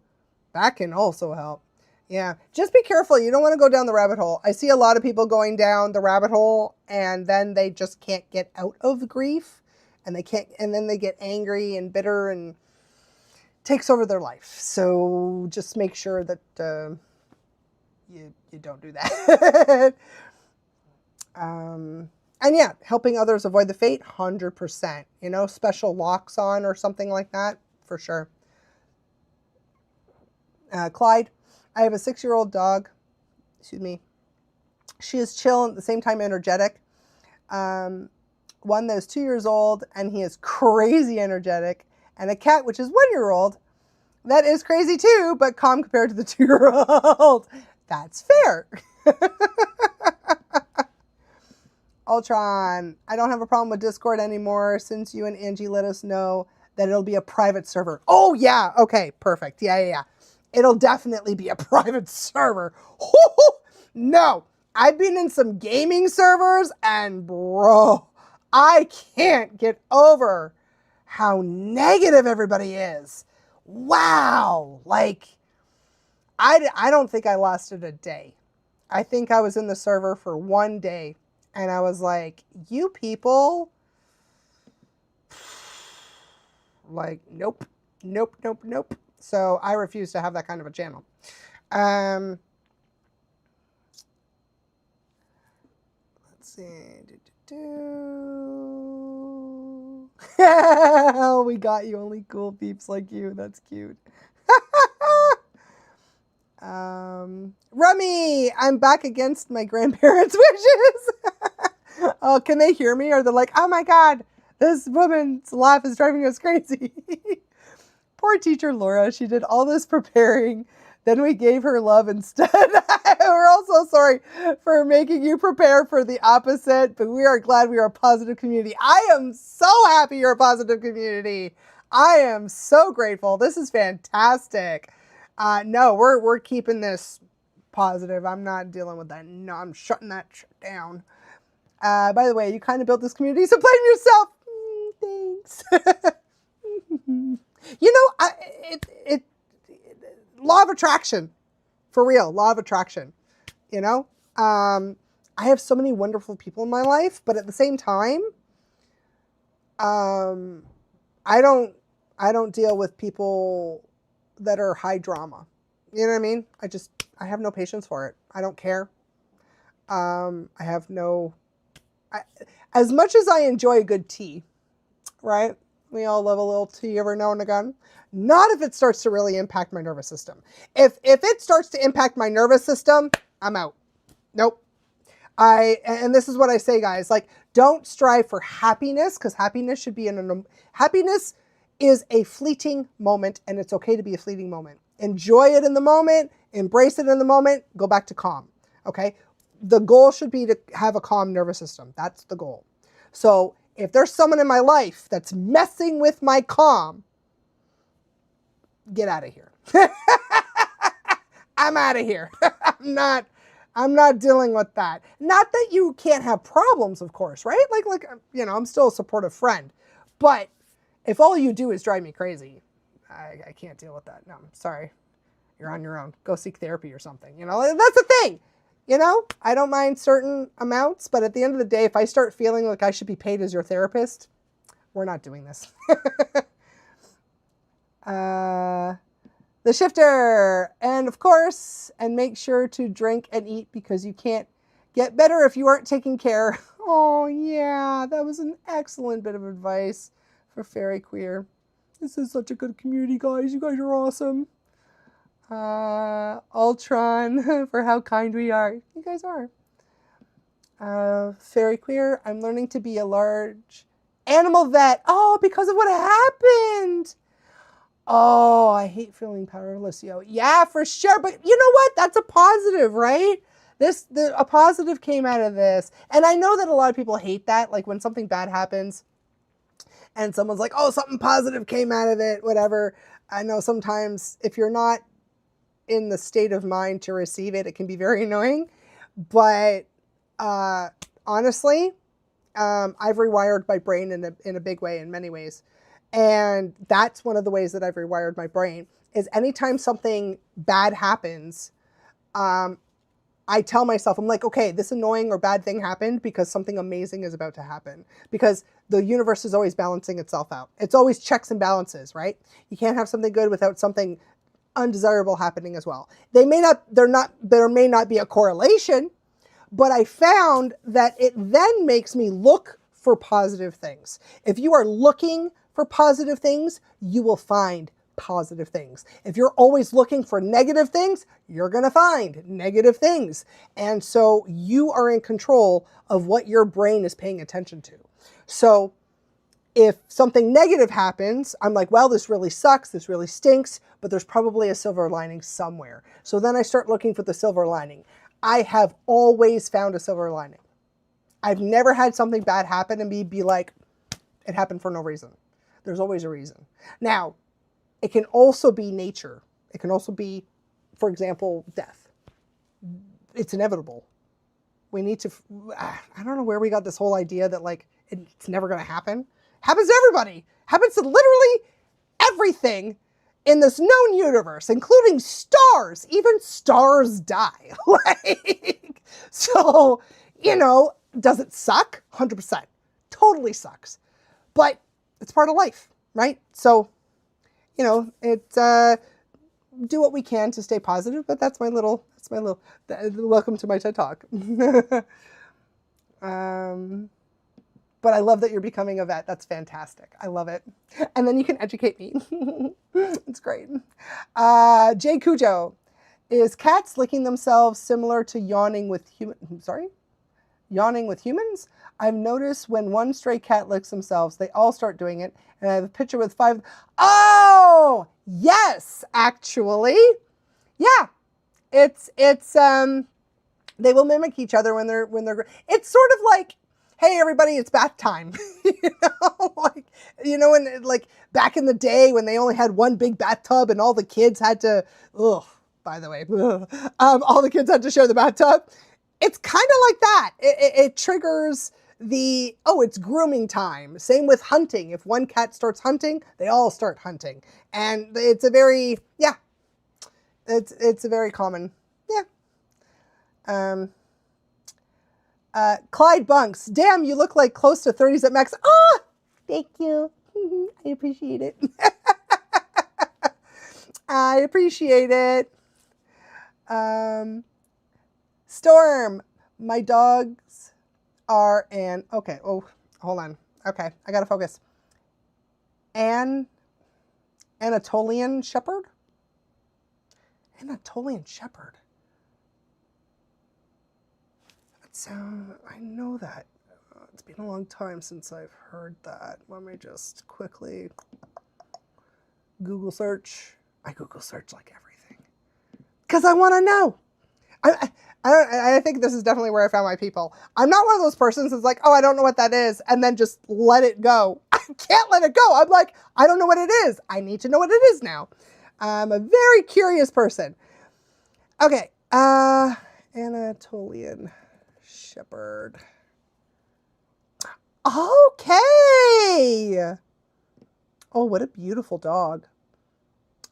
That can also help. Yeah. Just be careful. You don't want to go down the rabbit hole. I see a lot of people going down the rabbit hole and then they just can't get out of grief, and then they get angry and bitter and takes over their life. So just make sure that you don't do that. And yeah, helping others avoid the fate, 100%. Special locks on or something like that, for sure. Clyde, I have a 6-year-old dog. Excuse me. She is chill and at the same time energetic. One that is 2 years old, and he is crazy energetic. And a cat, which is 1 year old, that is crazy too, but calm compared to the 2-year-old. That's fair. Ultron, I don't have a problem with Discord anymore since you and Angie let us know that it'll be a private server. Oh yeah, okay, perfect. Yeah. It'll definitely be a private server. No, I've been in some gaming servers and bro, I can't get over how negative everybody is. Wow. Like, I don't think I lasted a day. I think I was in the server for 1 day and I was like, you people, like, nope. So I refuse to have that kind of a channel. Let's see. We got you, only cool peeps like you. That's cute. Rummy, I'm back against my grandparents' wishes. Oh, can they hear me? Or they're like, oh my God, this woman's laugh is driving us crazy. Poor teacher Laura, she did all this preparing. Then we gave her love instead. We're also sorry for making you prepare for the opposite, but we are glad we are a positive community. I am so happy you're a positive community. I am so grateful. This is fantastic. No, we're keeping this positive. I'm not dealing with that. No, I'm shutting that shit down. By the way, you kind of built this community, so blame yourself. Thanks. Law of attraction, for real, law of attraction, I have so many wonderful people in my life, but at the same time, I don't deal with people that are high drama. You know what I mean? I have no patience for it. I don't care. As much as I enjoy a good tea, right? We all love a little tea every now and again. Not if it starts to really impact my nervous system. If it starts to impact my nervous system, I'm out. Nope. And this is what I say, guys, like, don't strive for happiness, because happiness should be happiness is a fleeting moment, and it's okay to be a fleeting moment. Enjoy it in the moment, embrace it in the moment, go back to calm, okay? The goal should be to have a calm nervous system. That's the goal. So if there's someone in my life that's messing with my calm, get out of here. I'm out of here. I'm not dealing with that. Not that you can't have problems, of course, right? Like, you know, I'm still a supportive friend. But if all you do is drive me crazy, I can't deal with that. No, I'm sorry. You're on your own. Go seek therapy or something. You know, that's the thing. You know, I don't mind certain amounts, but at the end of the day, if I start feeling like I should be paid as your therapist, we're not doing this. The shifter, and of course, and make sure to drink and eat, because you can't get better if you aren't taking care. Oh yeah, that was an excellent bit of advice for Fairy Queer. This is such a good community, guys. You guys are awesome. Ultron, for how kind we are. You guys are. Fairy Queer, I'm learning to be a large animal vet. Oh, because of what happened. Oh, I hate feeling powerless, yo. Yeah, for sure. But you know what? That's a positive, right? A positive came out of this. And I know that a lot of people hate that. Like when something bad happens and someone's like, oh, something positive came out of it, whatever. I know sometimes if you're not in the state of mind to receive it, it can be very annoying. But honestly, I've rewired my brain in a big way, in many ways. And that's one of the ways that I've rewired my brain, is anytime something bad happens, I tell myself, I'm like, okay, this annoying or bad thing happened because something amazing is about to happen. Because the universe is always balancing itself out. It's always checks and balances, right? You can't have something good without something undesirable happening as well. There may not be a correlation, but I found that it then makes me look for positive things. If you are looking for positive things, you will find positive things. If you're always looking for negative things, you're going to find negative things. And so you are in control of what your brain is paying attention to. So if something negative happens, I'm like, well, this really sucks, this really stinks, but there's probably a silver lining somewhere. So then I start looking for the silver lining. I have always found a silver lining. I've never had something bad happen and me be like, it happened for no reason. There's always a reason. Now, it can also be nature. It can also be, for example, death. It's inevitable. We need to, I don't know where we got this whole idea that like, it's never going to happen. Happens to everybody. Happens to literally everything in this known universe, including stars. Even stars die. Like, so, you know, does it suck? 100%. Totally sucks. But it's part of life, right? So, you know, do what we can to stay positive, but that's my little, welcome to my TED Talk. But I love that you're becoming a vet. That's fantastic. I love it. And then you can educate me. It's great. Jay Cujo, is cats licking themselves similar to yawning with humans? I've noticed when one stray cat licks themselves, they all start doing it. And I have a picture with 5. Oh, yes, actually. Yeah. It's they will mimic each other when they're, it's sort of like, hey, everybody, it's bath time. When like back in the day when they only had one big bathtub and all the kids had to, all the kids had to share the bathtub. It's kind of like that. It triggers it's grooming time. Same with hunting. If one cat starts hunting, they all start hunting. And it's a very, it's a very common, Clyde Bunks, damn, you look like close to 30s at max. Oh, thank you. I appreciate it. I appreciate it. Storm, my dogs are okay, oh, hold on. Okay, I gotta focus. Anatolian Shepherd? Anatolian Shepherd. I know that. It's been a long time since I've heard that. Let me just quickly Google search. I Google search like everything. Because I want to know. I think this is definitely where I found my people. I'm not one of those persons that's like, oh, I don't know what that is, and then just let it go. I can't let it go. I'm like, I don't know what it is. I need to know what it is now. I'm a very curious person. Okay. Anatolian Shepherd. Okay. Oh, what a beautiful dog.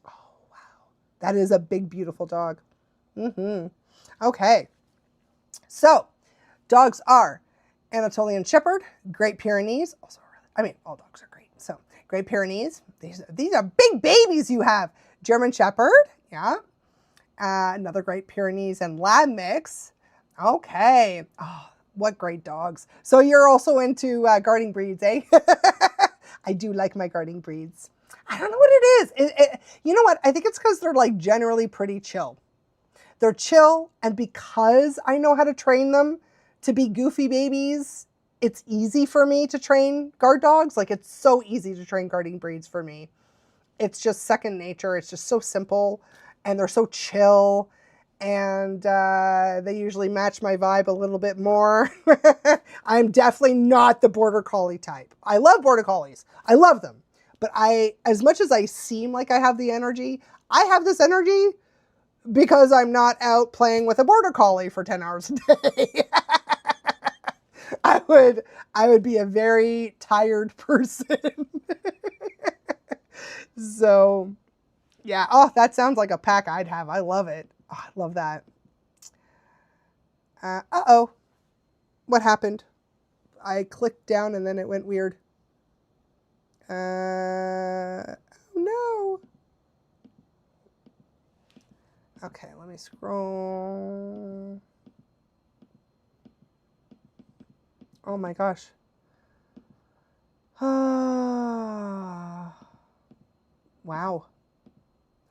Oh, wow. That is a big, beautiful dog. Okay. So, dogs are Anatolian Shepherd, Great Pyrenees. Also, I mean, all dogs are great. So, Great Pyrenees. These are big babies you have. German Shepherd. Yeah. Another Great Pyrenees and Lab mix. Okay. Oh, what great dogs. So you're also into guarding breeds, eh? I do like my guarding breeds. I don't know what it is. You know what? I think it's because they're like generally pretty chill. They're chill, and because I know how to train them to be goofy babies, it's easy for me to train guard dogs. Like, it's so easy to train guarding breeds for me. It's just second nature. It's just so simple, and they're so chill, and they usually match my vibe a little bit more. I'm definitely not the border collie type. I love border collies. I love them. But as much as I seem like I have the energy, I have this energy because I'm not out playing with a border collie for 10 hours a day. I would be a very tired person. So, yeah. Oh, that sounds like a pack I'd have. I love it. Oh, I love that. Uh-oh. What happened? I clicked down and then it went weird. Oh no. Okay, let me scroll. Oh my gosh. Wow.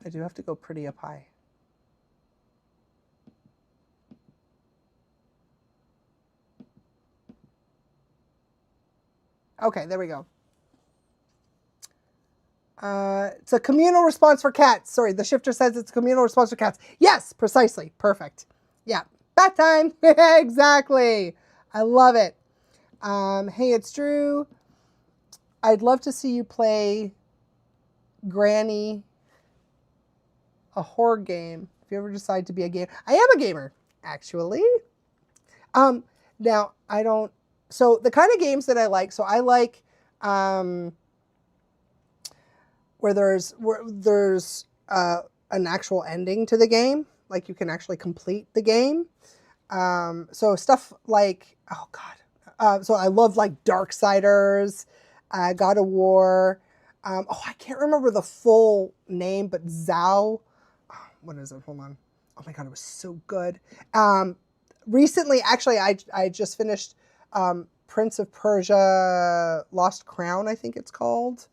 I do have to go pretty up high. Okay, there we go. It's a communal response for cats. Sorry, the shifter says it's a communal response for cats. Yes, precisely. Perfect. Yeah. Bath time. Exactly. I love it. Hey, it's Drew. I'd love to see you play Granny, a horror game. If you ever decide to be a gamer. I am a gamer, actually. Now, I don't... So, the kind of games that I like... So, I like... where there's an actual ending to the game, like you can actually complete the game. So stuff like, oh god, so I love like Darksiders, God of War. Oh, I can't remember the full name, but Zao. Oh, what is it? Hold on. Oh my god, it was so good. Recently, actually, I just finished Prince of Persia: Lost Crown, I think it's called.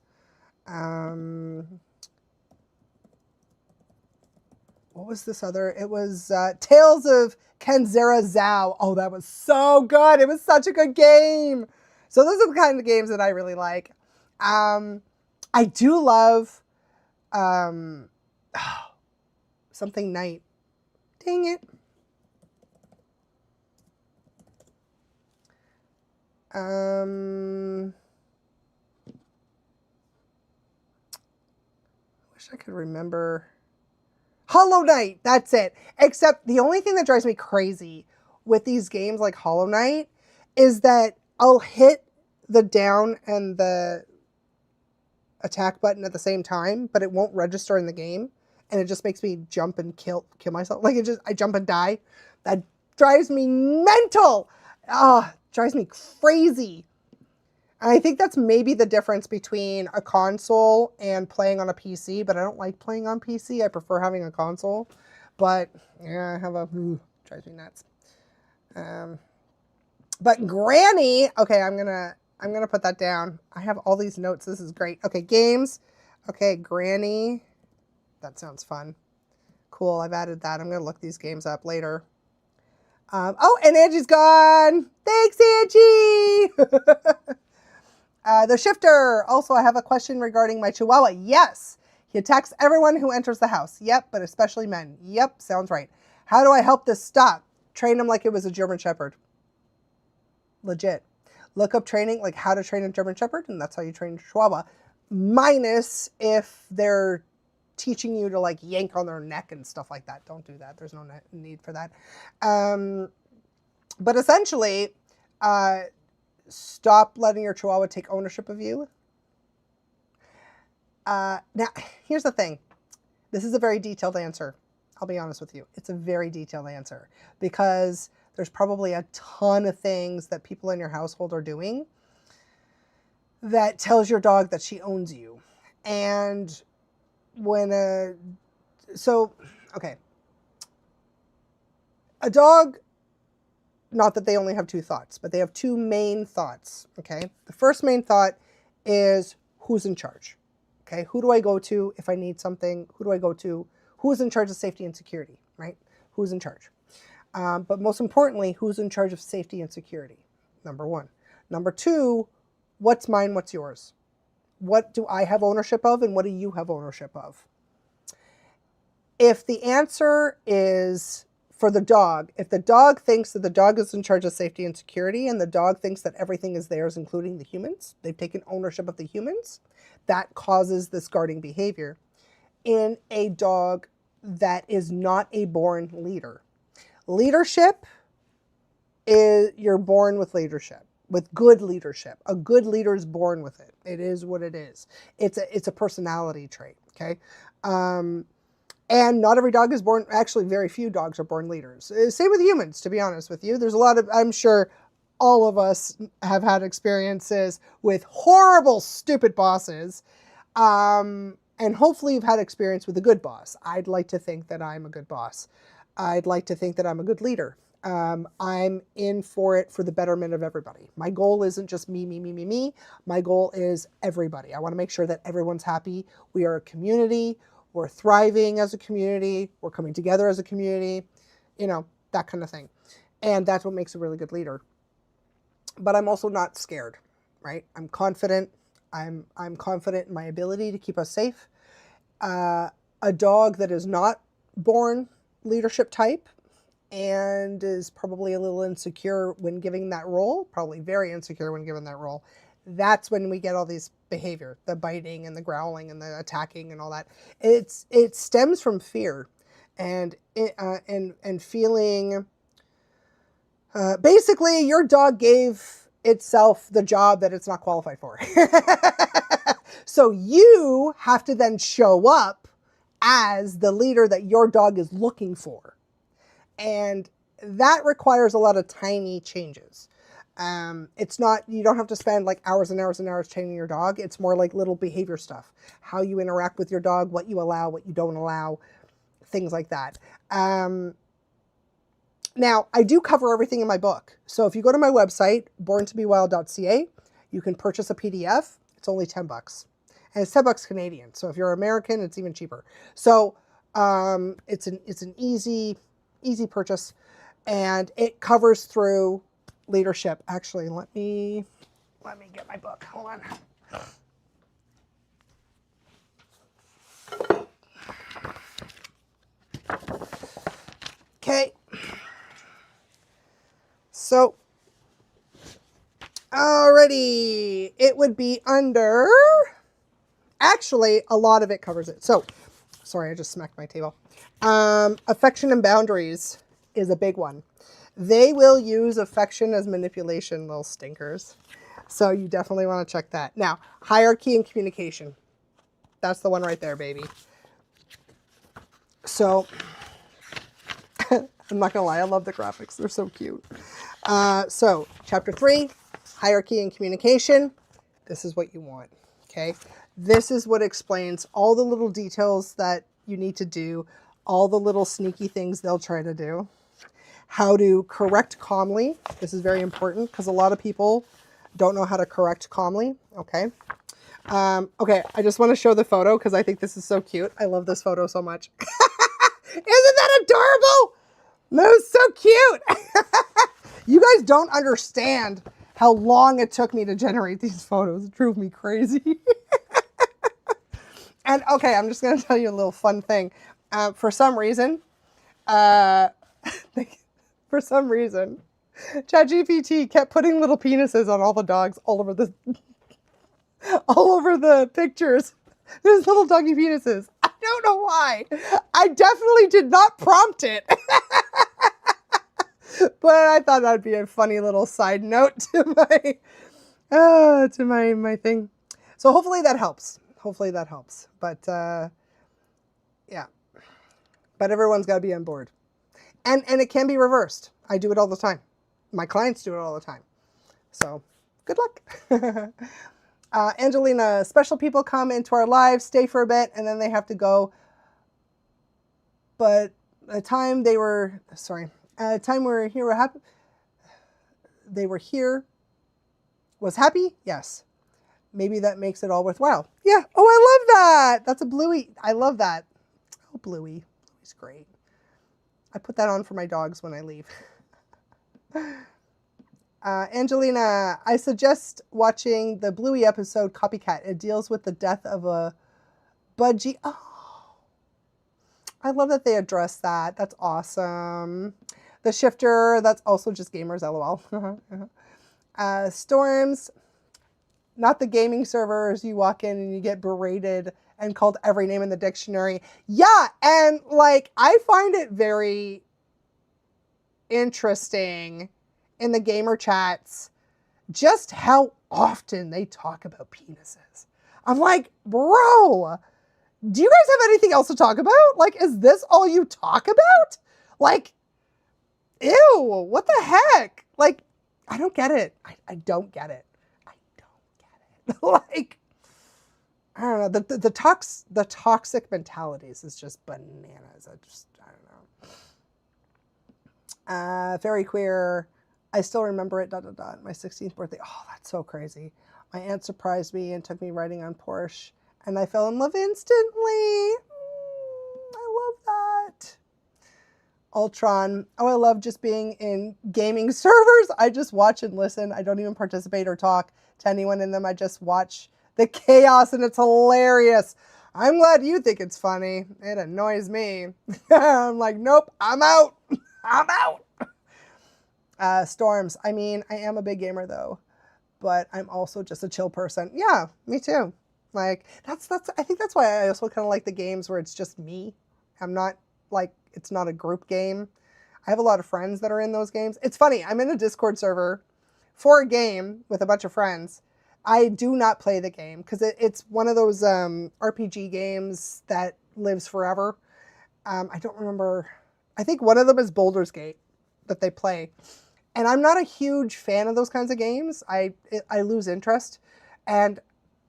What was this other? It was Tales of Kenzera Zao. Oh, that was so good. It was such a good game. So those are the kind of games that I really like. I do love something night. Dang it. Wish I could remember. Hollow Knight, that's it. Except the only thing that drives me crazy with these games like Hollow Knight is that I'll hit the down and the attack button at the same time, but it won't register in the game, and it just makes me jump and kill myself. Like I jump and die. That drives me mental. Drives me crazy. I think that's maybe the difference between a console and playing on a PC, but I don't like playing on PC. I prefer having a console. But yeah, I have a drives me nuts. But Granny, okay, I'm gonna put that down. I have all these notes. This is great. Okay, games. Okay, Granny. That sounds fun. Cool, I've added that. I'm gonna look these games up later. Oh, and Angie's gone. Thanks, Angie. The Shifter. Also, I have a question regarding my Chihuahua. Yes, he attacks everyone who enters the house. Yep, but especially men. Yep, sounds right. How do I help this stop? Train him like it was a German Shepherd. Legit. Look up training, like how to train a German Shepherd, and that's how you train a Chihuahua. Minus if they're teaching you to like yank on their neck and stuff like that. Don't do that. There's no need for that. But essentially, stop letting your Chihuahua take ownership of you. Now, here's the thing. This is a very detailed answer. I'll be honest with you. It's a very detailed answer because there's probably a ton of things that people in your household are doing that tells your dog that she owns you. And when a dog, not that they only have two thoughts, but they have two main thoughts, okay? The first main thought is who's in charge, okay? Who do I go to if I need something? Who do I go to? Who's in charge of safety and security, right? Who's in charge? But most importantly, who's in charge of safety and security? Number one. Number two, what's mine, what's yours? What do I have ownership of and what do you have ownership of? If the answer is for the dog, if the dog thinks that the dog is in charge of safety and security and the dog thinks that everything is theirs, including the humans, they've taken ownership of the humans, that causes this guarding behavior in a dog that is not a born leader. Leadership is, you're born with leadership, with good leadership. A good leader is born with it. It is what it is. It's a personality trait, okay? And not every dog is born, actually very few dogs are born leaders. Same with humans, to be honest with you. There's a lot of, I'm sure all of us have had experiences with horrible, stupid bosses. And hopefully you've had experience with a good boss. I'd like to think that I'm a good boss. I'd like to think that I'm a good leader. I'm in for it for the betterment of everybody. My goal isn't just me, me, me, me, me. My goal is everybody. I want to make sure that everyone's happy. We are a community. We're thriving as a community. We're coming together as a community. You know, that kind of thing. And that's what makes a really good leader. But I'm also not scared, right? I'm confident. I'm confident in my ability to keep us safe. A dog that is not born leadership type and is probably a little insecure when giving that role, probably very insecure when given that role, that's when we get all these behavior, the biting and the growling and the attacking and all that. It stems from fear and feeling, basically your dog gave itself the job that it's not qualified for. So you have to then show up as the leader that your dog is looking for. And that requires a lot of tiny changes. It's not, you don't have to spend like hours and hours and hours training your dog. It's more like little behavior stuff. How you interact with your dog, what you allow, what you don't allow, things like that. Now, I do cover everything in my book. So if you go to my website, borntobewild.ca, you can purchase a PDF. It's only $10. And it's $10 Canadian. So if you're American, it's even cheaper. So it's an easy purchase. And it covers through leadership. Actually, let me get my book. Hold on. Okay. So, alrighty, it would be under, actually, a lot of it covers it. So, sorry, I just smacked my table. Affection and boundaries is a big one. They will use affection as manipulation, little stinkers. So you definitely want to check that. Now, hierarchy and communication. That's the one right there, baby. So, I'm not going to lie, I love the graphics. They're so cute. So, chapter 3, hierarchy and communication. This is what you want, okay? This is what explains all the little details that you need to do, all the little sneaky things they'll try to do. How to correct calmly. This is very important because a lot of people don't know how to correct calmly, okay? Okay, I just want to show the photo because I think this is so cute. I love this photo so much. Isn't that adorable? That was so cute. You guys don't understand how long it took me to generate these photos. It drove me crazy. And okay, I'm just going to tell you a little fun thing. For some reason, ChatGPT kept putting little penises on all the dogs all over the pictures. There's little doggy penises. I don't know why. I definitely did not prompt it. But I thought that'd be a funny little side note to my thing. So hopefully that helps. Hopefully that helps. But yeah. But everyone's got to be on board. And it can be reversed. I do it all the time. My clients do it all the time. So good luck. Angelina, special people come into our lives, stay for a bit, and then they have to go. But the time we were here, we're happy. They were here. Was happy? Yes. Maybe that makes it all worthwhile. Yeah. Oh, I love that. That's a Bluey. I love that. Oh, Bluey. Bluey's great. I put that on for my dogs when I leave. Angelina, I suggest watching the Bluey episode Copycat. It deals with the death of a budgie. Oh, I love that they address that. That's awesome. The Shifter, that's also just gamers, lol. Storms, not the gaming servers. You walk in and you get berated and called every name in the dictionary. Yeah, and like I find it very interesting in the gamer chats just how often they talk about penises. I'm like, bro, do you guys have anything else to talk about? Like, is this all you talk about? Like, ew, what the heck? Like, I don't get it. I don't get it. I don't get it. Like, I don't know. The toxic mentalities is just bananas. I don't know. Very queer. I still remember it, ... my 16th birthday. Oh, that's so crazy. My aunt surprised me and took me riding on Porsche, and I fell in love instantly. I love that. Ultron. Oh, I love just being in gaming servers. I just watch and listen. I don't even participate or talk to anyone in them. I just watch the chaos, and it's hilarious. I'm glad you think it's funny. It annoys me. I'm like, nope, I'm out. I'm out. Storms. I mean, I am a big gamer though, but I'm also just a chill person. Yeah, me too. Like I think that's why I also kind of like the games where it's just me. I'm not like, it's not a group game. I have a lot of friends that are in those games. It's funny. I'm in a Discord server for a game with a bunch of friends. I do not play the game because it's one of those RPG games that lives forever. I don't remember. I think one of them is Baldur's Gate that they play. And I'm not a huge fan of those kinds of games. I lose interest. And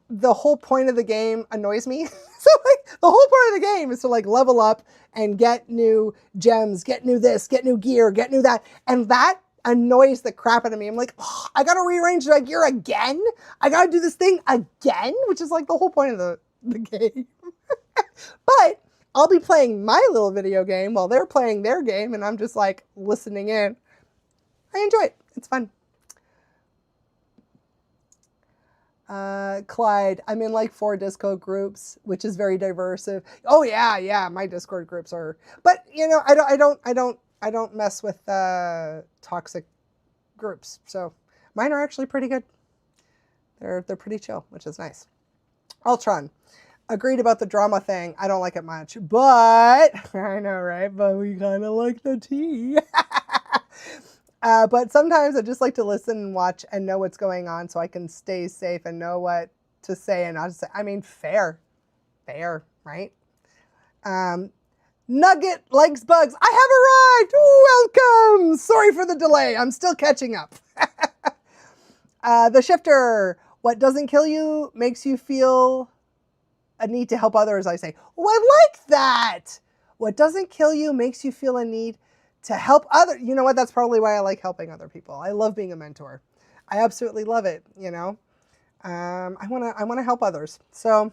the whole point of the game annoys me. So like the whole point of the game is to like level up and get new gems, get new this, get new gear, get new that. And that annoys the crap out of me. I'm like, oh, I gotta rearrange my gear again? I gotta do this thing again? Which is like the whole point of the game. But I'll be playing my little video game while they're playing their game, and I'm just like listening in. I enjoy it. It's fun. Clyde, I'm in like 4 Discord groups, which is very diverse. Oh yeah, my Discord groups are. But you know, I don't mess with toxic groups. So mine are actually pretty good. They're pretty chill, which is nice. Ultron, agreed about the drama thing. I don't like it much, but I know, right? But we kind of like the tea. But sometimes I just like to listen and watch and know what's going on so I can stay safe and know what to say and not to say. I mean, fair, right? Nugget likes bugs. I have arrived. Welcome. Sorry for the delay. I'm still catching up. The Shifter. What doesn't kill you makes you feel a need to help others, I say. Oh, I like that. What doesn't kill you makes you feel a need to help others. You know what? That's probably why I like helping other people. I love being a mentor. I absolutely love it, you know. I wanna help others. So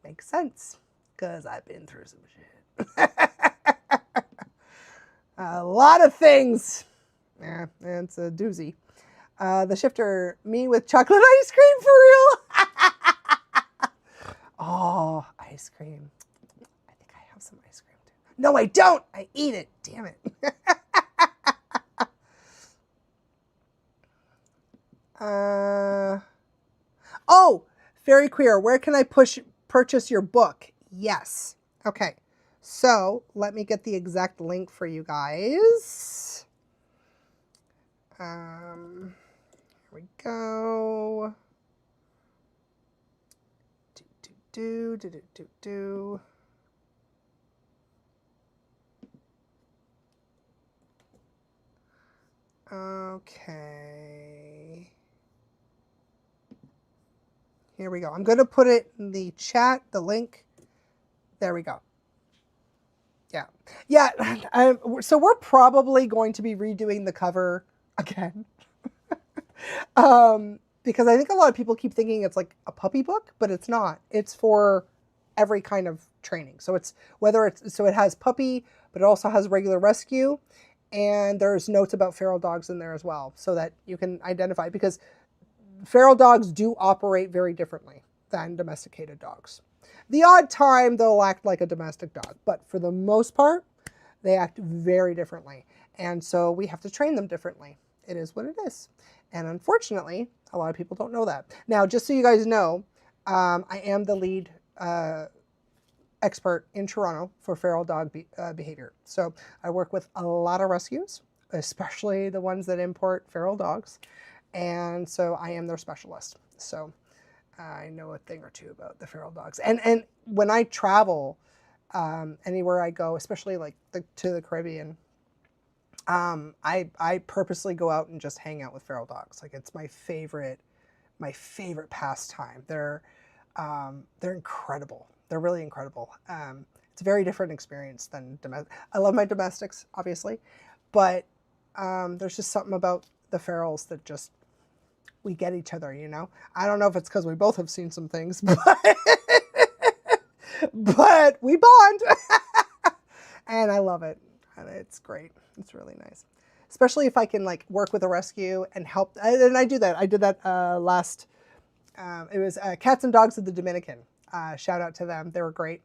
makes sense because I've been through some shit. A lot of things. Yeah, it's a doozy. The shifter, me with chocolate ice cream for real. Oh, ice cream. I think I have some ice cream too. No, I don't. I eat it. Damn it. Oh, Fairy Queer, where can I purchase your book? Yes. Okay. So let me get the exact link for you guys. Here we go. Okay. Here we go. I'm going to put it in the chat, the link. There we go. Yeah. Yeah. So we're probably going to be redoing the cover again. Because I think a lot of people keep thinking it's like a puppy book, but it's not. It's for every kind of training. So it has puppy, but it also has regular rescue. And there's notes about feral dogs in there as well, so that you can identify, because feral dogs do operate very differently than domesticated dogs. The odd time they'll act like a domestic dog, but for the most part, they act very differently. And so we have to train them differently. It is what it is. And unfortunately, a lot of people don't know that. Now, just so you guys know, I am the lead expert in Toronto for feral dog behavior. So I work with a lot of rescues, especially the ones that import feral dogs. And so I am their specialist. So I know a thing or two about the feral dogs. And when I travel, anywhere I go, especially like to the Caribbean, I purposely go out and just hang out with feral dogs. Like, it's my favorite pastime. They're incredible. They're really incredible. It's a very different experience than domestic. I love my domestics, obviously, but there's just something about the ferals that just, we get each other, you know? I don't know if it's because we both have seen some things, but we bond. And I love it. And it's great. It's really nice. Especially if I can like work with a rescue and help. And I do that. I did that last, it was Cats and Dogs of the Dominican. Shout out to them. They were great.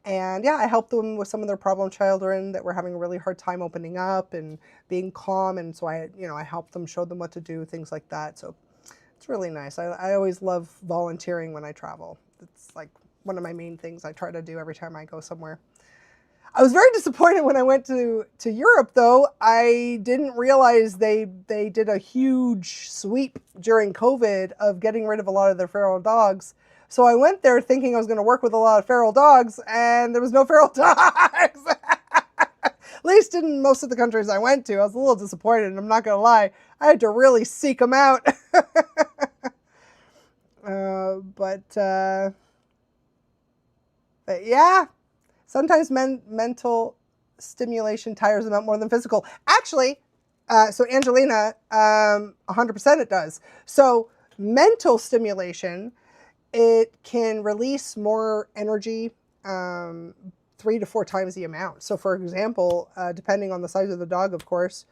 And yeah, I helped them with some of their problem children that were having a really hard time opening up and being calm. And so I helped them, showed them what to do, things like that. So it's really nice. I always love volunteering when I travel. It's like one of my main things I try to do every time I go somewhere. I was very disappointed when I went to Europe, though. I didn't realize they did a huge sweep during COVID of getting rid of a lot of their feral dogs. So I went there thinking I was going to work with a lot of feral dogs, and there was no feral dogs. At least in most of the countries I went to. I was a little disappointed, and I'm not going to lie. I had to really seek them out. But yeah. Sometimes mental stimulation tires them out more than physical. Actually, so Angelina, 100% it does. So mental stimulation, it can release more energy, 3 to 4 times the amount. So for example, depending on the size of the dog, of course,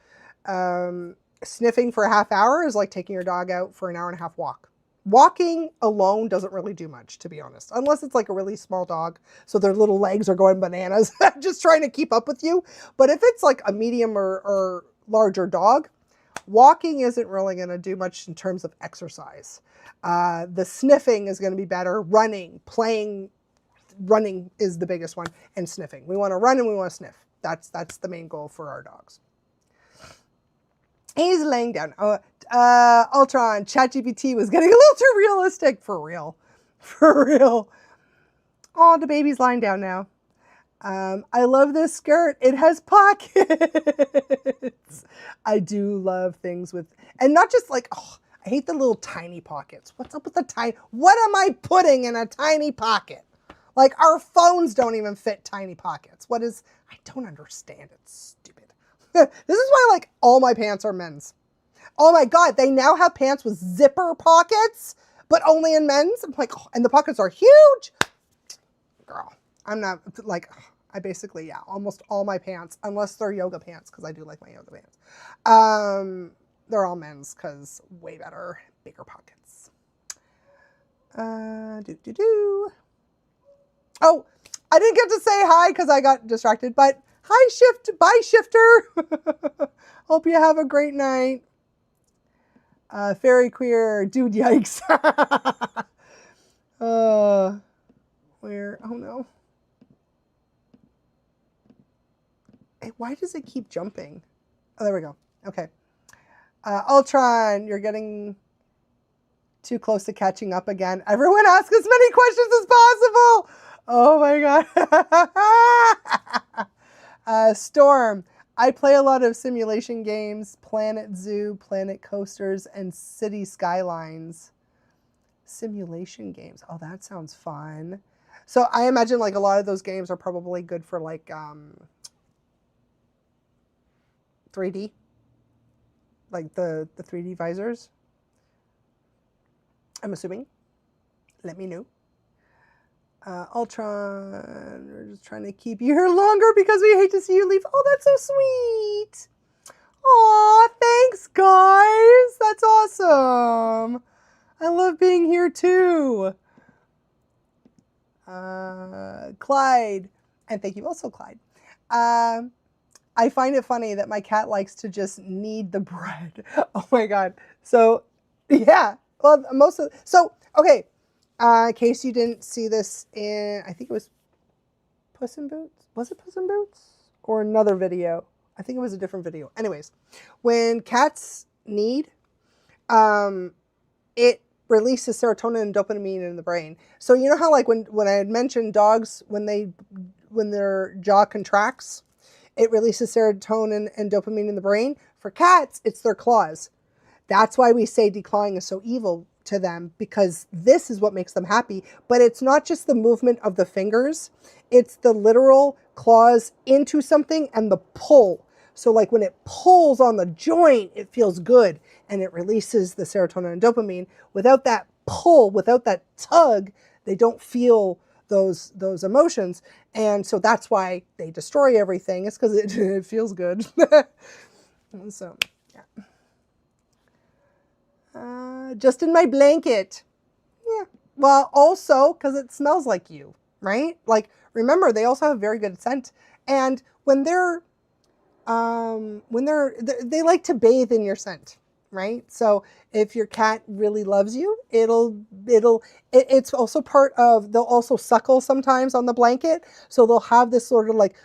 sniffing for a half hour is like taking your dog out for an hour and a half walk. Walking alone doesn't really do much, to be honest, unless it's like a really small dog, so their little legs are going bananas, just trying to keep up with you. But if it's like a medium or larger dog, walking isn't really going to do much in terms of exercise. The sniffing is going to be better. Running is the biggest one, and sniffing. We want to run and we want to sniff. That's the main goal for our dogs. He's laying down. Ultron, ChatGPT was getting a little too realistic. For real. For real. Oh, the baby's lying down now. I love this skirt. It has pockets. I do love things with, and not just like, oh, I hate the little tiny pockets. What's up with the tiny? What am I putting in a tiny pocket? Like our phones don't even fit tiny pockets. What is, I don't understand. It's stupid. This is why like all my pants are men's. Oh my God, they now have pants with zipper pockets, but only in men's. I'm like, oh, and the pockets are huge. Girl, I'm not like, I basically, yeah, almost all my pants, unless they're yoga pants, because I do like my yoga pants. They're all men's because way better, bigger pockets. Oh, I didn't get to say hi because I got distracted, but hi, bye, Shifter. Hope you have a great night. Fairy queer, dude, yikes. Where, oh no. Hey, why does it keep jumping? Oh, there we go. Okay. Ultron, you're getting too close to catching up again. Everyone ask as many questions as possible. Oh my God. Storm, I play a lot of simulation games, Planet Zoo, Planet Coasters, and City Skylines. Simulation games. Oh, that sounds fun. So I imagine like a lot of those games are probably good for like 3D. Like the 3D visors. I'm assuming. Let me know. Ultron, we're just trying to keep you here longer because we hate to see you leave. Oh, that's so sweet. Aw, thanks, guys. That's awesome. I love being here too. Clyde, and thank you also, Clyde. I find it funny that my cat likes to just knead the bread. Oh my God. So, yeah. Well, okay. In case you didn't see this in, I think it was Puss in Boots. Was it Puss in Boots? Or another video? I think it was a different video. Anyways, when cats knead, it releases serotonin and dopamine in the brain. So you know how like when I had mentioned dogs, when their jaw contracts, it releases serotonin and dopamine in the brain. For cats, it's their claws. That's why we say declawing is so evil to them, because this is what makes them happy. But it's not just the movement of the fingers. It's the literal claws into something and the pull. So like when it pulls on the joint, it feels good and it releases the serotonin and dopamine. Without that pull, without that tug, they don't feel those emotions. And so that's why they destroy everything. It's because it feels good. So, yeah. Just in my blanket. Yeah. Well, also because it smells like you, right? Like, remember, they also have very good scent. And when they like to bathe in your scent, right? So if your cat really loves you, it's also part of, they'll also suckle sometimes on the blanket. So they'll have this sort of like,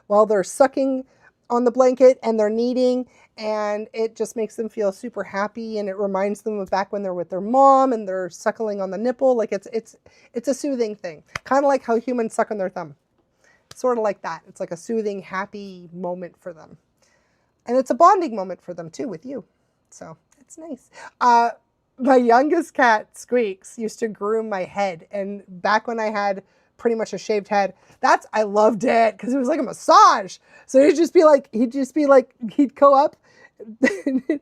while they're sucking on the blanket and they're kneading, and it just makes them feel super happy, and it reminds them of back when they're with their mom and they're suckling on the nipple. Like it's a soothing thing. Kind of like how humans suck on their thumb. Sort of like that. It's like a soothing, happy moment for them. And it's a bonding moment for them too with you. So it's nice. My youngest cat, Squeaks, used to groom my head. And back when I had pretty much a shaved head, I loved it because it was like a massage. So he'd go up.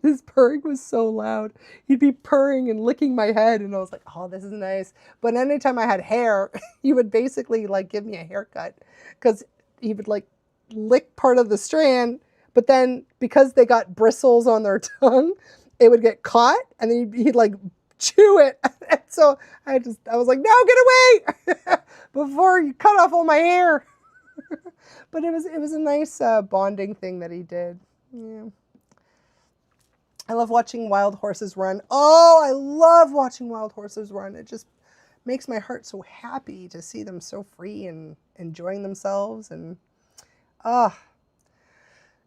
His purring was so loud. He'd be purring and licking my head, and I was like, oh, this is nice. But anytime I had hair, he would basically like give me a haircut, because he would like lick part of the strand, but then because they got bristles on their tongue, it would get caught, and then he'd like chew it. And so I was like, no, get away before you cut off all my hair. But it was a nice bonding thing that he did. Yeah. I love watching wild horses run. Oh, I love watching wild horses run. It just makes my heart so happy to see them so free and enjoying themselves. And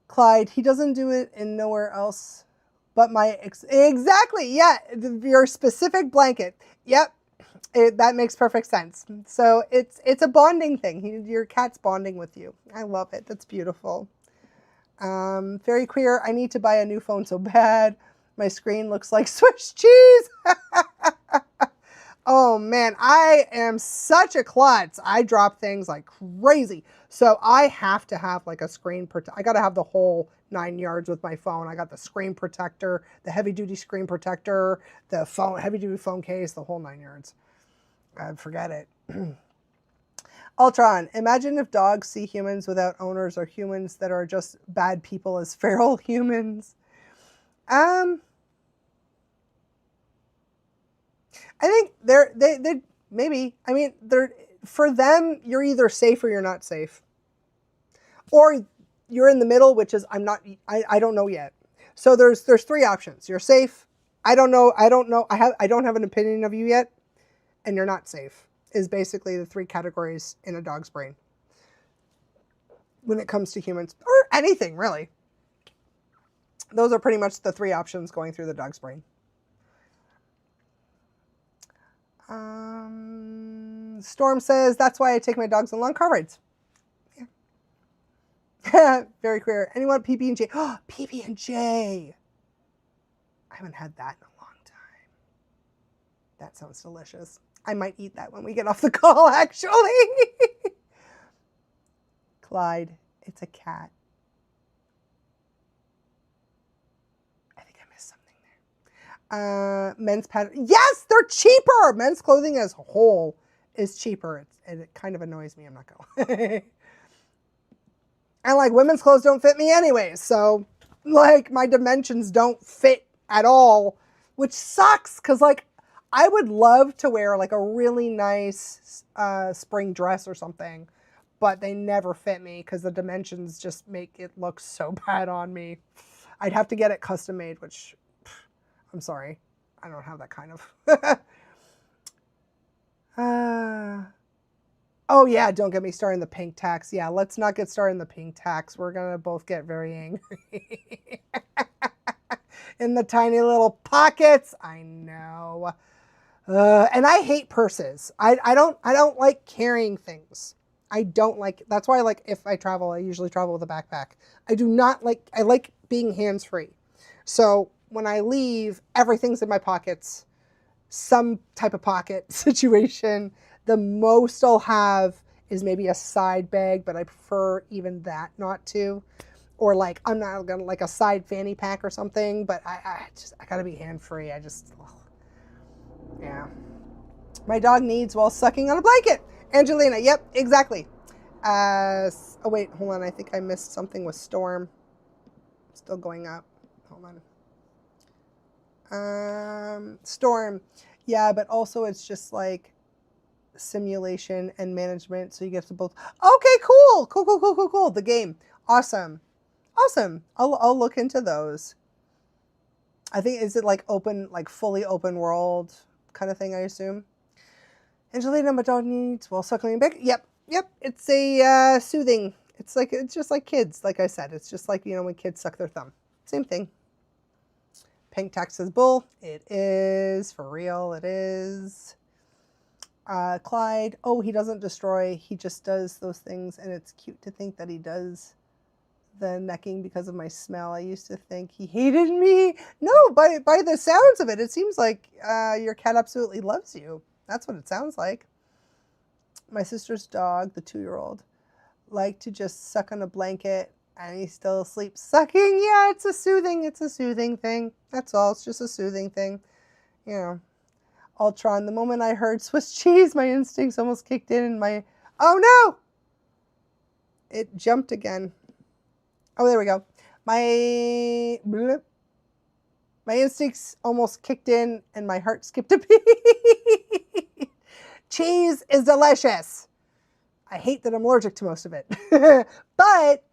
Clyde, he doesn't do it in nowhere else but exactly, yeah, your specific blanket. Yep, that makes perfect sense. So it's a bonding thing. Your cat's bonding with you. I love it. That's beautiful. Very queer. I need to buy a new phone so bad. My screen looks like Swiss cheese. Oh man, I am such a klutz. I drop things like crazy. So I have to have like a screen protector. I got to have the whole 9 yards with my phone. I got the screen protector, the heavy duty screen protector, the phone, heavy duty phone case, the whole 9 yards. Forget it. Ultron, imagine if dogs see humans without owners or humans that are just bad people as feral humans. I think they maybe. I mean, for them, you're either safe or you're not safe, or you're in the middle, which is I'm not. I don't know yet. So there's 3 options. You're safe. I don't know. I don't have an opinion of you yet, and you're not safe. Is basically the 3 categories in a dog's brain when it comes to humans or anything really. Those are pretty much the 3 options going through the dog's brain. Storm says, that's why I take my dogs on long car rides. Yeah. Very queer. Anyone PB&J? Oh, PB&J. I haven't had that in a long time. That sounds delicious. I might eat that when we get off the call, actually. Clyde, it's a cat. Men's pattern. Yes, they're cheaper. Men's clothing as a whole is cheaper. And it kind of annoys me. I'm not going. And like women's clothes don't fit me anyway. So like my dimensions don't fit at all, which sucks. Cause like I would love to wear like a really nice spring dress or something, but they never fit me because the dimensions just make it look so bad on me. I'd have to get it custom made, which I'm sorry, I don't have that kind of. Oh yeah, don't get me started in the pink tax. Yeah, let's not get started in the pink tax. We're gonna both get very angry. In the tiny little pockets, I know. And I hate purses. I don't like carrying things. I don't like. That's why like if I travel, I usually travel with a backpack. I do not like. I like being hands-free. So when I leave, everything's in my pockets, some type of pocket situation. The most I'll have is maybe a side bag, but I prefer even that not to. Or like, I'm not gonna like a side fanny pack or something, but I gotta be hand-free. Yeah. My dog needs while sucking on a blanket. Angelina, yep, exactly. Oh wait, hold on, I think I missed something with Storm. Still going up, hold on. Storm, yeah, but also it's just like simulation and management, so you get to both. Okay, cool. The game, awesome. I'll look into those. I think is it like open, like fully open world kind of thing, I assume. Angelina, my dog needs while suckling back. Yep. It's a soothing. It's just like kids. Like I said, it's just like when kids suck their thumb. Same thing. Pink tax says bull. It is. For real, it is. Clyde. Oh, he doesn't destroy. He just does those things. And it's cute to think that he does the necking because of my smell. I used to think he hated me. No, by the sounds of it, it seems like your cat absolutely loves you. That's what it sounds like. My sister's dog, the 2-year-old, liked to just suck on a blanket. And he's still asleep sucking. Yeah, it's a soothing thing. That's all. It's just a soothing thing. Ultron, the moment I heard Swiss cheese, my instincts almost kicked in and oh no! It jumped again. Oh, there we go. My instincts almost kicked in and my heart skipped a beat. Cheese is delicious. I hate that I'm allergic to most of it. But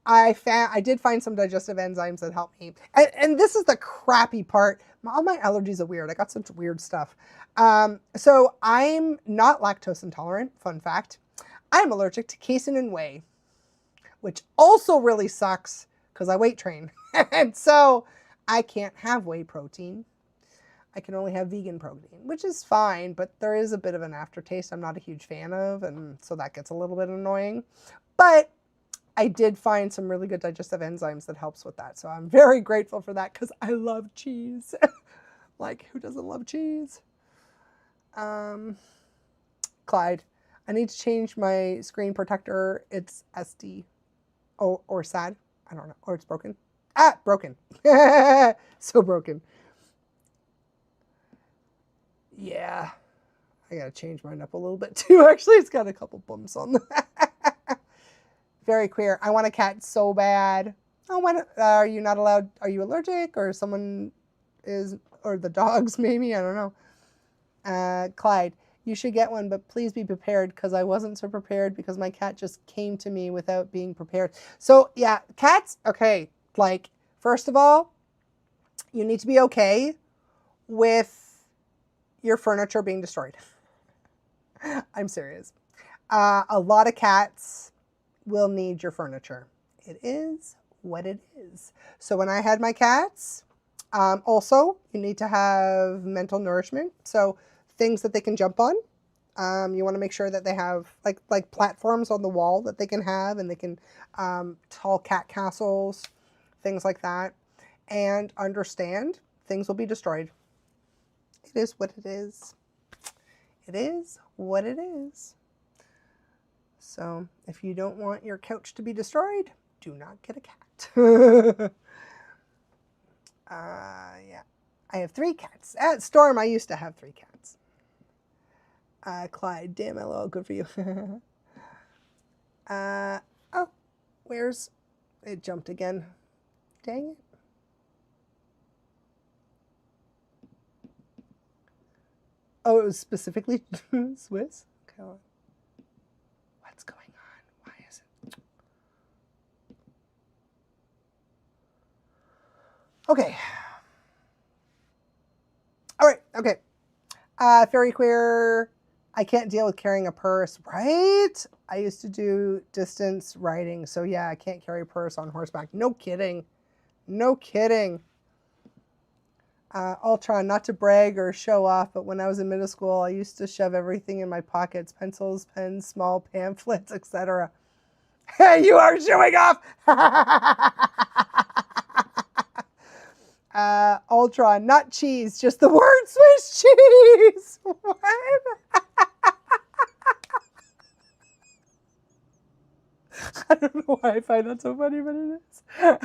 I did find some digestive enzymes that help me. And this is the crappy part. All my allergies are weird. I got such weird stuff. So I'm not lactose intolerant, fun fact. I'm allergic to casein and whey, which also really sucks because I weight train. And so I can't have whey protein. I can only have vegan protein, which is fine, but there is a bit of an aftertaste I'm not a huge fan of, and so that gets a little bit annoying. But I did find some really good digestive enzymes that helps with that. So I'm very grateful for that because I love cheese. Like, who doesn't love cheese? Clyde, I need to change my screen protector. It's SD. Oh, or sad. I don't know. Or it's broken. Ah, broken. So broken. Yeah. I gotta change mine up a little bit too. Actually, it's got a couple bumps on that. Very queer. I want a cat so bad. Oh, when are you not allowed? Are you allergic, or someone is, or the dogs maybe? I don't know. Clyde, you should get one, but please be prepared because I wasn't so prepared because my cat just came to me without being prepared. So yeah, cats. Okay, like first of all, you need to be okay with your furniture being destroyed. I'm serious. A lot of cats will need your furniture. It is what it is. So when I had my cats, also you need to have mental nourishment. So things that they can jump on. You want to make sure that they have like platforms on the wall that they can have, and they can tall cat castles, things like that, and understand things will be destroyed. It is what it is. It is what it is. So if you don't want your couch to be destroyed, do not get a cat. Yeah, I have 3 cats. At Storm, I used to have 3 cats. Clyde, damn LOL, good for you. Oh, where's it? Jumped again. Dang it. Oh, it was specifically Swiss? Okay. What's going on? Why is it? Okay. All right. Okay. Fairy queer. I can't deal with carrying a purse, right? I used to do distance riding, so yeah, I can't carry a purse on horseback. No kidding. No kidding. Ultron, not to brag or show off, but when I was in middle school, I used to shove everything in my pockets, pencils, pens, small pamphlets, etc. Hey, you are showing off! Ultron, not cheese, just the word Swiss cheese! What? I don't know why I find that so funny, but it is.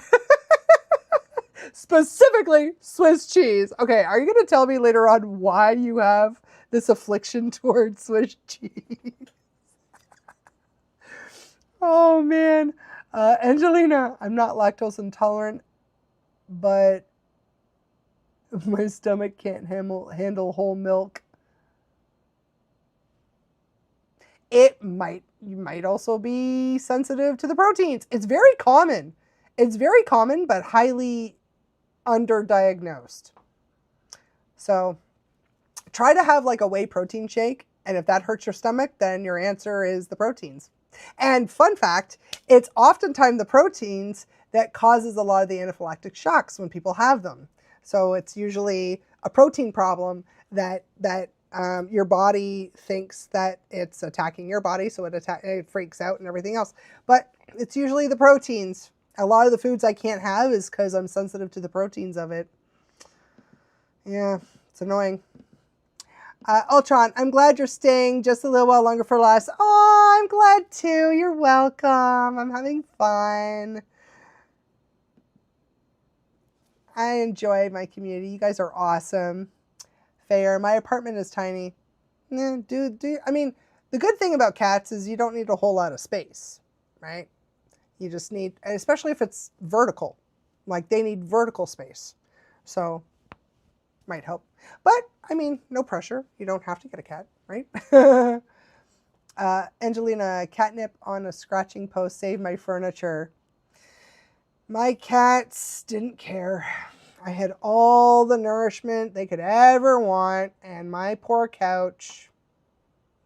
Specifically, Swiss cheese. Okay, are you going to tell me later on why you have this affliction towards Swiss cheese? Oh, man. Angelina, I'm not lactose intolerant, but my stomach can't handle whole milk. You might also be sensitive to the proteins. It's very common. It's very common, but highly underdiagnosed. So try to have like a whey protein shake, and if that hurts your stomach, then your answer is the proteins. And fun fact, it's oftentimes the proteins that causes a lot of the anaphylactic shocks when people have them. So it's usually a protein problem that your body thinks that it's attacking your body, so it freaks out and everything else. But it's usually the proteins. A lot of the foods I can't have is because I'm sensitive to the proteins of it. Yeah, it's annoying. Ultron, I'm glad you're staying just a little while longer for less. Oh, I'm glad too. You're welcome. I'm having fun. I enjoy my community. You guys are awesome. Fair. My apartment is tiny. I mean, the good thing about cats is you don't need a whole lot of space, right? You just need, especially if it's vertical, like they need vertical space. So, might help. But, I mean, no pressure. You don't have to get a cat, right? Angelina, catnip on a scratching post saved my furniture. My cats didn't care. I had all the nourishment they could ever want, and my poor couch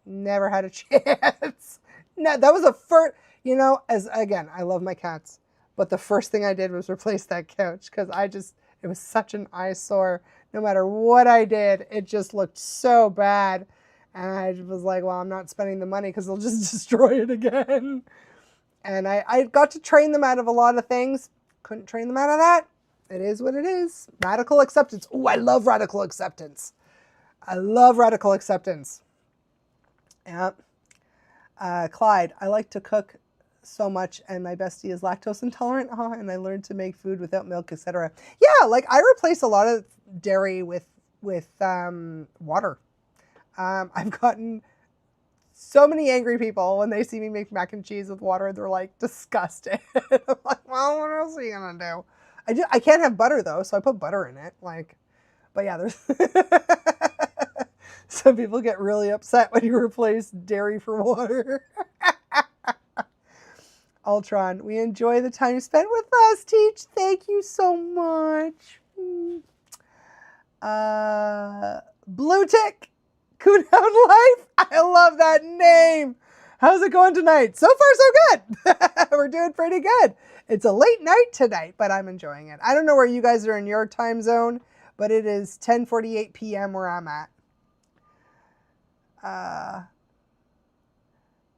never had a chance. No, that was a first. You know, again, I love my cats, but the first thing I did was replace that couch because it was such an eyesore. No matter what I did, it just looked so bad. And I was like, well, I'm not spending the money because they'll just destroy it again. And I got to train them out of a lot of things. Couldn't train them out of that. It is what it is. Radical acceptance. Oh, I love radical acceptance. I love radical acceptance. Yeah. Clyde, I like to cook so much, and my bestie is lactose intolerant. Oh, and I learned to make food without milk, etc. Yeah, like I replace a lot of dairy with water. I've gotten so many angry people when they see me make mac and cheese with water. They're like disgusted. I'm like, well, what else are you gonna do? I can't have butter though, so I put butter in it. Like, but yeah, there's some people get really upset when you replace dairy for water. Ultron, we enjoy the time you spent with us, Teach. Thank you so much. Blue Tick, Coonhound Life. I love that name. How's it going tonight? So far, so good. We're doing pretty good. It's a late night tonight, but I'm enjoying it. I don't know where you guys are in your time zone, but it is 10:48 p.m. where I'm at.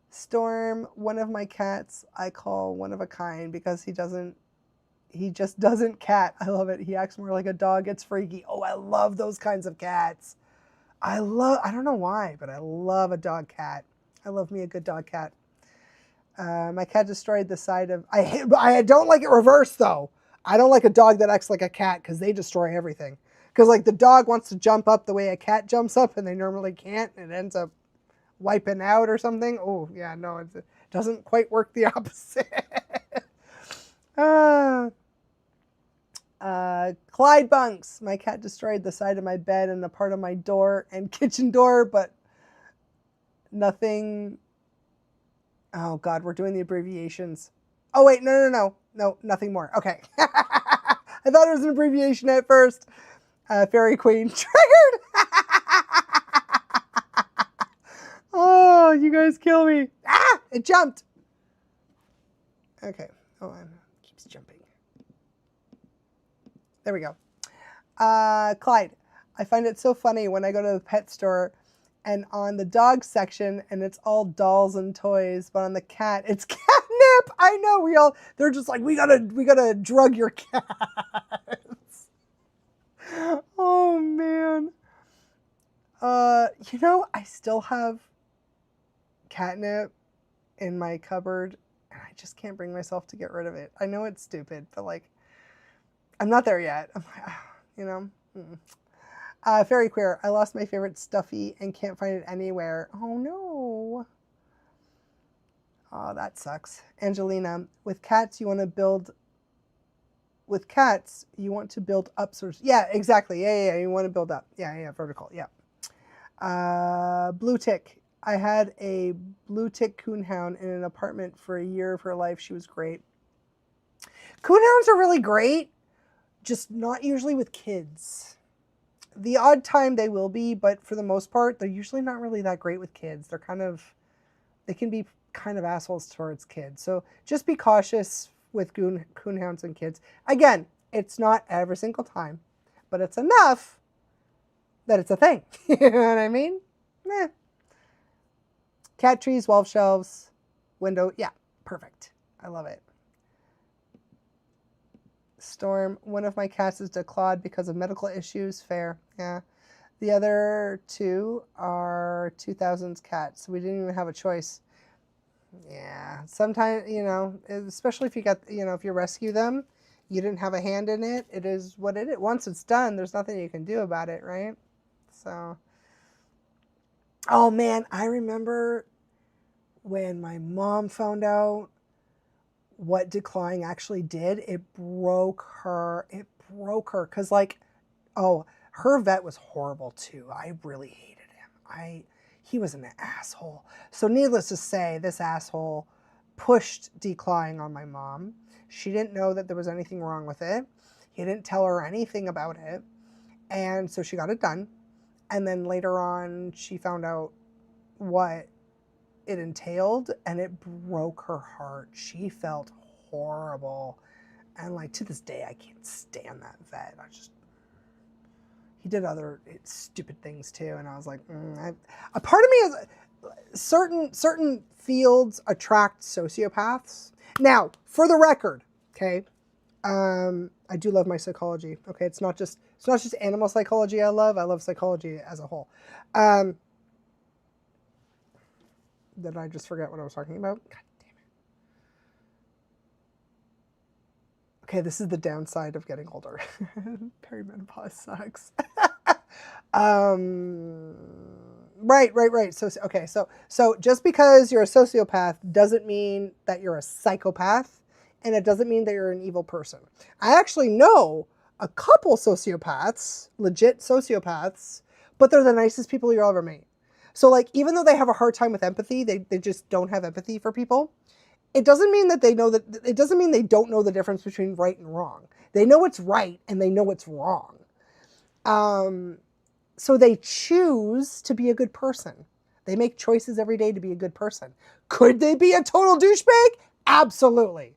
Storm, one of my cats, I call one of a kind because he just doesn't cat. I love it. He acts more like a dog. It's freaky. Oh, I love those kinds of cats. I don't know why, but I love a dog cat. I love me a good dog cat. My cat destroyed the side of, I don't like it reversed though. I don't like a dog that acts like a cat because they destroy everything. Because like the dog wants to jump up the way a cat jumps up and they normally can't, and it ends up wiping out or something. Oh yeah, no, it doesn't quite work the opposite. Clyde Bunks, my cat destroyed the side of my bed and a part of my door and kitchen door, but nothing. Oh God, we're doing the abbreviations. Oh wait, no, nothing more. Okay. I thought it was an abbreviation at first. Fairy Queen triggered. Oh, you guys kill me. Ah, it jumped. Okay, oh, it keeps jumping. There we go. Clyde, I find it so funny when I go to the pet store and on the dog section and it's all dolls and toys, but on the cat, it's catnip. I know, they're just like, we gotta drug your cats. Oh man. I still have catnip in my cupboard and I just can't bring myself to get rid of it. I know it's stupid, but like, I'm not there yet. I'm like, Fairy Queer, I lost my favorite stuffy and can't find it anywhere. Oh no. Oh, that sucks. Angelina, with cats you want to build up sort of. Yeah, exactly. Yeah, you want to build up. Yeah, vertical. Yeah. Blue Tick. I had a Blue Tick Coonhound in an apartment for a year of her life. She was great. Coonhounds are really great, just not usually with kids. The odd time they will be, but for the most part, they're usually not really that great with kids. They can be kind of assholes towards kids. So just be cautious with coonhounds and kids. Again, it's not every single time, but it's enough that it's a thing. You know what I mean? Cat trees, wall shelves, window. Yeah, perfect. I love it. Storm, one of my cats is declawed because of medical issues. Fair, yeah. The other two are 2000s cats, so we didn't even have a choice. Yeah, sometimes, especially if if you rescue them, you didn't have a hand in it. It is what it is. Once it's done, there's nothing you can do about it, right? So, oh man, I remember when my mom found out what declawing actually did. It broke her because her vet was horrible too. I really hated him. He was an asshole. So needless to say, this asshole pushed declawing on my mom. She didn't know that there was anything wrong with it. He didn't tell her anything about it. And so she got it done. And then later on, she found out what it entailed, and it broke her heart. She felt horrible. And like to this day, I can't stand that vet. He did other stupid things too, and I was like, a part of me is certain fields attract sociopaths, Now, for the record, okay, I do love my psychology. Okay, it's not just animal psychology I love psychology as a whole. Did I just forget what I was talking about? God damn it. Okay, this is the downside of getting older. Perimenopause sucks. Right. So just because you're a sociopath doesn't mean that you're a psychopath, and it doesn't mean that you're an evil person. I actually know a couple sociopaths, legit sociopaths, but they're the nicest people you'll ever meet. So like, even though they have a hard time with empathy, they just don't have empathy for people. It doesn't mean that it doesn't mean they don't know the difference between right and wrong. They know what's right and they know what's wrong. So they choose to be a good person. They make choices every day to be a good person. Could they be a total douchebag? Absolutely.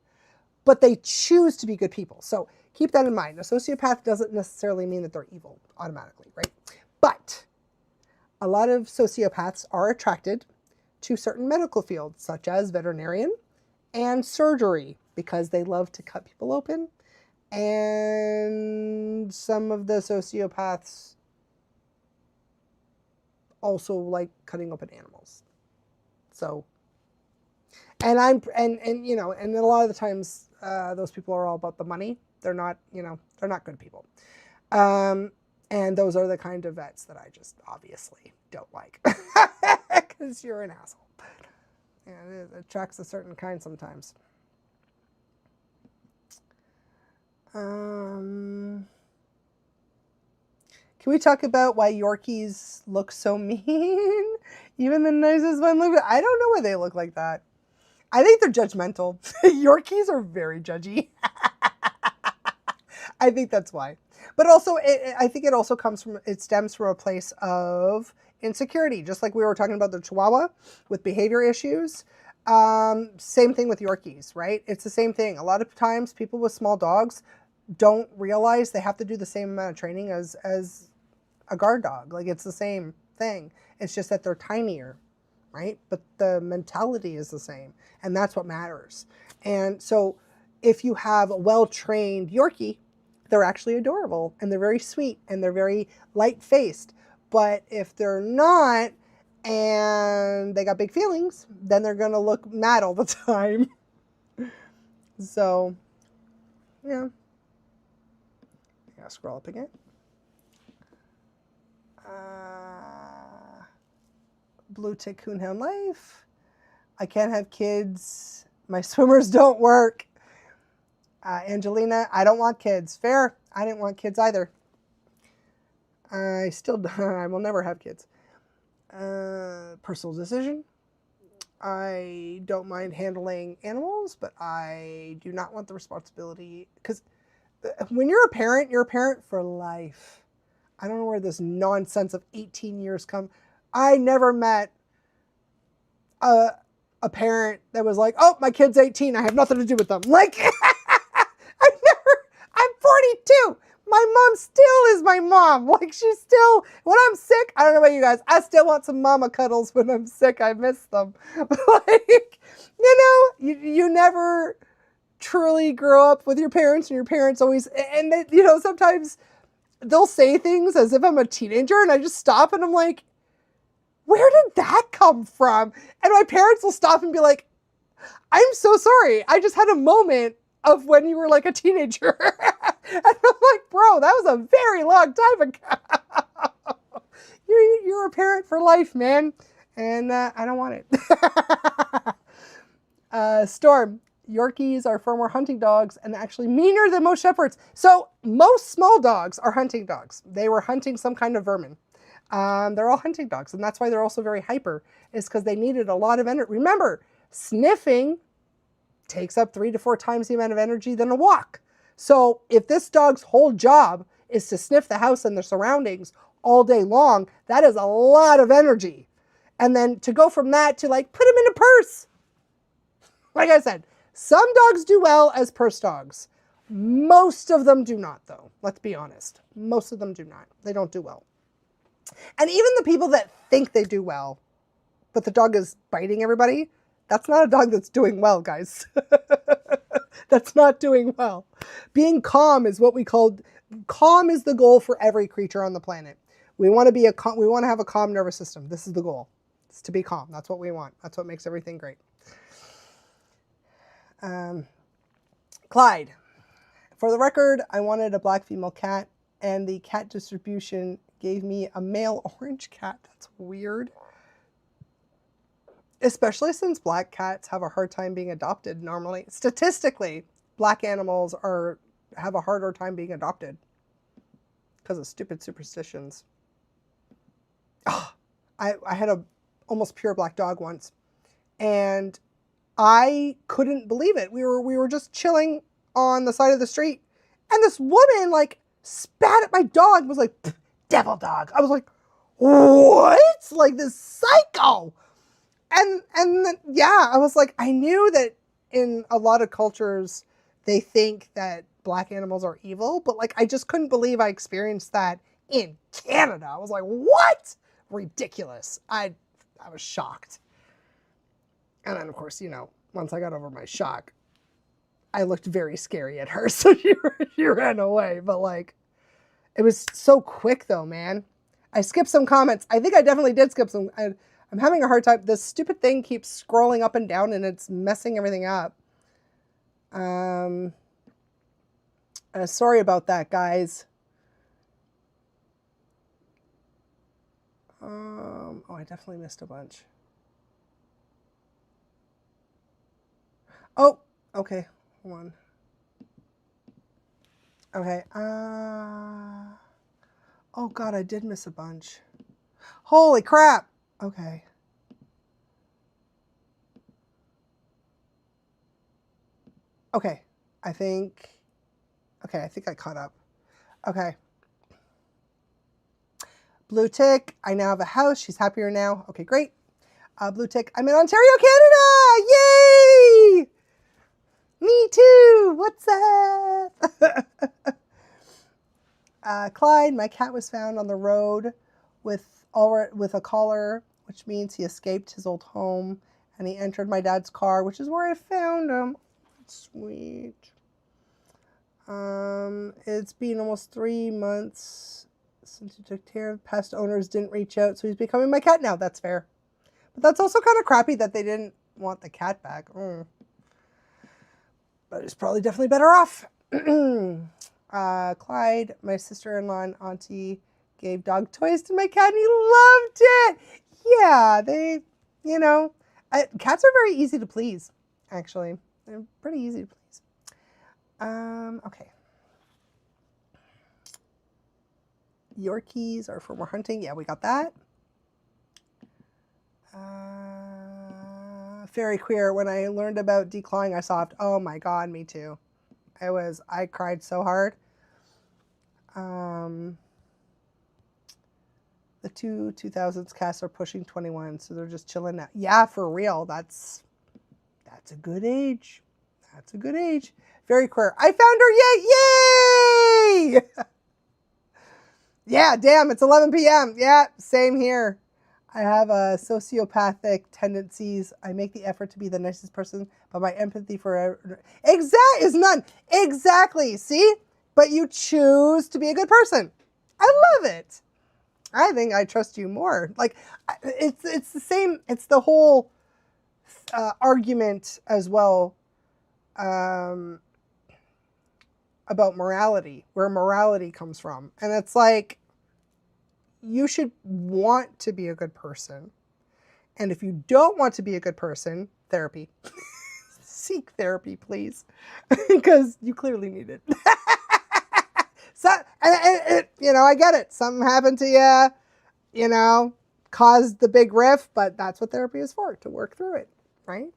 But they choose to be good people. So keep that in mind. A sociopath doesn't necessarily mean that they're evil automatically, right? But a lot of sociopaths are attracted to certain medical fields, such as veterinarian and surgery, because they love to cut people open. And some of the sociopaths also like cutting open animals. So, and you know, and a lot of the times those people are all about the money. They're not, you know, they're not good people. And those are the kind of vets that I just obviously don't like, because you're an asshole. And it attracts a certain kind sometimes. Can we talk about why Yorkies look so mean? Even the nicest one look. I don't know why they look like that. I think they're judgmental. Yorkies are very judgy. I think that's why. But also, I think it also stems from a place of insecurity, just like we were talking about the Chihuahua with behavior issues. Same thing with Yorkies, right? It's the same thing. A lot of times people with small dogs don't realize they have to do the same amount of training as a guard dog. Like, it's the same thing. It's just that they're tinier, right? But the mentality is the same, and that's what matters. And so if you have a well-trained Yorkie, they're actually adorable, and they're very sweet, and they're very light-faced. But if they're not, and they got big feelings, then they're going to look mad all the time. So, yeah. Scroll up again. Blue Tick Coonhound Life. I can't have kids. My swimmers don't work. Angelina, I don't want kids. Fair. I didn't want kids either. I will never have kids. Personal decision. I don't mind handling animals, but I do not want the responsibility, because when you're a parent for life. I don't know where this nonsense of 18 years come. I never met a parent that was like, oh, my kid's 18. I have nothing to do with them. Like, I'm 42. My mom still is my mom. Like, she's still, when I'm sick, I don't know about you guys, I still want some mama cuddles when I'm sick. I miss them. Like, you know, you never truly grow up with your parents, and your parents always, and they, you know, sometimes they'll say things as if I'm a teenager, and I just stop and I'm like, where did that come from? And my parents will stop and be like, I'm so sorry. I just had a moment of when you were like a teenager. And I'm like, bro, that was a very long time ago. You're a parent for life, man. And I don't want it. Storm. Yorkies are far more hunting dogs and actually meaner than most shepherds. So most small dogs are hunting dogs. They were hunting some kind of vermin. They're all hunting dogs, and that's why they're also very hyper, is because they needed a lot of energy. Remember, sniffing takes up 3 to 4 times the amount of energy than a walk. So if this dog's whole job is to sniff the house and the surroundings all day long, that is a lot of energy. And then to go from that to like, put him in a purse. Like I said, some dogs do well as purse dogs. Most of them do not, though. Let's be honest. Most of them do not. They don't do well. And even the people that think they do well, but the dog is biting everybody, That's not a dog that's doing well, guys. That's not doing well. Being calm is what we call, calm is the goal for every creature on the planet. We want to have a calm nervous system. This is the goal. It's to be calm. That's what we want. That's what makes everything great. Clyde. For the record, I wanted a black female cat, and the cat distribution gave me a male orange cat. That's weird. Especially since black cats have a hard time being adopted normally. Statistically, black animals have a harder time being adopted because of stupid superstitions. Oh, I had a almost pure black dog once, and I couldn't believe it. We were just chilling on the side of the street, and this woman like spat at my dog and was like, devil dog. I was like, what? Like this psycho. And yeah, I was like, I knew that in a lot of cultures they think that black animals are evil, but like I just couldn't believe I experienced that in Canada. I was like, what? Ridiculous. I was shocked. And then of course, you know, once I got over my shock, I looked very scary at her, so she ran away. But like, it was so quick though, man. I skipped some comments. I think I definitely did skip some. I'm having a hard time. This stupid thing keeps scrolling up and down, and it's messing everything up. Sorry about that, guys. Oh, I definitely missed a bunch. Oh, okay. Hold on. Okay. Oh God, I did miss a bunch. Holy crap. Okay. Okay. I think I caught up. Okay. Blue Tick, I now have a house. She's happier now. Okay, great. Blue Tick, I'm in Ontario, Canada. Yay! Me too. What's up? Clyde, my cat was found on the road with a collar, which means he escaped his old home, and he entered my dad's car, which is where I found him. Sweet. It's been almost 3 months since he took care of. Past owners didn't reach out, so he's becoming my cat now. That's fair. But that's also kind of crappy that they didn't want the cat back. But it's probably definitely better off. Clyde, my sister-in-law and auntie gave dog toys to my cat and he loved it. Yeah, they, you know, cats are very easy to please, actually. They're pretty easy to please. Okay. Yorkies are for more hunting. Yeah, we got that. Fairy Queer, when I learned about declawing I soft, oh my God, me too. I cried so hard. The 2000s casts are pushing 21, so they're just chilling now. Yeah, for real. That's a good age. That's a good age. Fairy Queer, I found her. Yay! Yeah, damn, it's 11 p.m. Yeah, same here. I have sociopathic tendencies. I make the effort to be the nicest person, but my empathy for is none. Exactly. See? But you choose to be a good person. I love it. I think I trust you more. Like, it's the same. It's the whole argument as well about morality, where morality comes from. And it's like, you should want to be a good person. And if you don't want to be a good person, therapy. Seek therapy, please. Because you clearly need it. So, you know, I get it. Something happened to you, you know, caused the big riff, but that's what therapy is for, to work through it, right?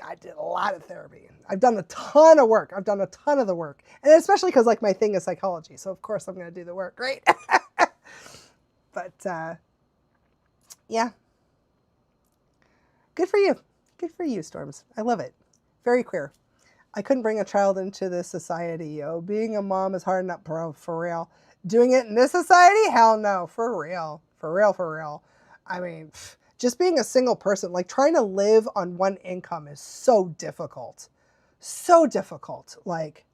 I did a lot of therapy. I've done a ton of work. I've done a ton of the work. And especially because, like, my thing is psychology. So, of course, I'm going to do the work, right? But, yeah. Good for you. Good for you, Storms. I love it. Very queer. I couldn't bring a child into this society, yo. Being a mom is hard enough, bro, for real. Doing it in this society? Hell no, for real. For real, for real. I mean, just being a single person, like trying to live on one income is so difficult. So difficult. Like,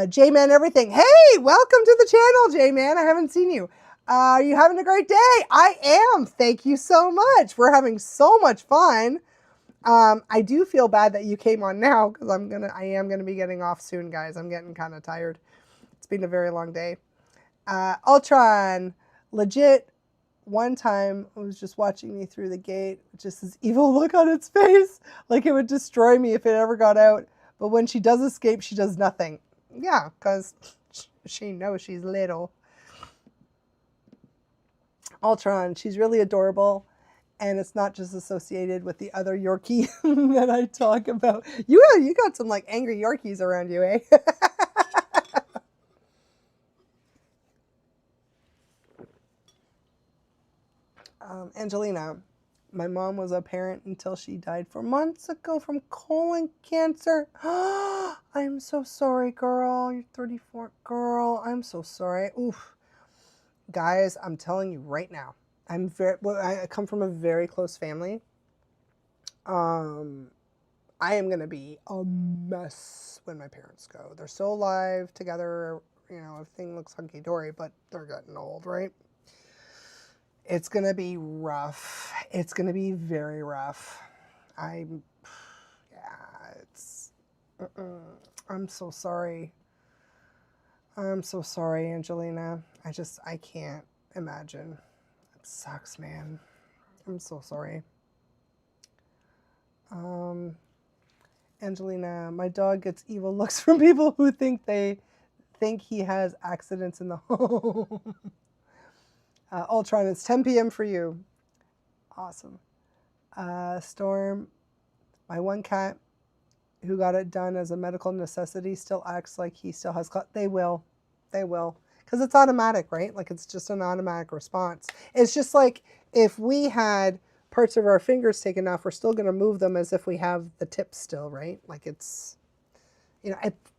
J-Man everything. Hey, welcome to the channel, J-Man. I haven't seen you. Are you having a great day? I am. Thank you so much. We're having so much fun. I do feel bad that you came on now because I am gonna be getting off soon, guys. I'm getting kind of tired. It's been a very long day. Ultron, legit. One time it was just watching me through the gate, just this evil look on its face, like it would destroy me if it ever got out. But when she does escape, she does nothing. Yeah, because she knows she's little. Ultron, she's really adorable. And it's not just associated with the other Yorkie that I talk about. You got some like angry Yorkies around you, eh? Angelina, my mom was a parent until she died 4 months ago from colon cancer. I'm so sorry, girl. You're 34, girl. I'm so sorry. Oof. Guys, I'm telling you right now. I come from a very close family. I am going to be a mess when my parents go. They're still alive together. You know, everything looks hunky-dory, but they're getting old, right? It's going to be rough. It's going to be very rough. I'm so sorry. I'm so sorry, Angelina. I can't imagine. It sucks, man. I'm so sorry. Angelina, my dog gets evil looks from people who think he has accidents in the home. Ultron, it's 10 p.m. for you. Awesome. Storm, my one cat who got it done as a medical necessity still acts like he still has They will. Because it's automatic, right? Like it's just an automatic response. It's just like if we had parts of our fingers taken off, we're still going to move them as if we have the tips still, right? Like it's, you know,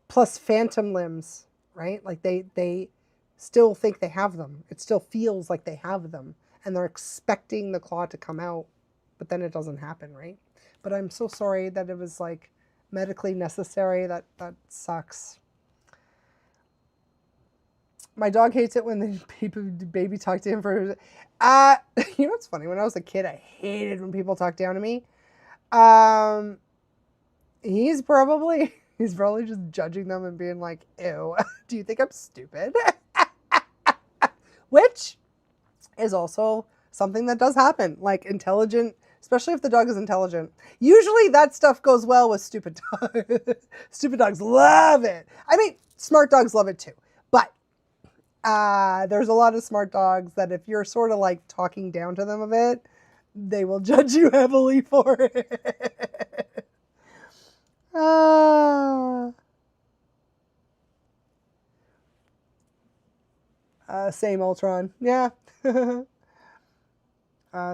plus phantom limbs, right? Like they still think they have them. It still feels like they have them and they're expecting the claw to come out, but then it doesn't happen, right? But I'm so sorry that it was like medically necessary. That sucks. My dog hates it when the baby talk to him for, you know what's funny? When I was a kid, I hated when people talk down to me. He's probably just judging them and being like, ew, do you think I'm stupid? Which is also something that does happen, like intelligent, especially if the dog is intelligent. Usually that stuff goes well with stupid dogs. Stupid dogs love it. I mean, smart dogs love it too. But there's a lot of smart dogs that if you're sort of like talking down to them a bit, they will judge you heavily for it. Same Ultron. Yeah.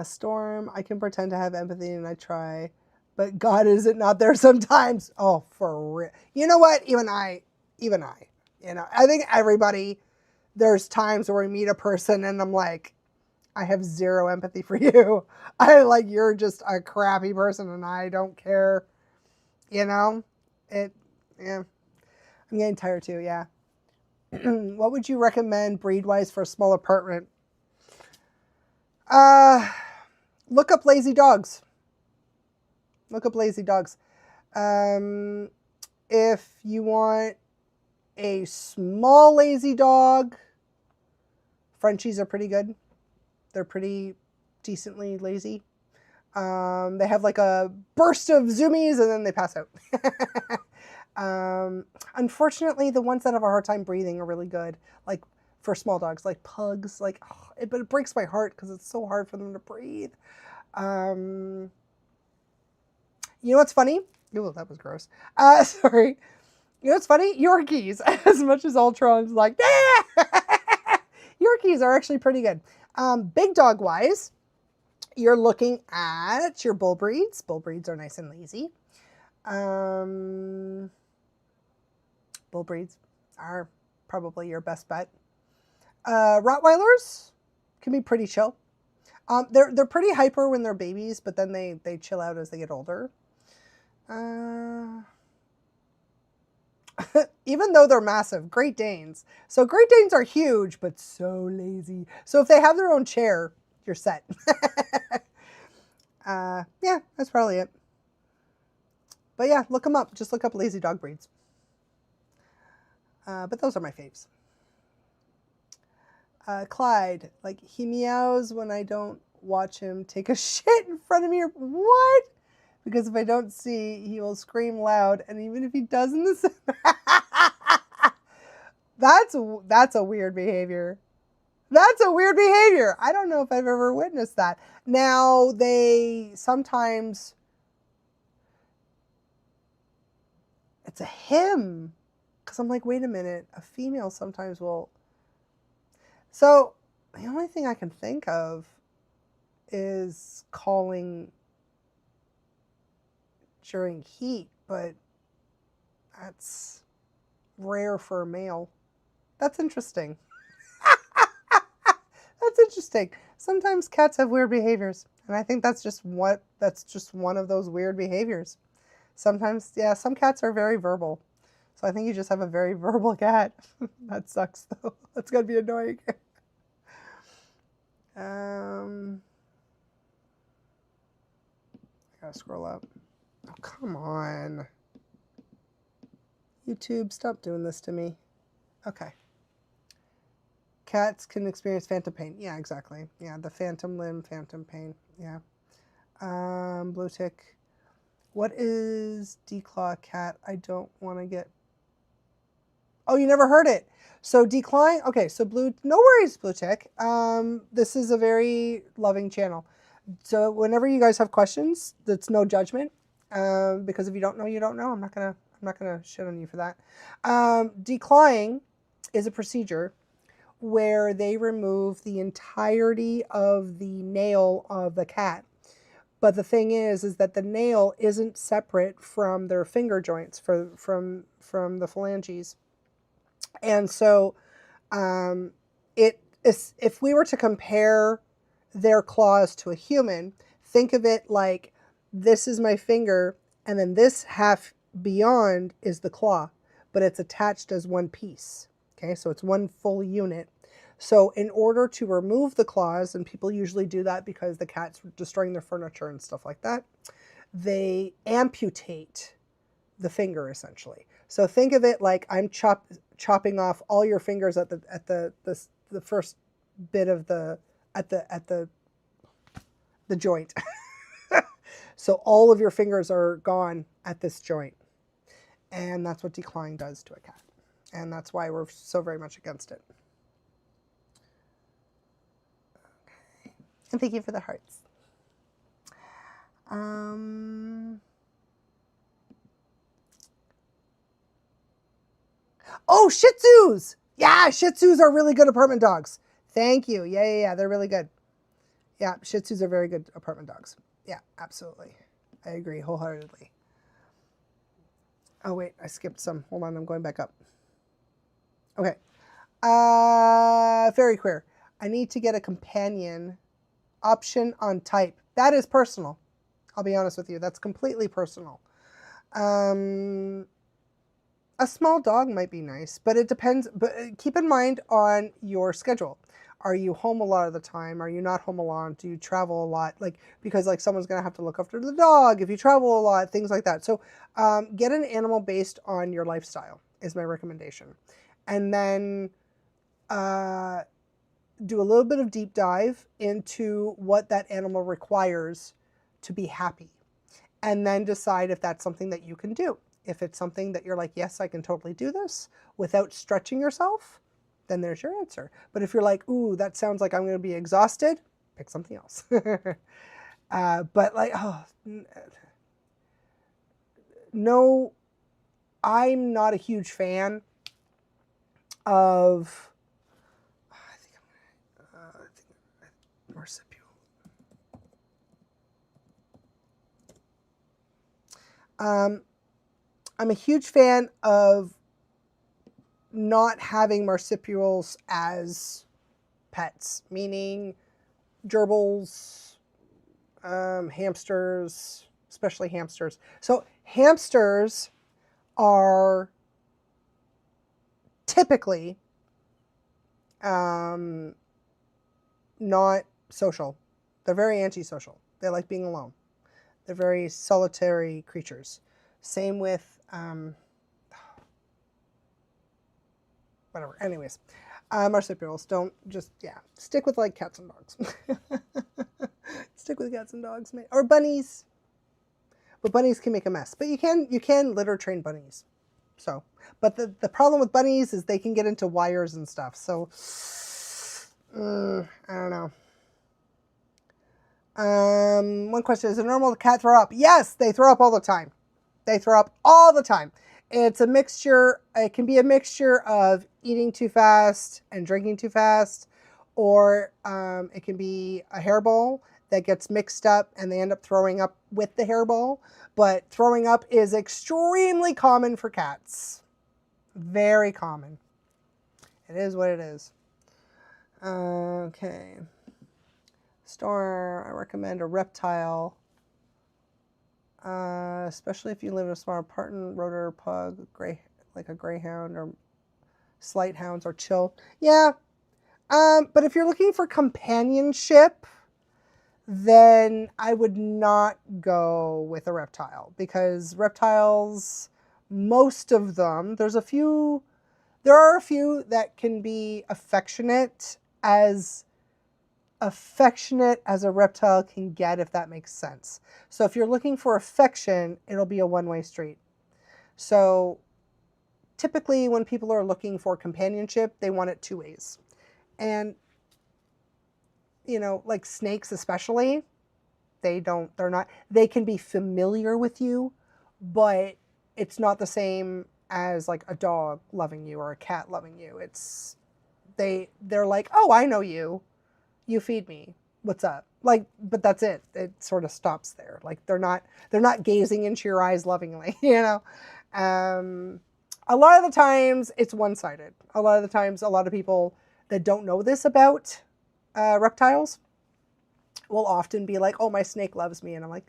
Storm, I can pretend to have empathy and I try, but God, is it not there sometimes? Oh, for real. You know what? Even I, you know, I think everybody, there's times where we meet a person and I'm like, I have zero empathy for you. You're just a crappy person and I don't care. You know, yeah, I'm getting tired too. Yeah. What would you recommend breed-wise for a small apartment? Look up lazy dogs. Look up lazy dogs. If you want a small lazy dog, Frenchies are pretty good. They're pretty decently lazy. They have like a burst of zoomies and then they pass out. Unfortunately, the ones that have a hard time breathing are really good. Like for small dogs, like pugs, but it breaks my heart because it's so hard for them to breathe. You know what's funny? Oh, that was gross. Sorry. You know what's funny? Yorkies, as much as Ultron's like, Yorkies are actually pretty good. Big dog wise, you're looking at your bull breeds. Bull breeds are nice and lazy. Bull breeds are probably your best bet. Rottweilers can be pretty chill. They're pretty hyper when they're babies, but then they chill out as they get older. Even though they're massive, Great Danes. So Great Danes are huge, but so lazy. So if they have their own chair, you're set. Yeah, that's probably it. But yeah, look them up. Just look up lazy dog breeds. But those are my faves. Clyde, like he meows when I don't watch him take a shit in front of me. What? Because if I don't see, he will scream loud, and even if he doesn't, that's a weird behavior. That's a weird behavior. I don't know if I've ever witnessed that. Now they sometimes it's a him, because I'm like, wait a minute, a female sometimes will. So the only thing I can think of is calling during heat, but that's rare for a male. That's interesting. That's interesting. Sometimes cats have weird behaviors, and I think that's just one of those weird behaviors. Sometimes, yeah, some cats are very verbal. So I think you just have a very verbal cat. That sucks though. That's gonna be annoying. I gotta scroll up. Oh, come on. YouTube, stop doing this to me. Okay. Cats can experience phantom pain. Yeah, exactly. Yeah, the phantom limb, phantom pain. Yeah. Blue tick. What is declaw cat? I don't want to get... Oh, you never heard it. So decline. Okay, so blue... No worries, blue tick. This is a very loving channel. So whenever you guys have questions, that's no judgment. Because if you don't know, you don't know. I'm not gonna shit on you for that. Declawing is a procedure where they remove the entirety of the nail of the cat. But the thing is that the nail isn't separate from their finger joints from the phalanges. And so if we were to compare their claws to a human, think of it like this is my finger, and then this half beyond is the claw, but it's attached as one piece. Okay, so it's one full unit. So in order to remove the claws, and people usually do that because the cat's destroying their furniture and stuff like that, they amputate the finger essentially. So think of it like I'm chopping off all your fingers at the first bit of the joint. So all of your fingers are gone at this joint. And that's what declawing does to a cat. And that's why we're so very much against it. Okay. And thank you for the hearts. Oh, Shih Tzus! Yeah, Shih Tzus are really good apartment dogs. Thank you. Yeah. They're really good. Yeah, Shih Tzus are very good apartment dogs. Yeah, absolutely. I agree wholeheartedly. Oh, wait, I skipped some. Hold on, I'm going back up. Okay. Very queer. I need to get a companion option on type. That is personal. I'll be honest with you. That's completely personal. A small dog might be nice, but it depends. But keep in mind on your schedule. Are you home a lot of the time? Are you not home a lot? Do you travel a lot? Like, because like someone's going to have to look after the dog if you travel a lot, things like that. So get an animal based on your lifestyle is my recommendation. And then do a little bit of deep dive into what that animal requires to be happy. And then decide if that's something that you can do. If it's something that you're like, yes, I can totally do this without stretching yourself, then there's your answer. But if you're like, ooh, that sounds like I'm going to be exhausted, pick something else. But like, no, I'm not a huge fan of, I think marsupial. I'm a huge fan of not having marsupials as pets, meaning gerbils, hamsters, especially hamsters. So hamsters are typically not social. They're very antisocial. They like being alone. They're very solitary creatures. Same with whatever. Anyways, marsupials don't just stick with like cats and dogs. Stick with cats and dogs, or bunnies. But bunnies can make a mess. But you can litter train bunnies. So, but the problem with bunnies is they can get into wires and stuff. So, I don't know. One question, is it normal to cat throw up? Yes, they throw up all the time. They throw up all the time. It's a mixture. It can be a mixture of eating too fast and drinking too fast, or it can be a hairball that gets mixed up and they end up throwing up with the hairball. But throwing up is extremely common for cats. Very common. It is what it is. Okay. Store, I recommend a reptile. Especially if you live in a small apartment, rotor, pug, like a greyhound or slight hounds or chill. Yeah. But if you're looking for companionship, then I would not go with a reptile, because reptiles, most of them, there are a few that can be affectionate as a reptile can get, if that makes sense. So if you're looking for affection, it'll be a one-way street. So typically when people are looking for companionship, they want it two ways. And like snakes especially, they can be familiar with you, but it's not the same as like a dog loving you or a cat loving you. They're like, oh, I know you. You feed me. What's up? Like, but that's it. It sort of stops there. Like they're not gazing into your eyes lovingly, A lot of the times it's one-sided. A lot of the times, a lot of people that don't know this about reptiles will often be like, oh, my snake loves me. And I'm like,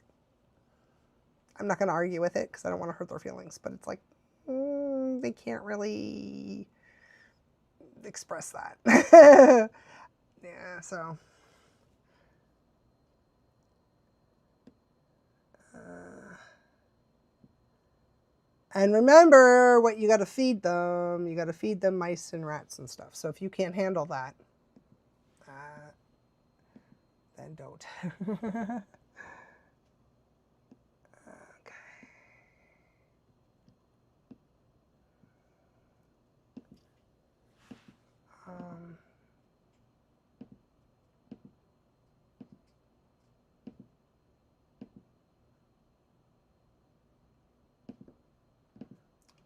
I'm not going to argue with it because I don't want to hurt their feelings. But it's like, they can't really express that. Yeah, so. And remember what you got to feed them. You got to feed them mice and rats and stuff. So if you can't handle that, then don't. Okay.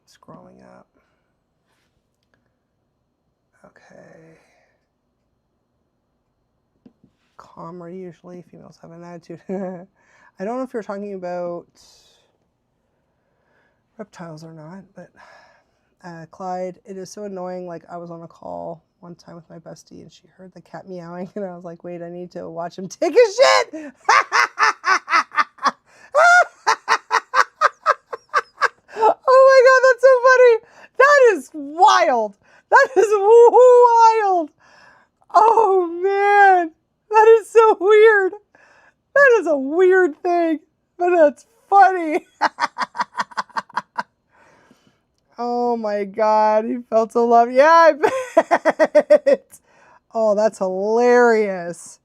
Scrolling up. Okay. Calmer usually. Females have an attitude. I don't know if you're talking about reptiles or not, but Clyde, it is so annoying. Like, I was on a call one time with my bestie and she heard the cat meowing and I was like, wait, I need to watch him take a shit. Oh my God, that's so funny. That is wild. That is wild. Oh man, that is so weird. That is a weird thing, but that's funny. Oh my God, he felt so loved. Yeah, I bet. Oh, that's hilarious.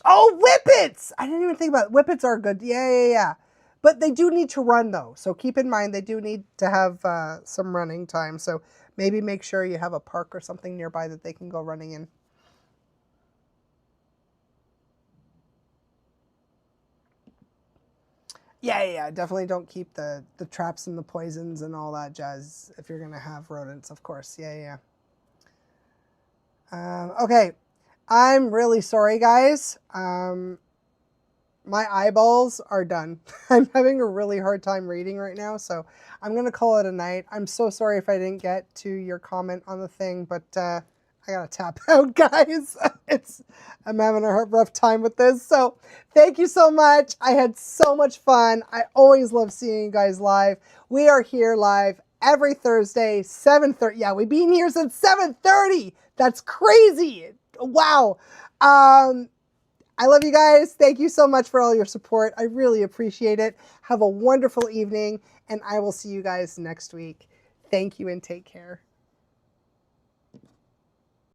Oh, whippets! I didn't even think about it. Whippets are good. Yeah. But they do need to run though. So keep in mind they do need to have some running time. So maybe make sure you have a park or something nearby that they can go running in. Yeah. Definitely don't keep the traps and the poisons and all that jazz if you're going to have rodents, of course. Yeah. Okay. I'm really sorry, guys. My eyeballs are done. I'm having a really hard time reading right now, so I'm going to call it a night. I'm so sorry if I didn't get to your comment on the thing, but I gotta tap out, guys. I'm having a rough time with this. So thank you so much. I had so much fun. I always love seeing you guys live. We are here live every Thursday, 7:30. Yeah, we've been here since 7:30. That's crazy. Wow. I love you guys. Thank you so much for all your support. I really appreciate it. Have a wonderful evening, and I will see you guys next week. Thank you and take care.